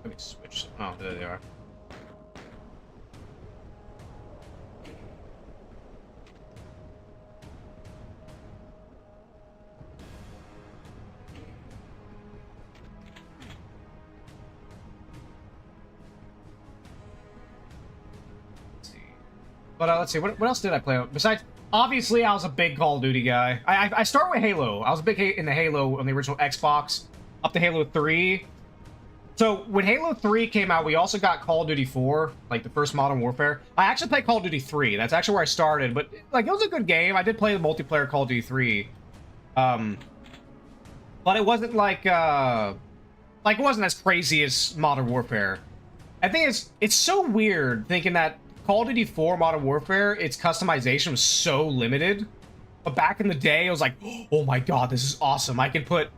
Let me switch. Oh, there they are. Let's see. But let's see. What else did I play? Besides, obviously, I was a big Call of Duty guy. I started with Halo. I was a big in the Halo on the original Xbox, up to Halo 3. So, when Halo 3 came out, we also got Call of Duty 4, like the first Modern Warfare. I actually played Call of Duty 3. That's actually where I started, but, like, it was a good game. I did play the multiplayer Call of Duty 3. But it wasn't like, it wasn't as crazy as Modern Warfare. I think it's so weird thinking that Call of Duty 4 Modern Warfare, its customization was so limited. But back in the day, it was like, oh my god, this is awesome. I can put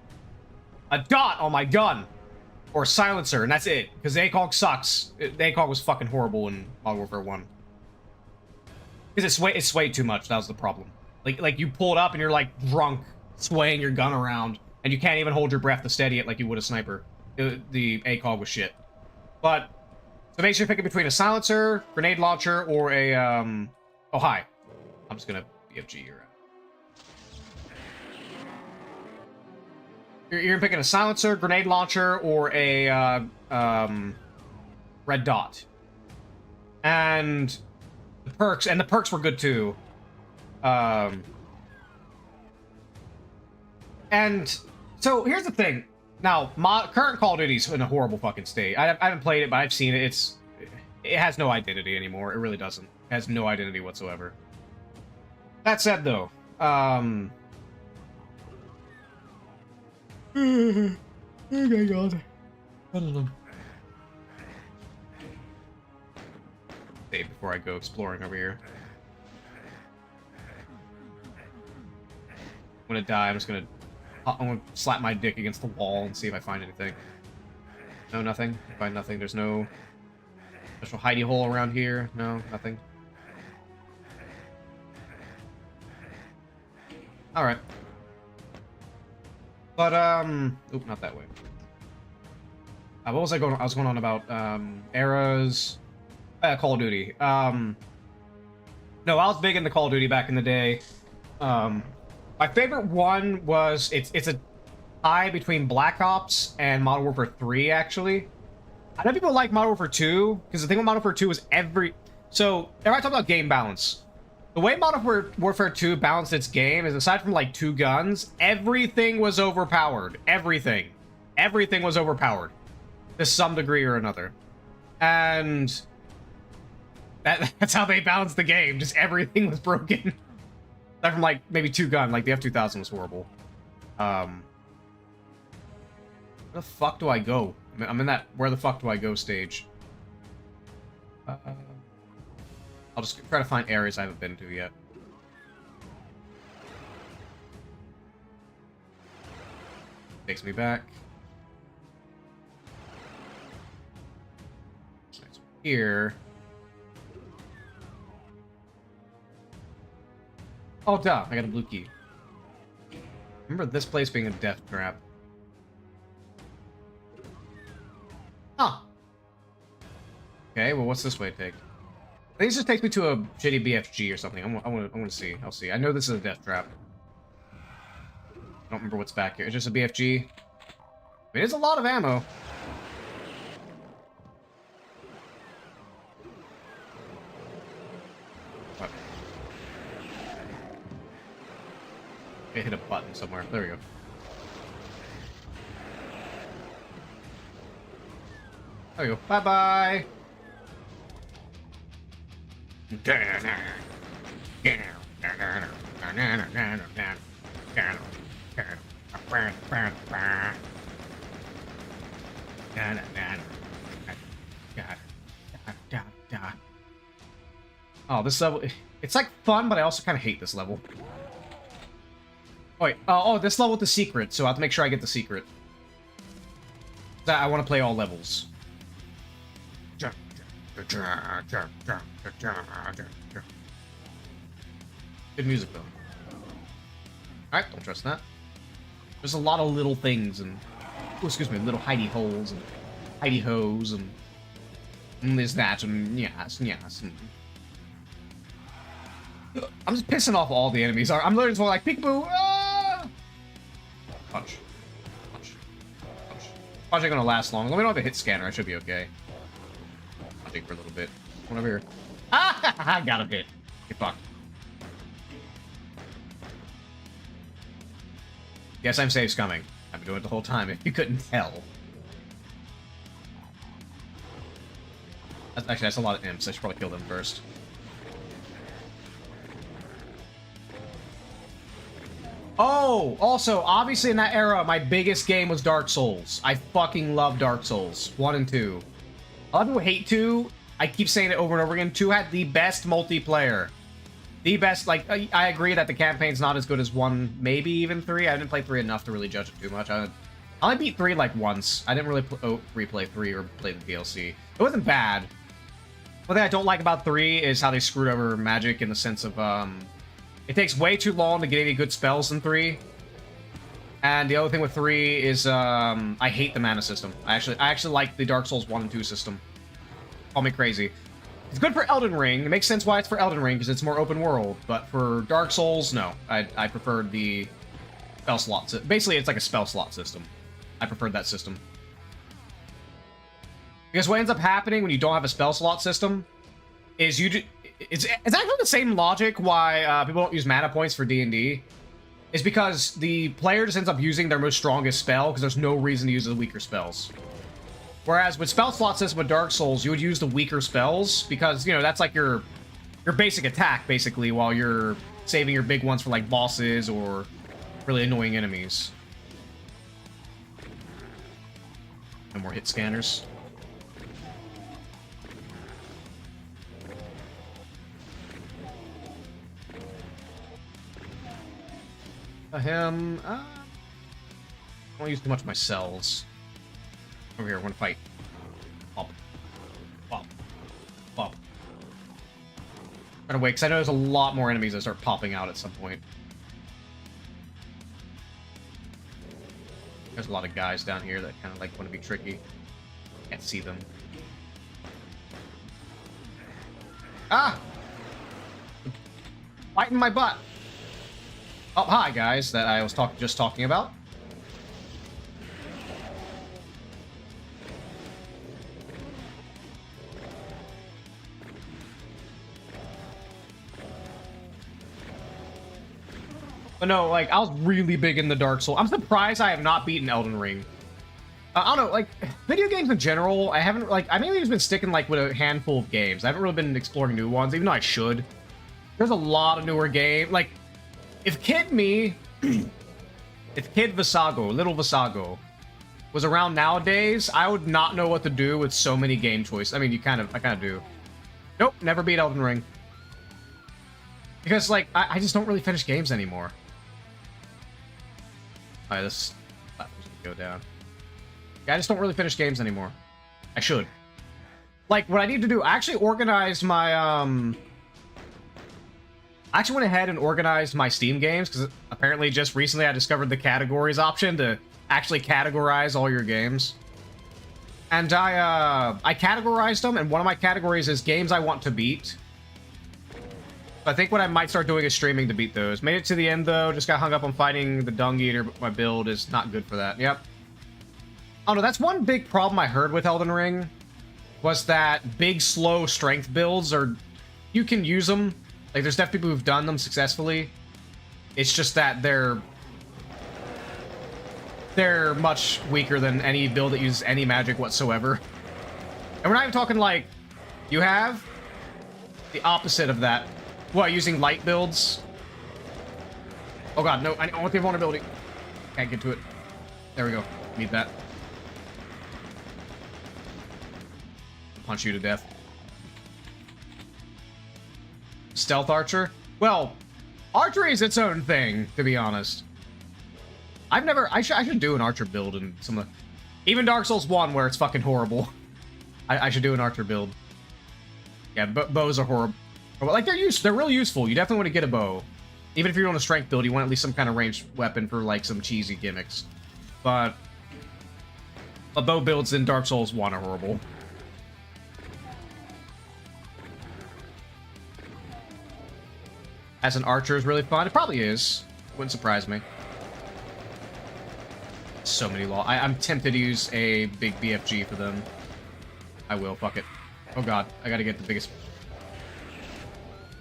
a dot on my gun. Or a silencer, and that's it. Because the ACOG sucks. The ACOG was fucking horrible in Modern Warfare 1. Because it's swayed too much, that was the problem. Like you pull it up and you're like drunk, swaying your gun around, and you can't even hold your breath to steady it like you would a sniper. The ACOG was shit. But, so make sure you're picking between a silencer, grenade launcher, or a, oh hi. I'm just gonna BFG your You're picking a silencer, grenade launcher, or a red dot. And the perks were good too. And so here's the thing. Now, current Call of Duty's in a horrible fucking state. I haven't played it, but I've seen it. It has no identity anymore. It really doesn't. It has no identity whatsoever. That said, though, oh my god. I don't know. Save before I go exploring over here. I'm gonna die. I'm gonna slap my dick against the wall and see if I find anything. No, nothing. I find nothing. There's no special hidey hole around here. No, nothing. Alright. But, oop, not that way. What was I going on? I was going on about, eras. Call of Duty. No, I was big into Call of Duty back in the day. My favorite one was it's a tie between Black Ops and Modern Warfare 3, actually. I know people like Modern Warfare 2, because the thing with Modern Warfare 2 is so, everybody talk about game balance. The way Modern Warfare 2 balanced its game is, aside from, like, 2 guns, everything was overpowered. Everything. Everything was overpowered. To some degree or another. And that's how they balanced the game. Just everything was broken. Aside from, like, maybe 2 gun. Like, the F-2000 was horrible. Where the fuck do I go? I'm in that where the fuck do I go stage. I'll just try to find areas I haven't been to yet. Takes me back. So it's here. Oh, duh. I got a blue key. Remember this place being a death trap. Huh. Okay, well, what's this way take? I think this just takes me to a shitty BFG or something. I want to see. I'll see. I know this is a death trap. I don't remember what's back here. It's just a BFG. I mean, it's a lot of ammo. What? I hit a button somewhere. There we go. There we go. Bye-bye! Oh, this level... It's like fun, but I also kind of hate this level. Oh, wait. Oh, this level with the secret, so I have to make sure I get the secret. I want to play all levels. Good music, though. Alright, don't trust that. There's a lot of little things and... Oh, excuse me, little hidey holes and hidey hoes and this, that, and yes, and yes. And... I'm just pissing off all the enemies. I'm literally just like, peekaboo! Ah! Punch. Punch. Punch. Punch ain't gonna last long. Let me know if I hit scanner. I should be okay. For a little bit. One over here. Ah! I got a bit. Get fucked. Yes, I'm safe scumming. I've been doing it the whole time, if you couldn't tell. That's a lot of imps. I should probably kill them first. Oh! Also, obviously in that era, my biggest game was Dark Souls. I fucking love Dark Souls. 1 and 2. A lot of people hate 2. I keep saying it over and over again. 2 had the best multiplayer. The best, like, I agree that the campaign's not as good as 1, maybe even 3. I didn't play 3 enough to really judge it too much. I only beat 3, like, once. I didn't really replay 3 or play the DLC. It wasn't bad. One thing I don't like about 3 is how they screwed over magic in the sense of, it takes way too long to get any good spells in 3. And the other thing with 3 is, I hate the mana system. I actually like the Dark Souls 1 and 2 system. Call me crazy. It's good for Elden Ring. It makes sense why it's for Elden Ring, because it's more open world. But for Dark Souls, no. I preferred the spell slot. Basically, it's like a spell slot system. I preferred that system. Because what ends up happening when you don't have a spell slot system is it's actually the same logic why people don't use mana points for D&D. Is because the player just ends up using their most strongest spell because there's no reason to use the weaker spells. Whereas with spell slot system with Dark Souls, you would use the weaker spells because, you know, that's like your basic attack, basically, while you're saving your big ones for, like, bosses or really annoying enemies. No more hit scanners. Him, I don't use too much of my cells. Over here, I want to fight. Pop. Pop. Pop. Run away, because I know there's a lot more enemies that start popping out at some point. There's a lot of guys down here that kind of, like, want to be tricky. Can't see them. Ah! Biting my butt. Oh, hi, guys, that I was just talking about. But no, like, I was really big in the Dark Souls. I'm surprised I have not beaten Elden Ring. I don't know, like, video games in general, I haven't, like, I mainly just been sticking, like, with a handful of games. I haven't really been exploring new ones, even though I should. There's a lot of newer games. Like, if Kid Me, if Kid Visago, Little Visago, was around nowadays, I would not know what to do with so many game choices. I mean, I kind of do. Nope, never beat Elden Ring. Because, like, I just don't really finish games anymore. Alright, this platform's gonna go down. Yeah, I just don't really finish games anymore. I should. Like, what I need to do, I actually organized my, I actually went ahead and organized my Steam games, because apparently just recently I discovered the categories option to actually categorize all your games. And I categorized them, and one of my categories is games I want to beat. I think what I might start doing is streaming to beat those. Made it to the end, though. Just got hung up on fighting the Dung Eater, but my build is not good for that. Yep. Oh, no, that's one big problem I heard with Elden Ring, was that big, slow strength builds are... You can use them. Like, there's definitely people who've done them successfully. It's just that they're much weaker than any build that uses any magic whatsoever. And we're not even talking, like, you have the opposite of that. What, using light builds? Oh god, no, I want the vulnerability. Can't get to it. There we go. Need that. Punch you to death. Stealth archer? Well, archery is its own thing, to be honest. I've never... I should do an archer build in some of the... Even Dark Souls 1, where it's fucking horrible. I should do an archer build. Yeah, bows are horrible. Like, they're real useful. You definitely want to get a bow. Even if you're on a strength build, you want at least some kind of ranged weapon for, like, some cheesy gimmicks. But bow builds in Dark Souls 1 are horrible. As an archer is really fun. It probably is. Wouldn't surprise me. So many law. I'm tempted to use a big BFG for them. I will. Fuck it. Oh god. I gotta get the biggest...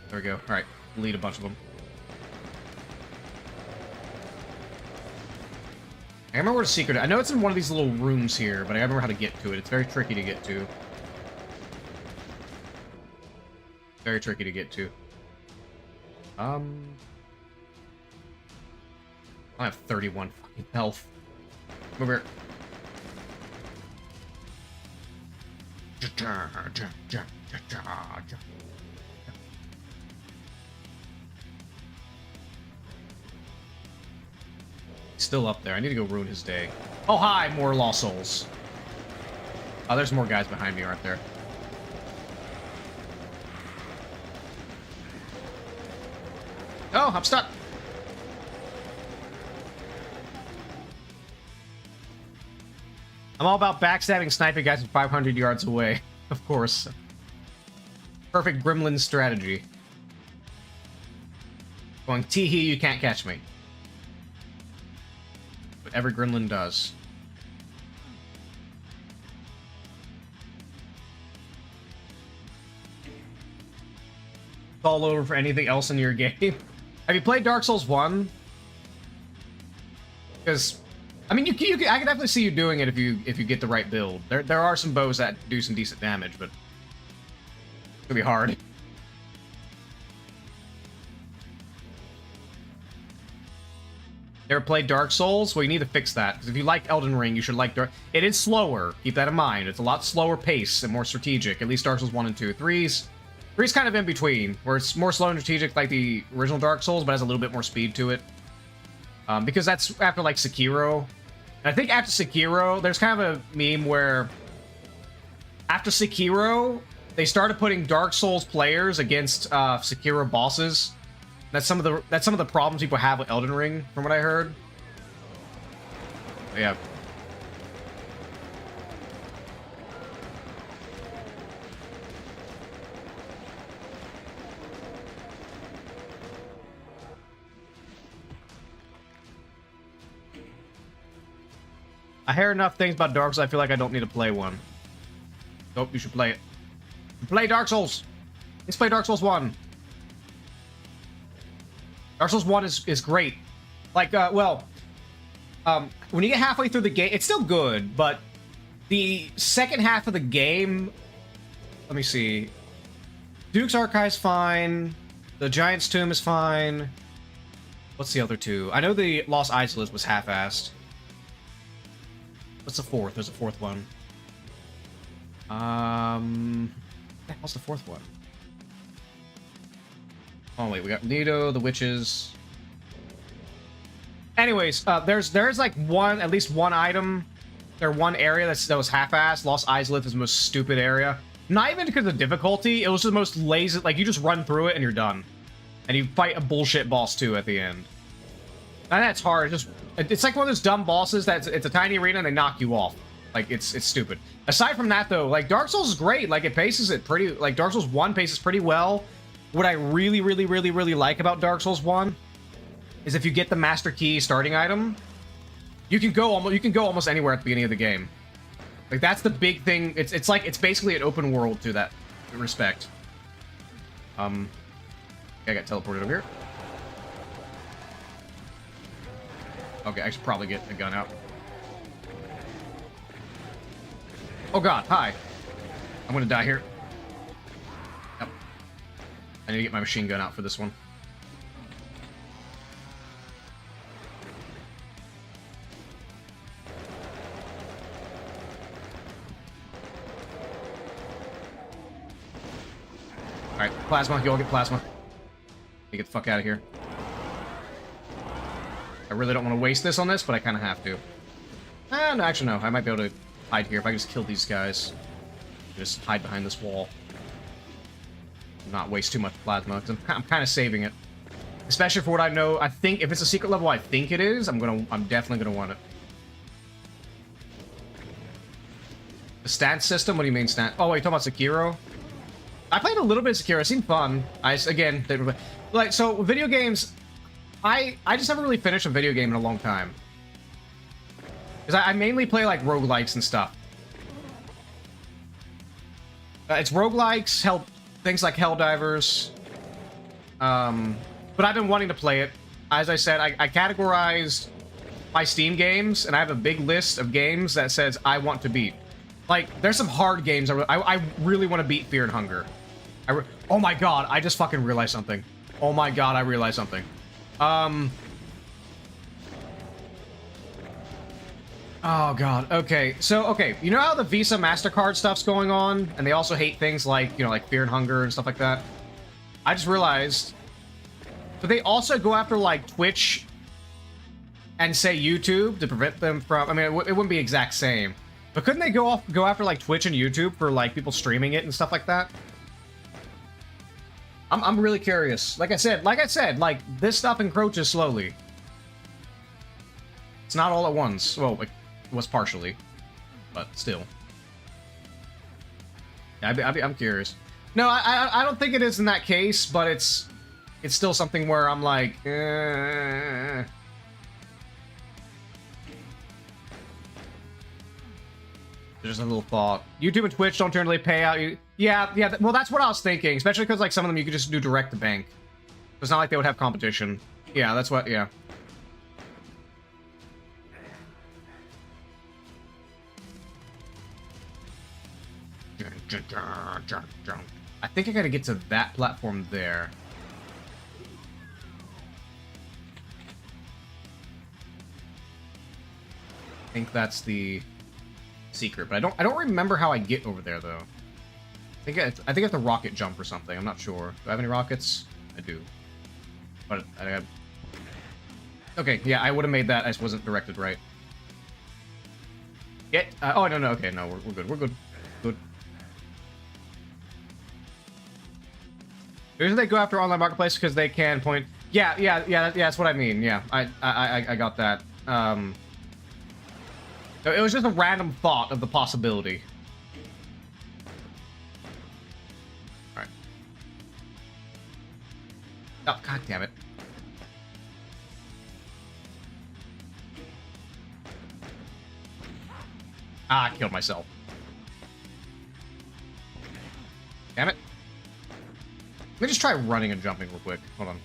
There we go. Alright. Lead a bunch of them. I remember where the secret... I know it's in one of these little rooms here, but I remember how to get to it. It's very tricky to get to. Very tricky to get to. I have 31 fucking health. Come over here. Still up there. I need to go ruin his day. Oh, hi, more Lost Souls. Oh, there's more guys behind me, aren't there? Oh, I'm stuck. I'm all about backstabbing sniping guys from 500 yards away. Of course. Perfect gremlin strategy. Going, tee-hee, you can't catch me. But every gremlin does. It's all over for anything else in your game. Have you played Dark Souls 1? Because, I mean, I can definitely see you doing it if you get the right build. There are some bows that do some decent damage, but it's gonna be hard. Ever played Dark Souls? Well, you need to fix that, because if you like Elden Ring, you should like Dark... It is slower. Keep that in mind. It's a lot slower pace and more strategic. At least Dark Souls 1 and 2. 3's kind of in between, where it's more slow and strategic like the original Dark Souls, but has a little bit more speed to it. Because that's after, like, Sekiro. And I think after Sekiro, there's kind of a meme where after Sekiro, they started putting Dark Souls players against Sekiro bosses. That's some of the problems people have with Elden Ring, from what I heard. But yeah. I hear enough things about Dark Souls, I feel like I don't need to play one. Nope, you should play it. Play Dark Souls! Let's play Dark Souls 1. Dark Souls 1 is great. Like, when you get halfway through the game, it's still good, but the second half of the game... Let me see. Duke's Archive's fine. The Giant's Tomb is fine. What's the other two? I know the Lost Isolate was half-assed. What's the fourth? There's a fourth one. What's the fourth one? Oh wait, we got Lido, the Witches. Anyways, there's like at least one item, one area that was half-assed. Lost Isolith is the most stupid area. Not even because of difficulty, it was the most lazy. Like you just run through it and you're done, and you fight a bullshit boss too at the end. And that's hard. It's like one of those dumb bosses it's a tiny arena and they knock you off. Like it's stupid. Aside from that though, like Dark Souls is great. Like it paces it pretty. Like Dark Souls 1 paces pretty well. What I really like about Dark Souls 1 is if you get the Master Key starting item, you can go almost anywhere at the beginning of the game. Like that's the big thing. It's basically an open world to that respect. I got teleported over here. Okay, I should probably get the gun out. Oh god, hi. I'm gonna die here. Yep. I need to get my machine gun out for this one. Alright, plasma, you all get plasma. Get the fuck out of here. I really don't want to waste this on this, but I kind of have to. No, actually no. I might be able to hide here if I just kill these guys. Just hide behind this wall. Not waste too much plasma, because I'm kind of saving it. Especially for what I know. I think if it's a secret level I think it is, I'm definitely gonna want it. The stance system? What do you mean stance? Oh, wait, you're talking about Sekiro? I played a little bit of Sekiro. It seemed fun. So video games... I just haven't really finished a video game in a long time. Because I mainly play, like, roguelikes and stuff. It's roguelikes, things like Helldivers. But I've been wanting to play it. As I said, I categorized my Steam games, and I have a big list of games that says I want to beat. Like, there's some hard games. I really want to beat Fear and Hunger. Oh my god, I just fucking realized something. Oh my god, I realized something. Oh god, okay. So, okay, you know how the Visa MasterCard stuff's going on? And they also hate things like, you know, like Fear and Hunger and stuff like that? I just realized... But they also go after, like, Twitch and, say, YouTube to prevent them from... I mean, it wouldn't be exact same. But couldn't they go after, like, Twitch and YouTube for, like, people streaming it and stuff like that? I'm really curious. Like I said, like, this stuff encroaches slowly. It's not all at once. Well, it was partially. But still. Yeah, I'm curious. No, I don't think it is in that case, but it's still something where I'm like, There's a little thought. YouTube and Twitch don't generally pay out. Yeah, well, that's what I was thinking. Especially because, like, some of them you could just do direct to bank. It's not like they would have competition. Yeah, that's what, yeah. I think I gotta get to that platform there. I think that's the secret, but I don't remember how I get over there though. I think I have to rocket jump or something. I'm not sure. Do I have any rockets? I do. But okay, yeah, I would have made that. I just wasn't directed right. Oh no, okay, no, we're good. We're good. Good. The reason they go after online marketplace because they can point. Yeah, that's what I mean. Yeah, I got that. It was just a random thought of the possibility. Alright. Oh, god damn it. Ah, I killed myself. Damn it. Let me just try running and jumping real quick. Hold on.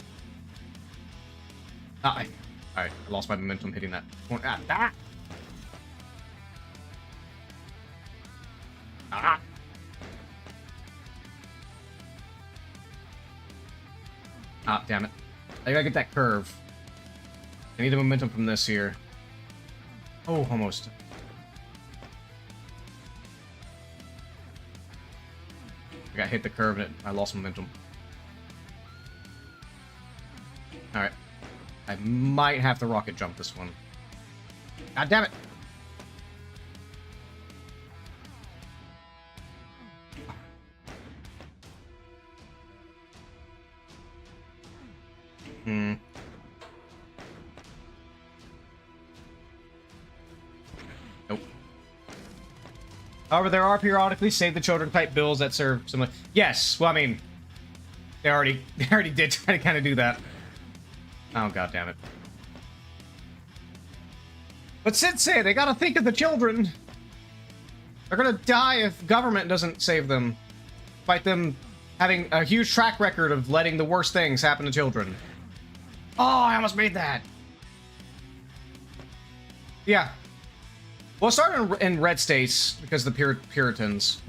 Alright, I lost my momentum hitting that point. Ah! Ah! Ah, damn it. I gotta get that curve. I need the momentum from this here. Oh, almost. I got hit the curve and I lost momentum. Alright. I might have to rocket jump this one. God damn it! Nope. However, there are periodically save the children type bills that serve similar. Yes, well, I mean, they already did try to kind of do that. Oh, god damn it. But Sensei, they gotta think of the children. They're gonna die if government doesn't save them. Despite them having a huge track record of letting the worst things happen to children. Oh, I almost made that. Yeah. Well, it started in red states because of the Puritans.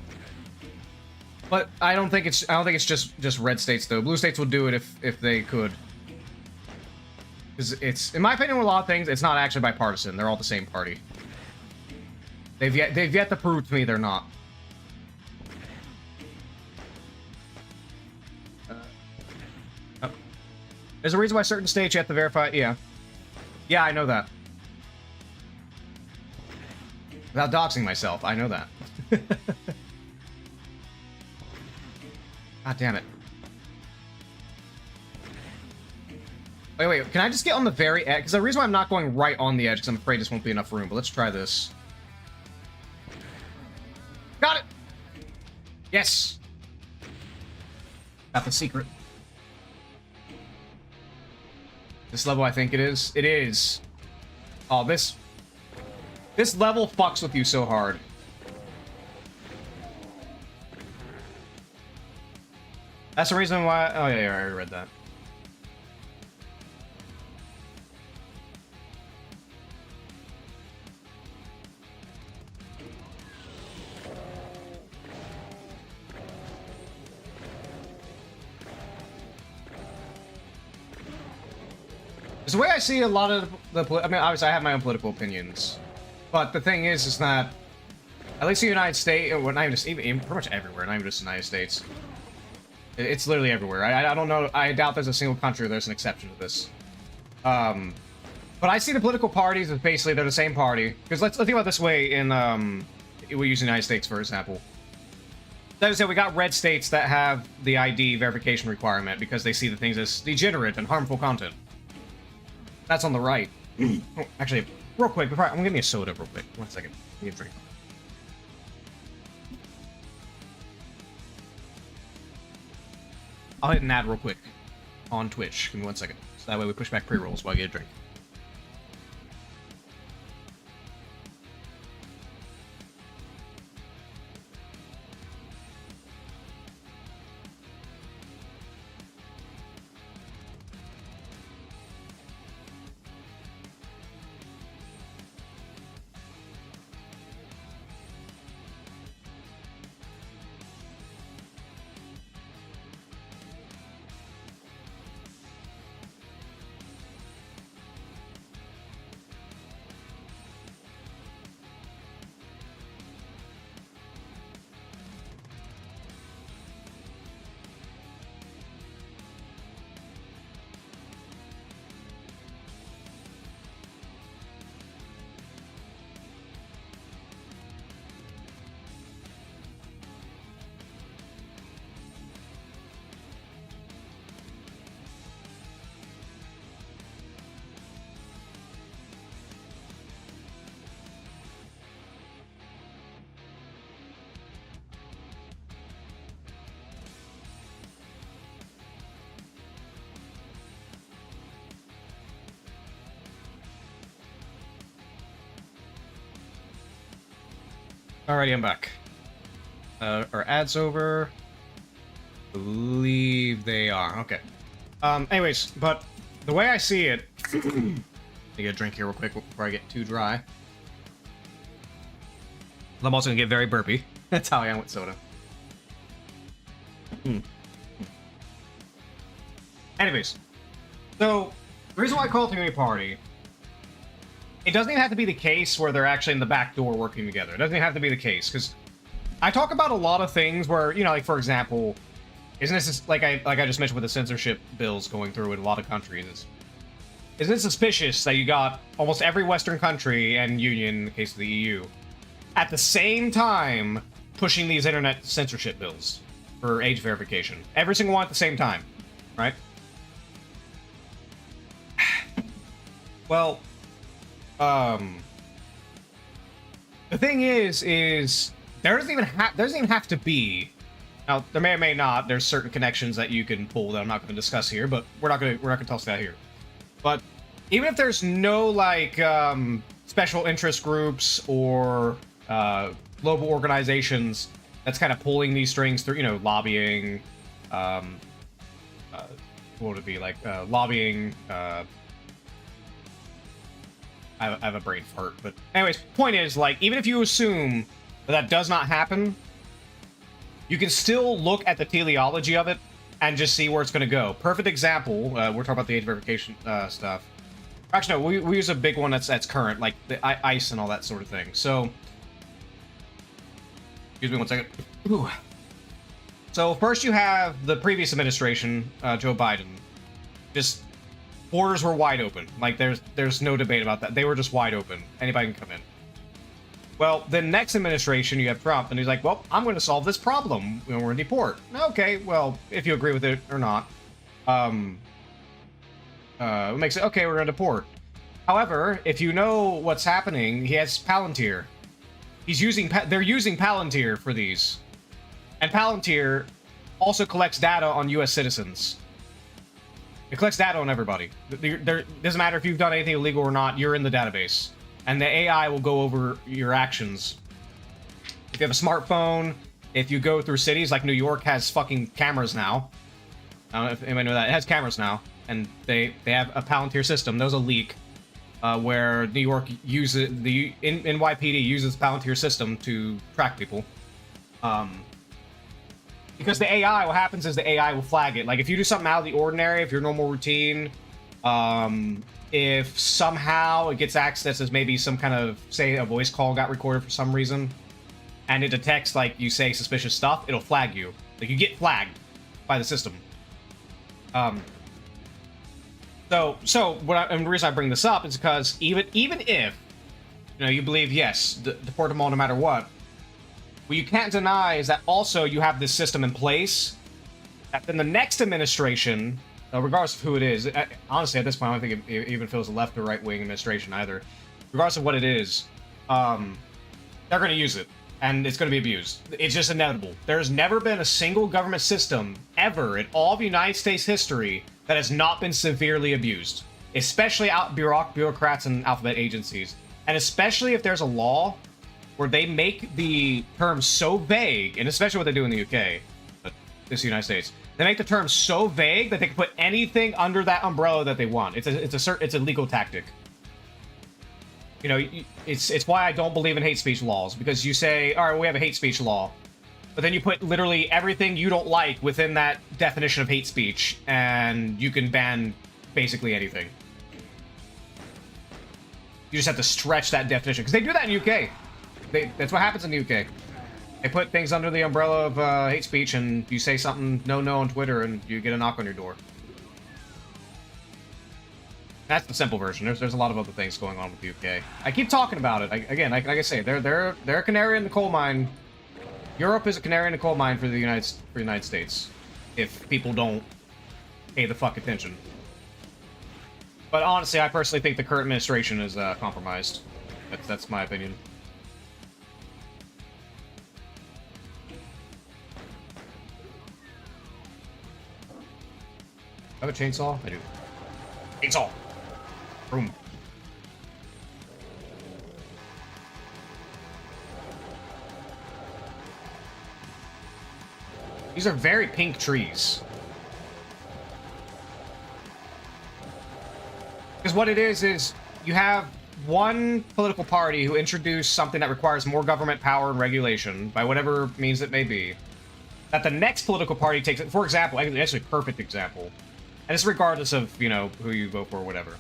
But I don't think it's just red states though. Blue states would do it if they could. Because it's, in my opinion, with a lot of things, it's not actually bipartisan. They're all the same party. They've yet to prove to me they're not. Oh. There's a reason why certain states you have to verify. Yeah. Yeah, I know that. Without doxing myself, I know that. God damn it. Wait, can I just get on the very edge? Because the reason why I'm not going right on the edge, because I'm afraid this won't be enough room, but let's try this. Got it! Yes! Got the secret. This level, I think it is. It is. Oh, this level fucks with you so hard. That's the reason why... Oh, yeah, I already read that. It's the way I see a lot of the... I mean, obviously, I have my own political opinions. But the thing is that... At least the United States... Well, not even just... Even pretty much everywhere, not even just the United States. It's literally everywhere. I don't know... I doubt there's a single country where there's an exception to this. But I see the political parties as basically they're the same party. Because let's think about it this way in... we use the United States, for example. That is, we got red states that have the ID verification requirement because they see the things as degenerate and harmful content. That's on the right. Oh, actually, real quick, before I'm gonna give me a soda real quick. 1 second. Give me a drink. I'll hit an ad real quick on Twitch. Give me 1 second. So that way we push back pre-rolls while I get a drink. Alrighty, I'm back. Are ads over? Believe they are. Okay. Anyways, but the way I see it, let me get a drink here real quick before I get too dry. I'm also gonna get very burpy. That's how I am with soda. Anyways, so the reason why I call it the Community Party, it doesn't even have to be the case where they're actually in the back door working together. It doesn't even have to be the case, because I talk about a lot of things where, you know, like, for example, isn't this, like I just mentioned with the censorship bills going through in a lot of countries, isn't it suspicious that you got almost every Western country and union, in the case of the EU, at the same time pushing these internet censorship bills for age verification? Every single one at the same time, right? Well, the thing is there doesn't even have to be. Now, there may or may not. There's certain connections that you can pull that I'm not going to discuss here, but we're not going to toss that here. But even if there's no like special interest groups or global organizations that's kind of pulling these strings through, you know, lobbying, what would it be like? Lobbying. I have a brain fart, but anyways, point is, like, even if you assume that does not happen, you can still look at the teleology of it and just see where it's going to go. Perfect example, we're talking about the age verification stuff. Actually, no, we use a big one that's current, like the ICE and all that sort of thing. So, excuse me one second. Ooh. So first you have the previous administration, Joe Biden. Just borders were wide open. Like, there's no debate about that. They were just wide open. Anybody can come in. Well, the next administration, you have Trump, and he's like, well, I'm going to solve this problem. We're going to deport. Okay, well, if you agree with it or not. It makes it, okay, we're going to deport. However, if you know what's happening, he has Palantir. They're using Palantir for these. And Palantir also collects data on US citizens. It collects data on everybody. Doesn't matter if you've done anything illegal or not, you're in the database. And the AI will go over your actions. If you have a smartphone, if you go through cities, like New York has fucking cameras now. I don't know if anybody know that. It has cameras now. And they have a Palantir system. There was a leak where New York uses, the NYPD uses Palantir system to track people. Because the AI, what happens is the AI will flag it. Like, if you do something out of the ordinary, if your normal routine, if somehow it gets access as maybe some kind of, say, a voice call got recorded for some reason, and it detects, like, you say suspicious stuff, it'll flag you. Like, you get flagged by the system. So and the reason I bring this up is because even if, you know, you believe, yes, deport them all no matter what, what you can't deny is that also you have this system in place that then the next administration, regardless of who it is, honestly, at this point, I don't think it even feels a left or right-wing administration either. Regardless of what it is, they're going to use it, and it's going to be abused. It's just inevitable. There's never been a single government system ever in all of United States history that has not been severely abused, especially bureaucrats and alphabet agencies, and especially if there's a law where they make the term so vague, and especially what they do in the UK, but this is the United States, they make the term so vague that they can put anything under that umbrella that they want. It's a legal tactic. You know, it's why I don't believe in hate speech laws, because you say, all right, we have a hate speech law, but then you put literally everything you don't like within that definition of hate speech, and you can ban basically anything. You just have to stretch that definition, because they do that in UK. That's what happens in the UK. They put things under the umbrella of hate speech, and you say something no on Twitter, and you get a knock on your door. That's the simple version. There's a lot of other things going on with the UK. I keep talking about it. Again, like I say, they're a canary in the coal mine. Europe is a canary in the coal mine for the United States, if people don't pay the fuck attention. But honestly, I personally think the current administration is compromised. That's my opinion. I have a chainsaw? I do. Chainsaw! Boom. These are very pink trees. Because what it is you have one political party who introduced something that requires more government power and regulation, by whatever means it may be, that the next political party takes it. For example, actually a perfect example, and it's regardless of, you know, who you vote for or whatever.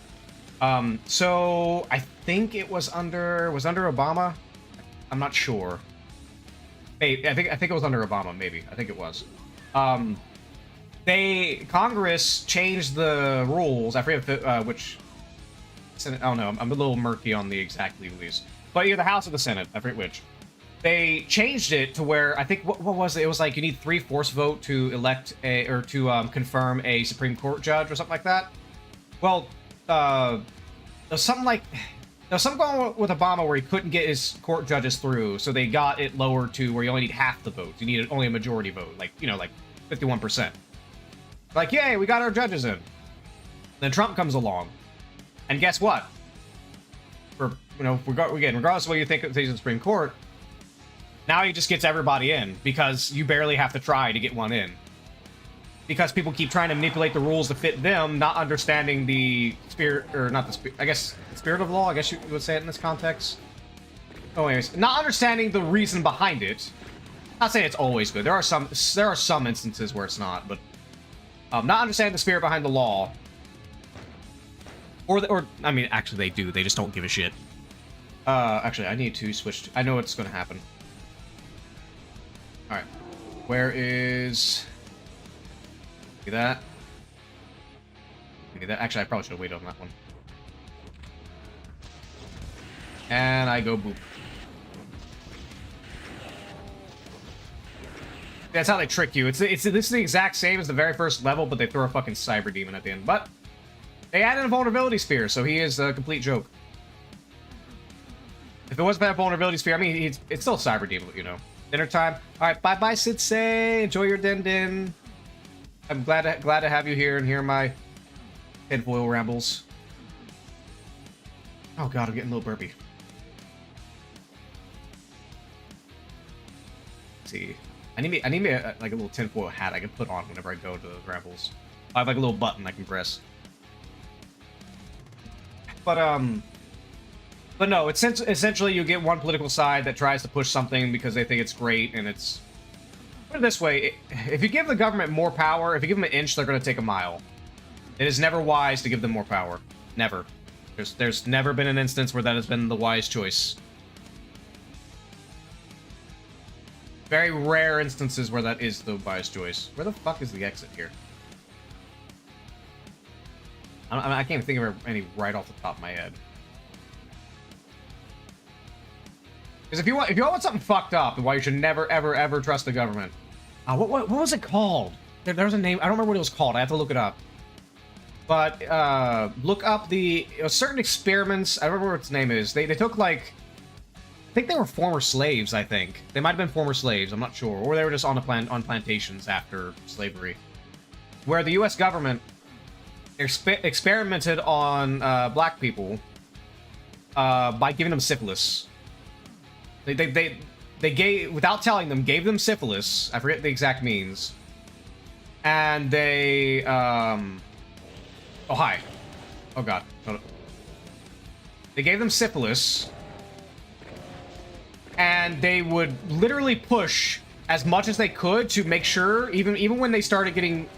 So I think it was under Obama. I'm not sure. I think it was under Obama, maybe. I think it was. Congress changed the rules. I forget if which Senate. Oh no, I'm a little murky on the exact legalese. But either the House or the Senate, I forget which. They changed it to where I think what was it? It was like you need 3/4 vote to elect to confirm a Supreme Court judge or something like that. Well, there's something going with Obama where he couldn't get his court judges through, so they got it lowered to where you only need half the votes. You need only a majority vote, like, you know, like 51%. Like, yay, we got our judges in. Then Trump comes along, and guess what? Regardless of what you think of the Supreme Court, now he just gets everybody in because you barely have to try to get one in. Because people keep trying to manipulate the rules to fit them, not understanding the spirit, or not the spirit, I guess, the spirit of the law, I guess you would say it in this context. Oh, anyways, not understanding the reason behind it. Not saying it's always good. There are some instances where it's not, but not understanding the spirit behind the law. Or I mean, actually they do. They just don't give a shit. Actually, I need to switch. I know what's going to happen. All right, where is? See that? Actually, I probably should have waited on that one. And I go boop. That's how they trick you. This is the exact same as the very first level, but they throw a fucking cyber demon at the end. But they added a vulnerability sphere, so he is a complete joke. If it wasn't that vulnerability sphere, I mean, it's still a cyber demon, you know. Dinner time. All right, bye, Sitsei. Enjoy your din. I'm glad to have you here and hear my tinfoil rambles. Oh god, I'm getting a little burpy. Let's see, I need me like a little tinfoil hat I can put on whenever I go to the rambles. I have like a little button I can press. But no, it's essentially you get one political side that tries to push something because they think it's great, and it's... Put it this way, if you give the government more power, if you give them an inch, they're going to take a mile. It is never wise to give them more power. Never. There's never been an instance where that has been the wise choice. Very rare instances where that is the wise choice. Where the fuck is the exit here? I can't even think of any right off the top of my head. Because if you want something fucked up, and why you should never ever trust the government. What was it called? There's a name. I don't remember what it was called. I have to look it up. But look up certain experiments. I don't remember what its name is. They took like, I think they were former slaves. I think they might have been former slaves. I'm not sure, or they were just on plantations after slavery, where the U.S. government experimented on black people by giving them syphilis. They gave, without telling them, gave them syphilis. I forget the exact means. And they, oh, hi. Oh, God. They gave them syphilis. And they would literally push as much as they could to make sure, even when they started getting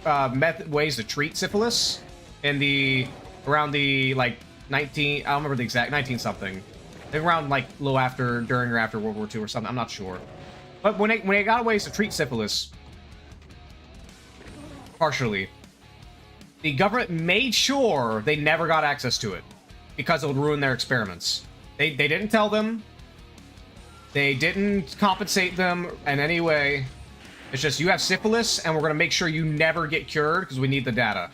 ways to treat syphilis in around the, like, I don't remember the exact, 19-something. Around like a little after, during or after World War II or something, I'm not sure. But when they got ways to treat syphilis, partially, the government made sure they never got access to it because it would ruin their experiments. They didn't tell them. They didn't compensate them in any way. It's just, you have syphilis, and we're going to make sure you never get cured because we need the data.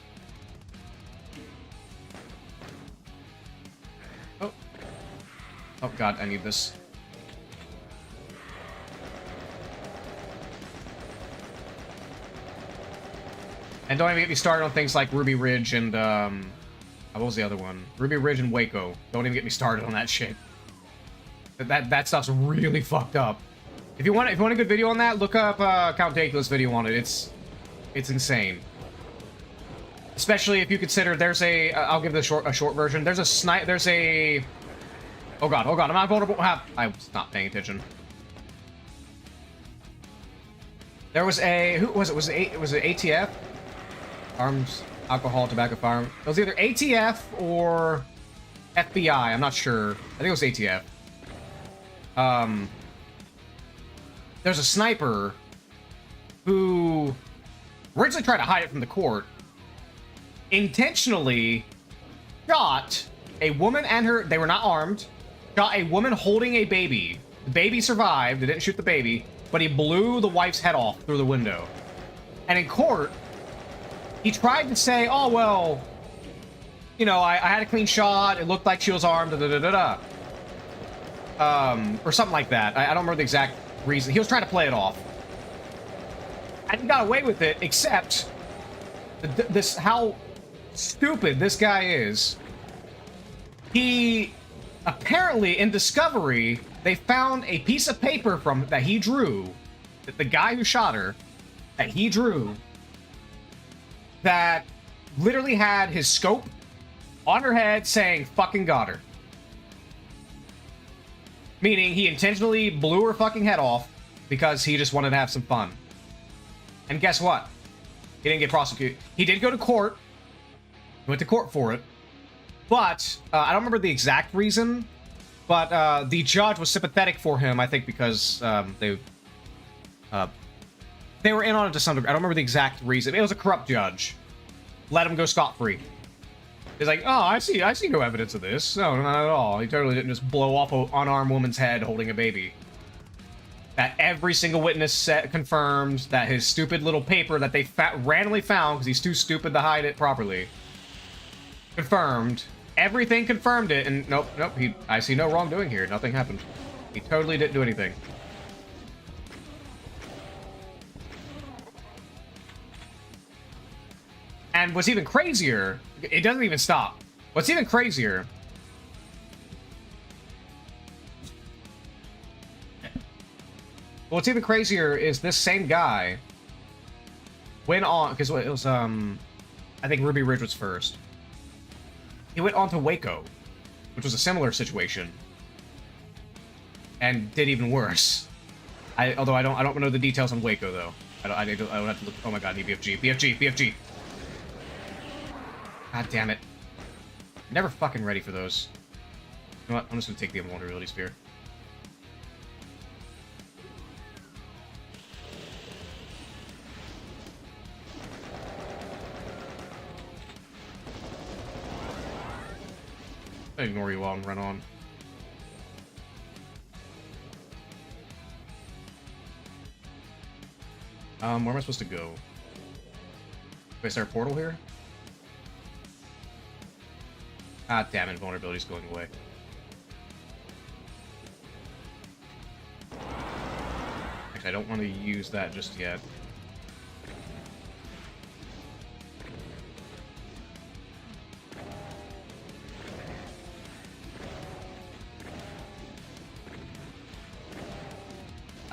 Oh god, I need this. And don't even get me started on things like Ruby Ridge and, what was the other one? Ruby Ridge and Waco. Don't even get me started on that shit. That stuff's really fucked up. If you want a good video on that, look up Count Daku's video on it. It's insane. Especially if you consider there's a I'll give the a short version. There's a oh god, I'm not vulnerable. I was not paying attention. There was a who was it? Was it ATF? Arms, alcohol, tobacco, firearm. It was either ATF or FBI. I'm not sure. I think it was ATF. There's a sniper who originally tried to hide it from the court, intentionally shot a woman and her, they were not armed, shot a woman holding a baby. The baby survived, they didn't shoot the baby, but he blew the wife's head off through the window. And in court, he tried to say, oh, well, you know, I had a clean shot, it looked like she was armed, da-da-da-da-da. Or something like that. I don't remember the exact reason. He was trying to play it off. And he got away with it, except this how stupid this guy is. He apparently in Discovery they found a piece of paper that he drew, that the guy who shot her, that he drew, that literally had his scope on her head saying fucking got her. Meaning he intentionally blew her fucking head off because he just wanted to have some fun. And guess what? He didn't get prosecuted. He did go to court. He went to court for it. But, I don't remember the exact reason, but the judge was sympathetic for him, I think because they were in on it to some degree. I don't remember the exact reason. It was a corrupt judge. Let him go scot-free. He's like, oh, I see no evidence of this. No, not at all. He totally didn't just blow off an unarmed woman's head holding a baby. That every single witness confirmed that his stupid little paper that they randomly found, because he's too stupid to hide it properly, confirmed. Everything confirmed it, and nope, I see no wrongdoing here. Nothing happened. He totally didn't do anything. And what's even crazier, it doesn't even stop. What's even crazier, is this same guy went on, because it was, I think Ruby Ridge was first. He went on to Waco, which was a similar situation, and did even worse. Although I don't know the details on Waco though. I don't have to look. Oh my god, I need BFG. God damn it. Never fucking ready for those. You know what? I'm just gonna take the invulnerability sphere. I ignore you all and run on. Where am I supposed to go? Wait, is there a portal here? Ah, damn it, vulnerability's going away. Actually, I don't want to use that just yet.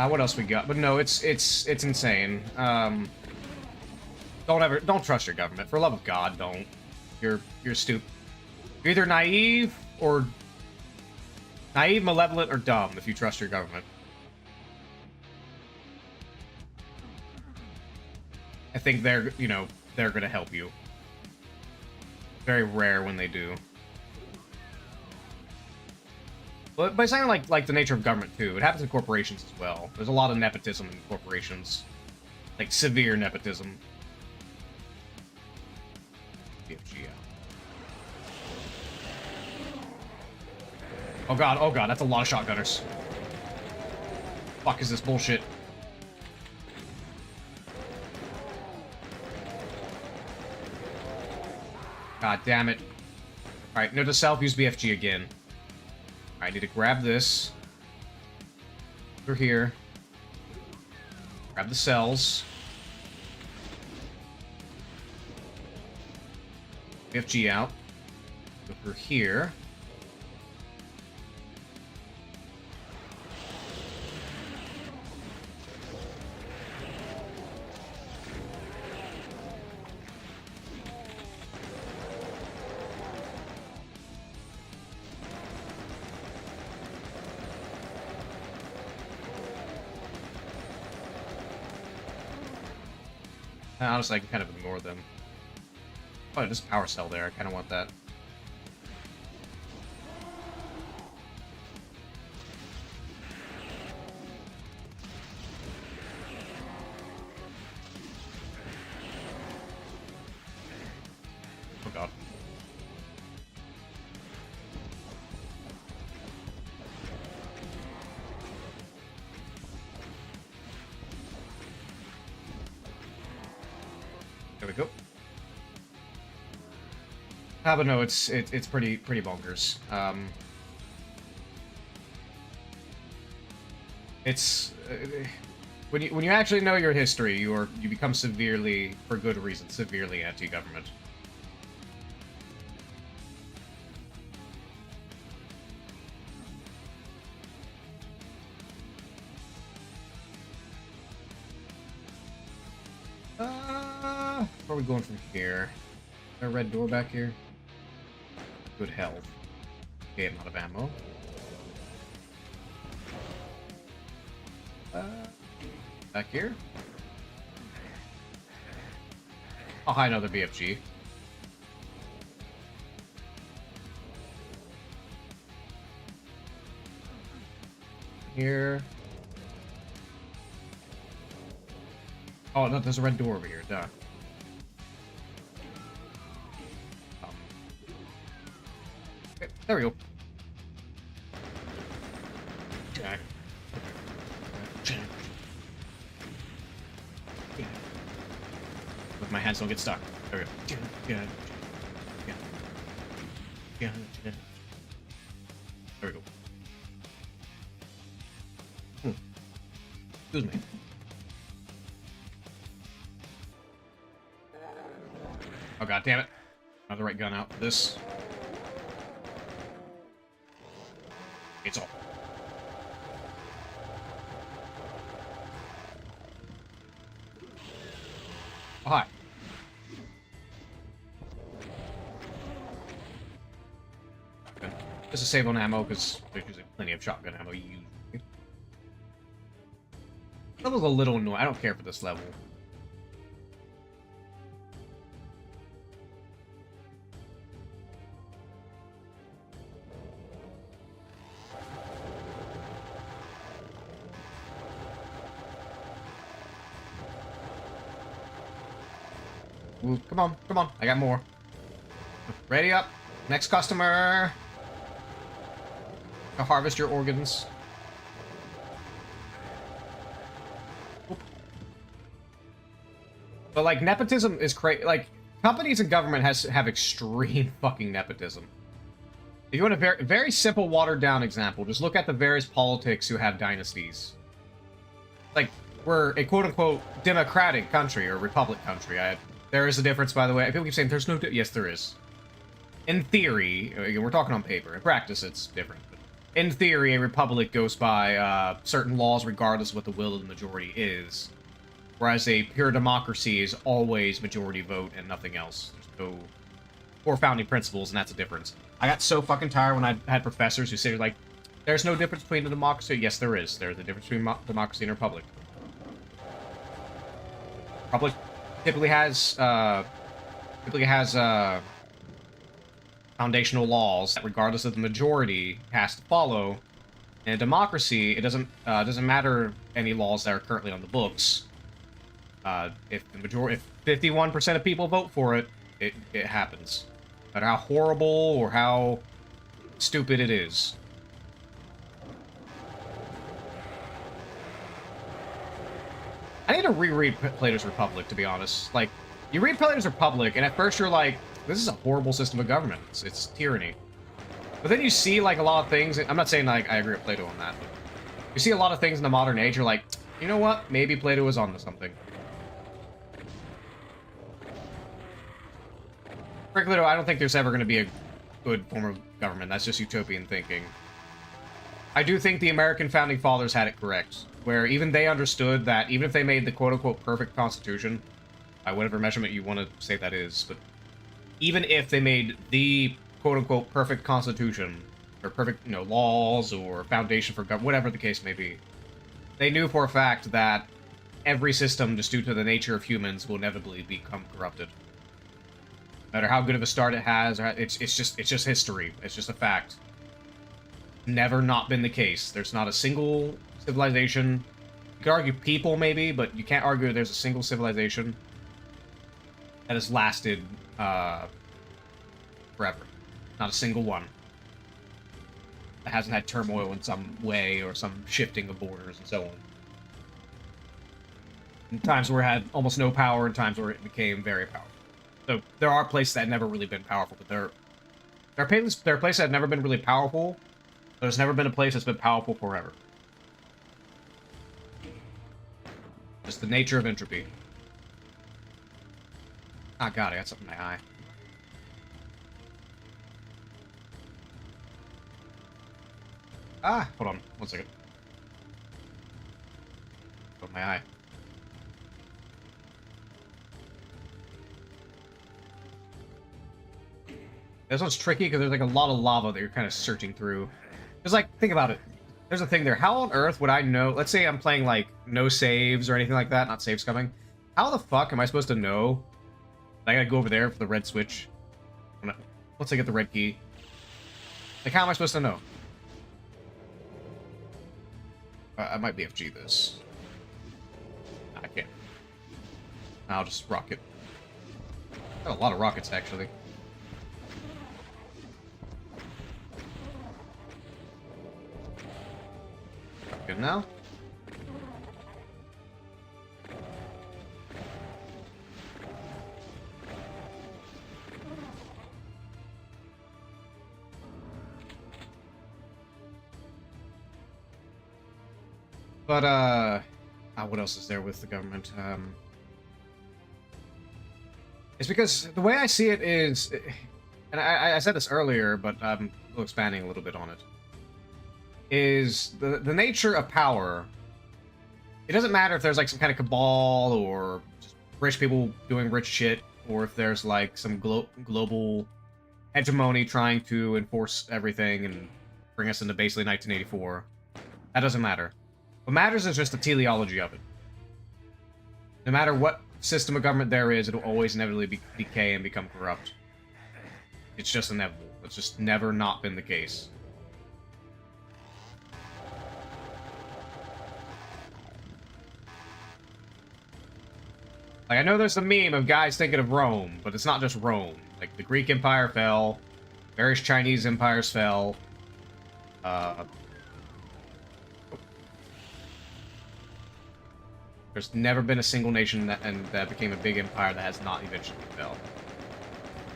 What else we got? But no, it's insane. Don't trust your government. For the love of God, don't. You're stupid. You're either naive, malevolent, or dumb if you trust your government. I think they're gonna help you. Very rare when they do. But it's not like the nature of government too. It happens in corporations as well. There's a lot of nepotism in corporations, like severe nepotism. BFG out. Oh god, that's a lot of shotgunners. Fuck is this bullshit? God damn it. Alright, note to self, use BFG again. I need to grab this. Over here. Grab the cells. BFG out. Over here. Honestly, I can kind of ignore them. Oh, just power cell there. I kind of want that. Oh god. There we go. But no, it's pretty bonkers. It's when you actually know your history, you become severely, for good reason, severely anti-government. Where are we going from here? Is there a red door back here? Good health. Okay, I'm out of ammo. Back here? Oh, hi, another BFG. Here. Oh, no, there's a red door over here, duh. Okay, there we go. Jack. With my hands don't get stuck. There we go. There we go. Excuse me. Oh god damn it. Not the right gun out for this. It's all. Oh, hi. Okay. Just to save on ammo, because there's usually plenty of shotgun ammo usually. Level's a little annoying. I don't care for this level. Ooh, come on, come on. I got more. Ready up. Next customer. To harvest your organs. Oop. But like nepotism is crazy. Like companies and government have extreme fucking nepotism. If you want a very simple watered down example, just look at the various politics who have dynasties. Like we're a quote unquote democratic country or republic country. There is a difference, by the way. People keep saying there's no... Yes, there is. In theory, we're talking on paper. In practice, it's different. But in theory, a republic goes by certain laws regardless of what the will of the majority is. Whereas a pure democracy is always majority vote and nothing else. There's no... Or founding principles, and that's a difference. I got so fucking tired when I had professors who say, like, there's no difference between a democracy. Yes, there is. There's a difference between democracy and a republic. Republic... typically has foundational laws that, regardless of the majority, has to follow. In a democracy, it doesn't matter any laws that are currently on the books. If 51% of people vote for it, it happens. No matter how horrible or how stupid it is. I need to reread Plato's Republic, to be honest. Like, you read Plato's Republic, and at first you're like, this is a horrible system of government. It's tyranny. But then you see, like, a lot of things... I'm not saying, like, I agree with Plato on that, but... You see a lot of things in the modern age, you're like, you know what? Maybe Plato was onto something. Frankly, though, I don't think there's ever going to be a good form of government. That's just utopian thinking. I do think the American Founding Fathers had it correct. Where even they understood that even if they made the quote-unquote perfect constitution, by whatever measurement you want to say that is, but even if they made the quote-unquote perfect constitution, or perfect, laws, or foundation for government, whatever the case may be, they knew for a fact that every system, just due to the nature of humans, will inevitably become corrupted. No matter how good of a start it has, it's just history. It's just a fact. Never not been the case. There's not a single civilization. You could argue people, maybe, but you can't argue there's a single civilization that has lasted forever. Not a single one. That hasn't had turmoil in some way or some shifting of borders and so on. In times where it had almost no power, and times where it became very powerful. So there are places that have never really been powerful, but there are places that have never been really powerful. But there's never been a place that's been powerful forever. Just the nature of entropy. Ah, God, I got something in my eye. Ah, hold on, 1 second. Got my eye. This one's tricky because there's like a lot of lava that you're kind of searching through. There's like, think about it. There's a thing there. How on earth would I know? Let's say I'm playing like no saves or anything like that, not saves coming. How the fuck am I supposed to know? I gotta go over there for the red switch. Once I get the red key. Like, how am I supposed to know? I might BFG this. I can't. I'll just rocket. Got a lot of rockets, actually. Good now. But, what else is there with the government? It's because the way I see it is, and I said this earlier, but I'm expanding a little bit on it, is the nature of power. It doesn't matter if there's like some kind of cabal or just rich people doing rich shit, or if there's like some global hegemony trying to enforce everything and bring us into basically 1984. That doesn't matter. What matters is just the teleology of it. No matter what system of government there is, it'll always inevitably decay and become corrupt. It's just inevitable. It's just never not been the case. Like, I know there's a meme of guys thinking of Rome, but it's not just Rome. Like, the Greek Empire fell, various Chinese empires fell, there's never been a single nation that became a big empire that has not eventually fell.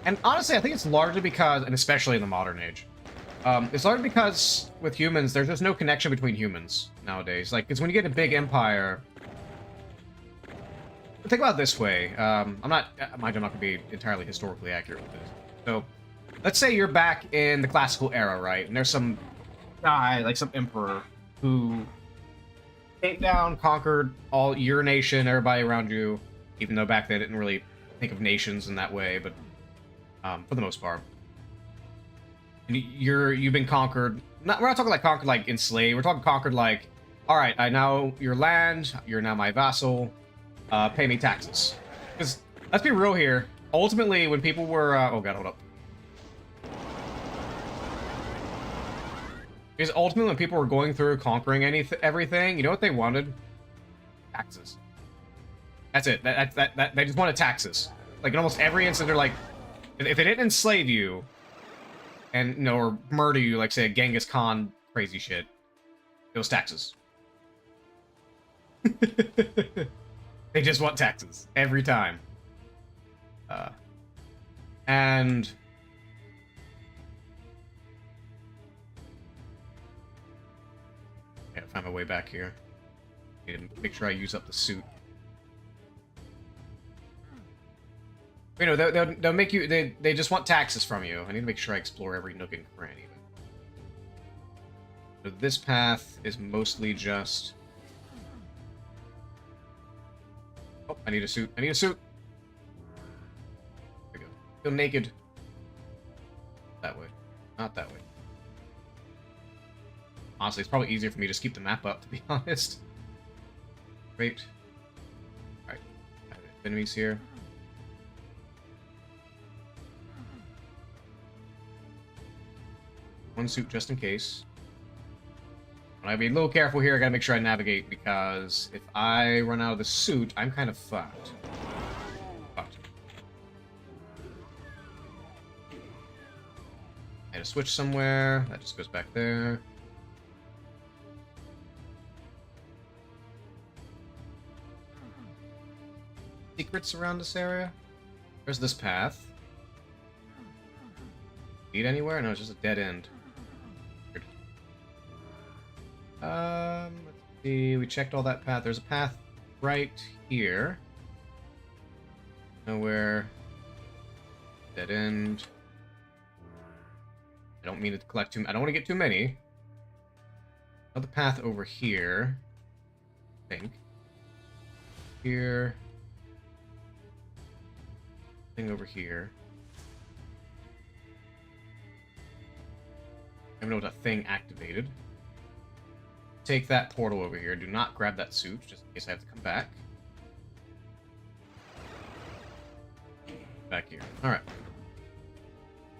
And honestly, I think it's largely because, and especially in the modern age, it's largely because with humans, there's just no connection between humans nowadays. Like, because when you get a big empire, think about it this way. I'm not going to be entirely historically accurate with this. So, let's say you're back in the classical era, right? And there's some guy, like some emperor, who came down, conquered all your nation, everybody around you, even though back then they didn't really think of nations in that way, but for the most part. And you've been conquered. We're not talking like conquered like enslaved. We're talking conquered like, all right, I know your land. You're now my vassal. Pay me taxes. Because let's be real here. Ultimately, when people were, oh god, hold up. Because ultimately, when people were going through conquering everything, you know what they wanted? Taxes. That's it. They just wanted taxes. Like in almost every instance, they're like, if they didn't enslave you, and or murder you, like say a Genghis Khan crazy shit, it was taxes. They just want taxes every time. And I gotta find my way back here. Need to make sure I use up the suit. You know, they'll make you. They just want taxes from you. I need to make sure I explore every nook and cranny. So this path is mostly just. Oh, I need a suit. I need a suit. There we go. Feel naked. That way. Not that way. Honestly, it's probably easier for me to just keep the map up, to be honest. Great. enemies here. One suit just in case. I gotta be a little careful here. I gotta make sure I navigate, because if I run out of the suit, I'm kind of fucked. I had to switch somewhere. That just goes back there. Secrets around this area? There's this path. Lead anywhere? No, it's just a dead end. Let's see. We checked all that path. There's a path right here. Nowhere. Dead end. I don't mean to collect too. I don't want to get too many. Another path over here. I think. Here. Thing over here. I don't know what that thing activated. Take that portal over here. Do not grab that suit, just in case I have to come back. Back here. Alright.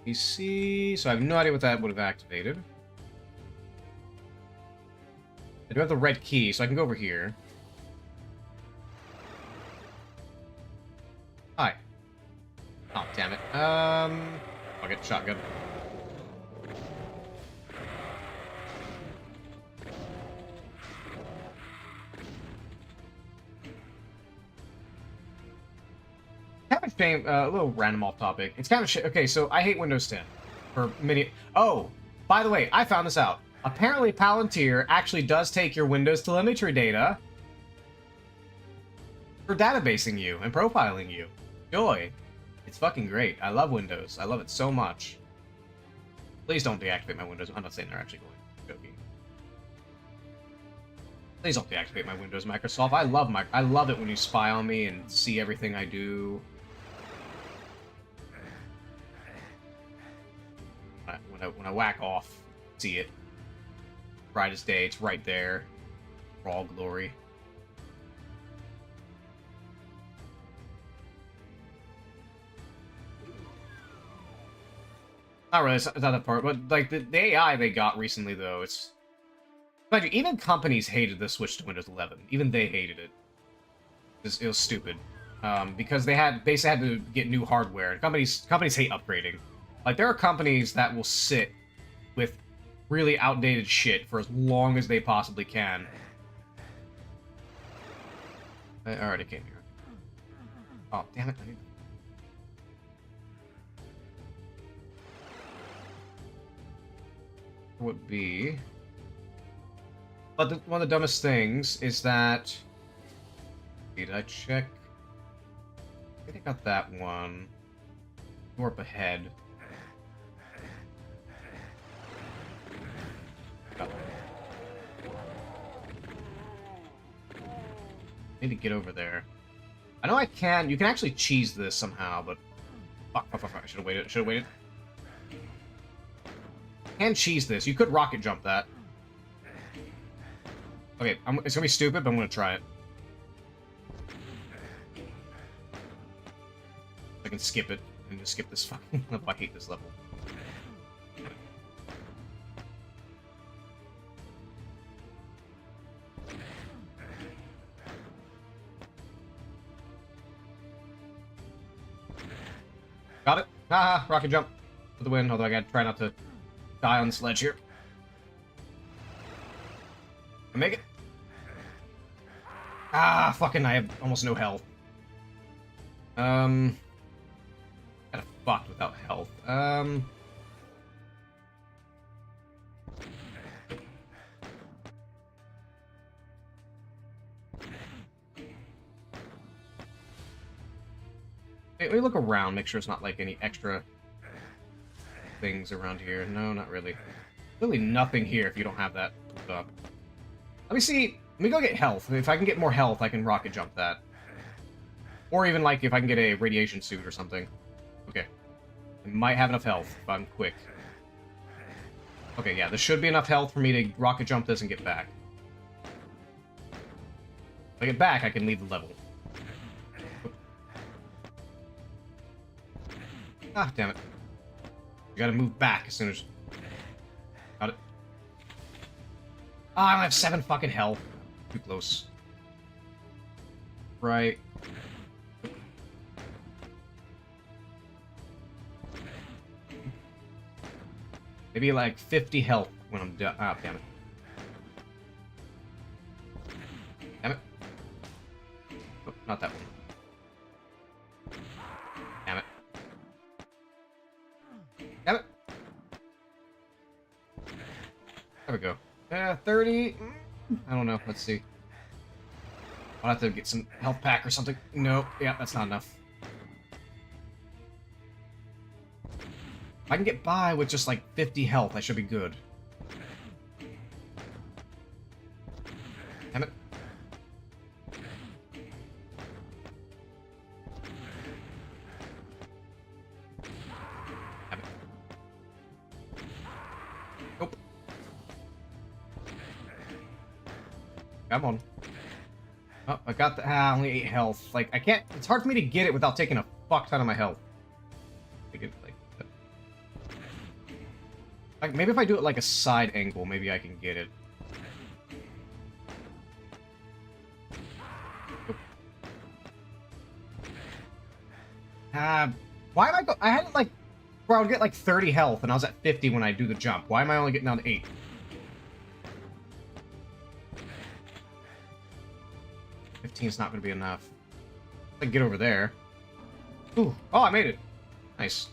PC. So I have no idea what that would have activated. I do have the red key, so I can go over here. Hi. Oh, damn it. I'll get shotgun. Kind of a shame, a little random off topic. It's kind of okay, so I hate Windows 10 for many. Oh, by the way, I found this out. Apparently, Palantir actually does take your Windows telemetry data for databasing you and profiling you. Joy. It's fucking great. I love Windows. I love it so much. Please don't deactivate my Windows. I'm not saying they're actually going. I'm joking. Please don't deactivate my Windows, Microsoft. I love it when you spy on me and see everything I do. When I whack off, see it. Bright as day, it's right there. For all glory. Not really, it's not that part, but like the AI they got recently though, it's mind you, even companies hated the switch to Windows 11. Even they hated it. It was stupid. Because they basically had to get new hardware. And companies hate upgrading. Like there are companies that will sit with really outdated shit for as long as they possibly can. I already came here. Oh, damn it. Would be... But one of the dumbest things is that... Did I check? I think I got that one. Door up ahead. Need to get over there. I know I can. You can actually cheese this somehow, but fuck. I should have waited. Can cheese this. You could rocket jump that. Okay, it's gonna be stupid, but I'm gonna try it. I can skip it and just skip this fucking. I hate this level. Got it. Haha, rocket jump for the win. Although I gotta try not to die on the sledge here. I make it. Ah, fucking! I have almost no health. Kinda fucked without health. Let me look around, make sure it's not like any extra things around here. No, not really. Really nothing here if you don't have that hooked up. Let me see. Let me go get health. If I can get more health, I can rocket jump that. Or even like if I can get a radiation suit or something. Okay. I might have enough health if I'm quick. Okay, yeah, there should be enough health for me to rocket jump this and get back. If I get back, I can leave the level. Ah, damn it. You gotta move back as soon as... Got it. Ah, I only have 7 fucking health. Too close. Right. Maybe like 50 health when I'm done. Ah, damn it. Damn it. Oh, not that one. Damn it. Damn it. There we go. 30. I don't know. Let's see. I'll have to get some health pack or something. No. Yeah, that's not enough. If I can get by with just like 50 health, I should be good. Damn it. Damn it. Nope. Come on. Oh, I got the only 8 health. Like, I can't. It's hard for me to get it without taking a fuck ton of my health. Like, maybe if I do it like a side angle, maybe I can get it. Why am I I had it like where I would get like 30 health and I was at 50 when I do the jump. Why am I only getting down to 8? 15 is not going to be enough. I can get over there. Ooh. Oh, I made it. Nice.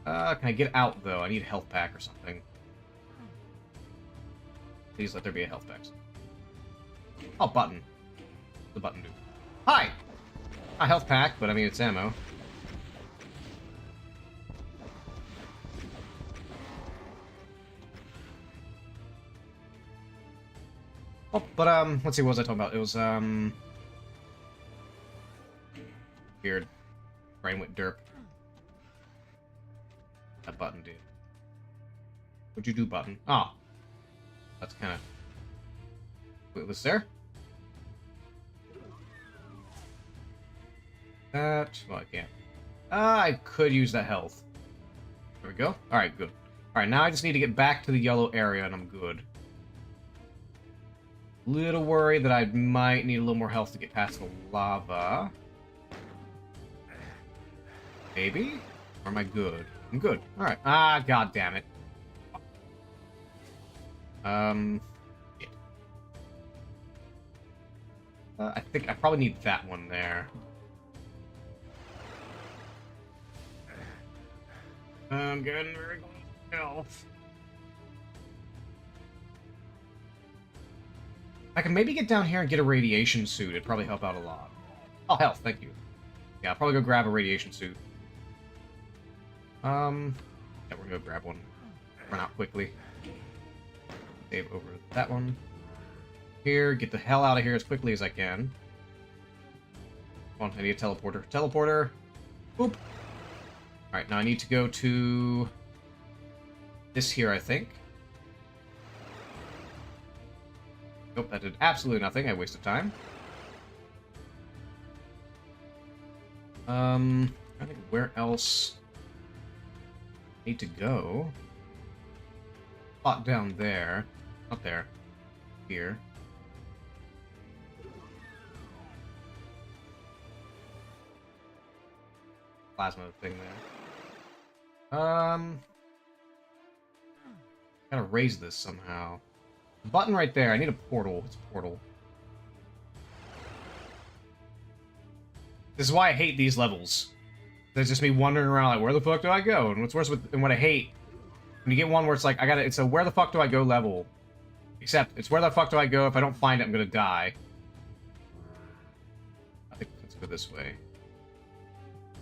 Can I get out, though? I need a health pack or something. Please let there be a health pack. Oh, button. What's the button do? Hi! A health pack, but I mean, it's ammo. Oh, but, let's see, what was I talking about? It was, weird. Brain went derp. That button did. What'd you do, button? Oh. That's kind of... Wait, was there? That... Well, I can't. I could use that health. There we go. Alright, good. Alright, now I just need to get back to the yellow area and I'm good. Little worried that I might need a little more health to get past the lava. Maybe? Or am I good? I'm good. Alright. Ah, god damn it. Yeah. I think I probably need that one there. I'm getting very good health. I can maybe get down here and get a radiation suit. It'd probably help out a lot. Oh, health. Thank you. Yeah, I'll probably go grab a radiation suit. Yeah, we're gonna go grab one. Run out quickly. Save over that one. Here, get the hell out of here as quickly as I can. Come on, I need a teleporter. Teleporter! Boop! Alright, now I need to go to... this here, I think. Nope, that did absolutely nothing. I wasted time. I think where else... need to go. Spot down there. Not there. Here. Plasma thing there. Gotta raise this somehow. Button right there. I need a portal. It's a portal. This is why I hate these levels. There's just me wandering around like, where the fuck do I go? And what's worse and what I hate, when you get one where it's like, it's a where the fuck do I go level. Except, it's where the fuck do I go? If I don't find it, I'm gonna die. I think let's go this way.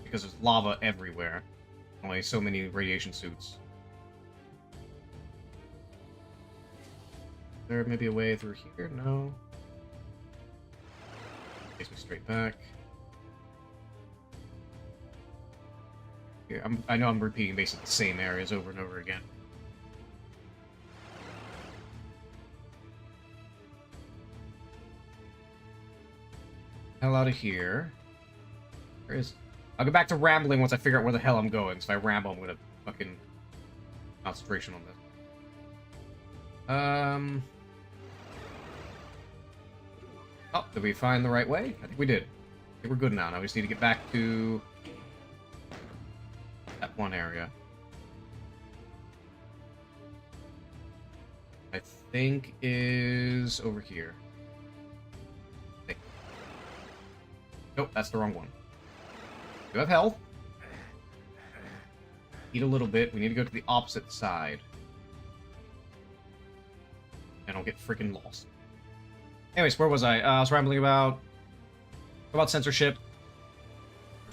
Because there's lava everywhere. Only so many radiation suits. Is there maybe a way through here? No. Takes me straight back. Here, I know I'm repeating basically the same areas over and over again. Hell out of here. Where is... I'll go back to rambling once I figure out where the hell I'm going. So if I ramble, I'm gonna fucking concentration on this. Oh, did we find the right way? I think we did. I think we're good now. Now we just need to get back to that one area. I think is over here. Nope, that's the wrong one. You have health. Eat a little bit. We need to go to the opposite side. And I'll get freaking lost. Anyways, where was I? I was rambling about censorship.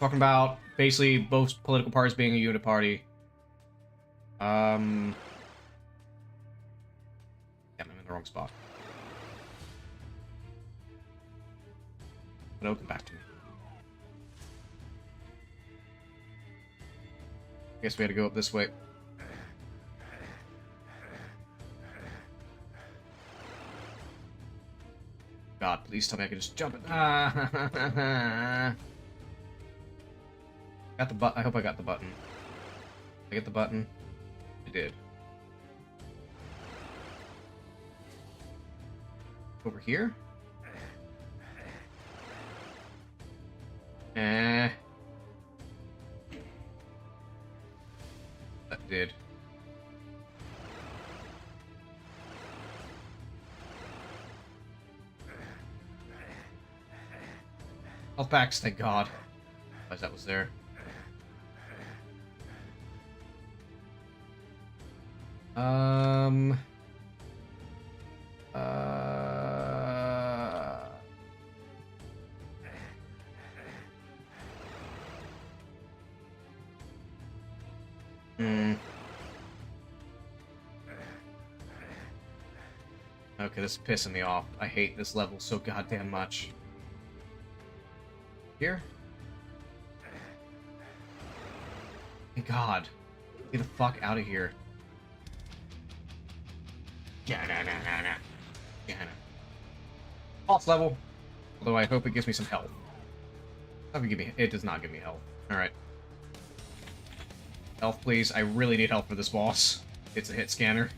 Talking about basically both political parties being a unit party. Yeah, I'm in the wrong spot. But it'll come back to me. I guess we had to go up this way. God, please tell me I can just jump it. Got the button. I hope I got the button. Did I get the button? I did. Over here? That did. Health packs, thank God. Otherwise that was there. Okay, this is pissing me off. I hate this level so goddamn much. Here? Thank God. Get the fuck out of here. Boss level. Although I hope it gives me some health. It does not give me health. Alright. Health, please. I really need help for this boss. It's a hit scanner.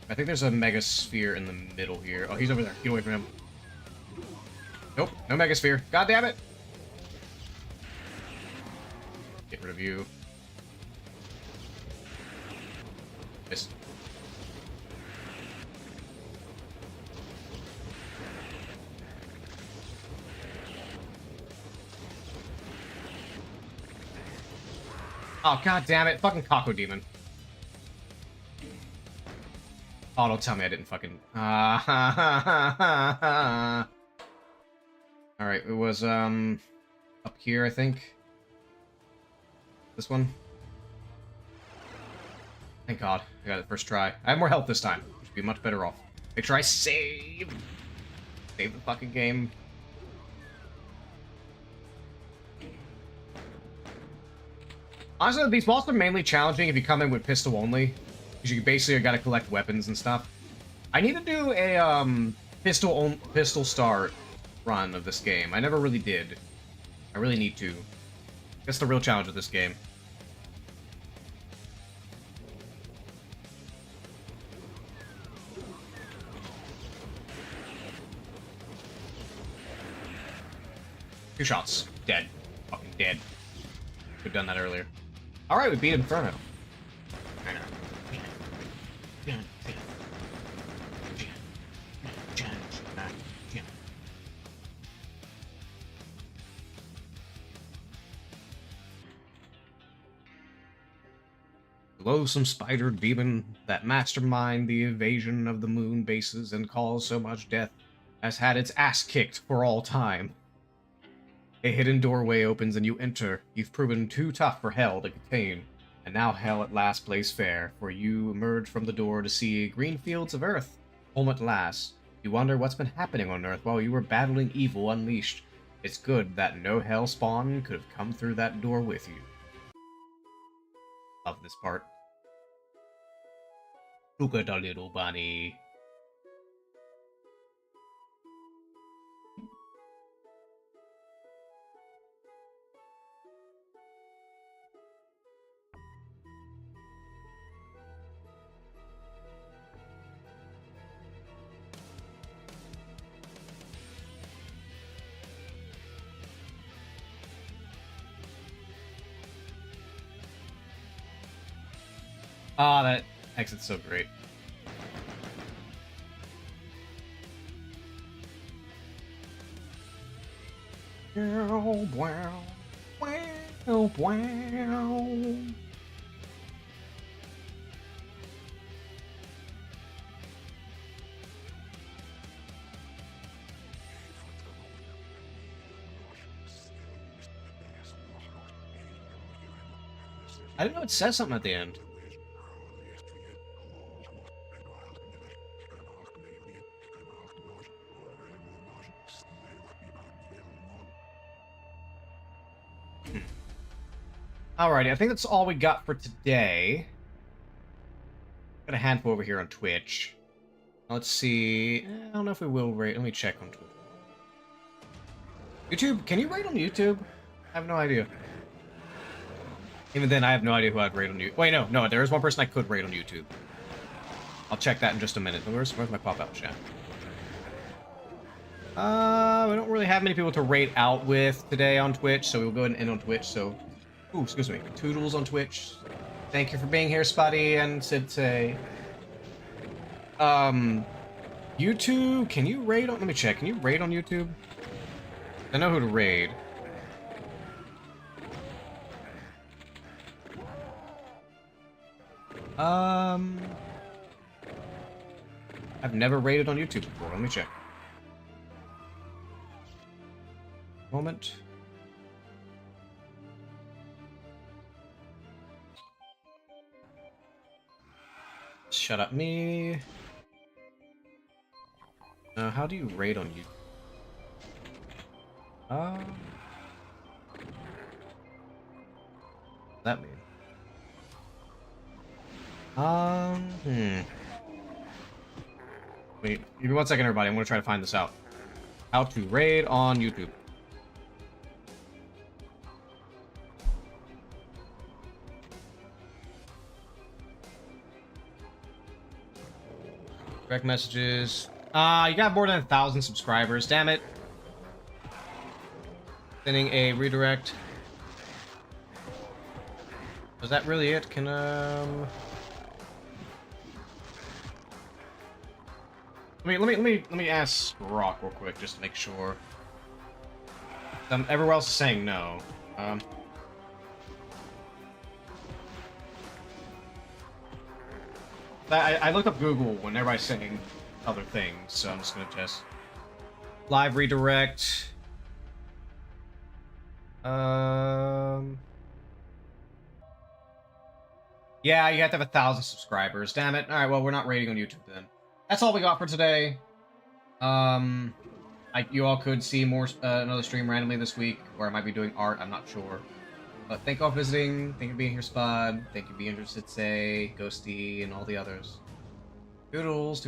I think there's a Mega Sphere in the middle here. Oh, he's over there. Get away from him. Nope, no Mega Sphere. God damn it! Get rid of you. Missed. Oh, god damn it. Fucking Kako Demon. Oh, don't tell me I didn't fucking... Alright, it was, up here, I think. This one. Thank God. I got it first try. I have more health this time. Should be much better off. Make sure I save! Save the fucking game. Honestly, these bosses are mainly challenging if you come in with pistol only. Because you basically gotta collect weapons and stuff. I need to do a, pistol start run of this game. I never really did. I really need to. That's the real challenge of this game. Two shots. Dead. Fucking dead. Could've done that earlier. Alright, we beat Inferno. Loathsome spider demon that mastermind the invasion of the moon bases and caused so much death has had its ass kicked for all time. A hidden doorway opens and you enter. You've proven too tough for Hell to contain, and now Hell at last plays fair, for you emerge from the door to see green fields of Earth. Home at last. You wonder what's been happening on Earth while you were battling evil unleashed. It's good that no Hell spawn could have come through that door with you. Love this part. Look at the little bunny. Ah, that exit's so great. Wow, wow, wow, wow. I didn't know it says something at the end. Alrighty, I think that's all we got for today. Got a handful over here on Twitch. Let's see. I don't know if we will rate. Let me check on Twitch. YouTube, can you rate on YouTube? I have no idea. Even then, I have no idea who I'd rate on YouTube. Wait, no, there is one person I could rate on YouTube. I'll check that in just a minute. Where's my pop-out chat? We don't really have many people to rate out with today on Twitch, so we'll go ahead and end on Twitch, so... Ooh, excuse me. Toodles on Twitch. Thank you for being here, Spotty and Sidse. YouTube, can you raid on... Let me check. Can you raid on YouTube? I know who to raid. I've never raided on YouTube before. Let me check. Moment. Shut up, me. How do you raid on YouTube? What does that mean? Wait, give me 1 second, everybody. I'm gonna try to find this out. How to raid on YouTube. Direct messages. You got more than 1,000 subscribers. Damn it. Sending a redirect. Was that really it? Can Let me ask Rock real quick just to make sure. Everyone else is saying no. I looked up Google when everybody's saying other things, so I'm just gonna test. Live redirect. Yeah, you have to have 1,000 subscribers. Damn it. Alright, well, we're not rating on YouTube then. That's all we got for today. You all could see more another stream randomly this week, or I might be doing art, I'm not sure. But thank you all for visiting, thank you for being here, Spud, thank you for being interested, Say, Ghosty, and all the others. Doodles,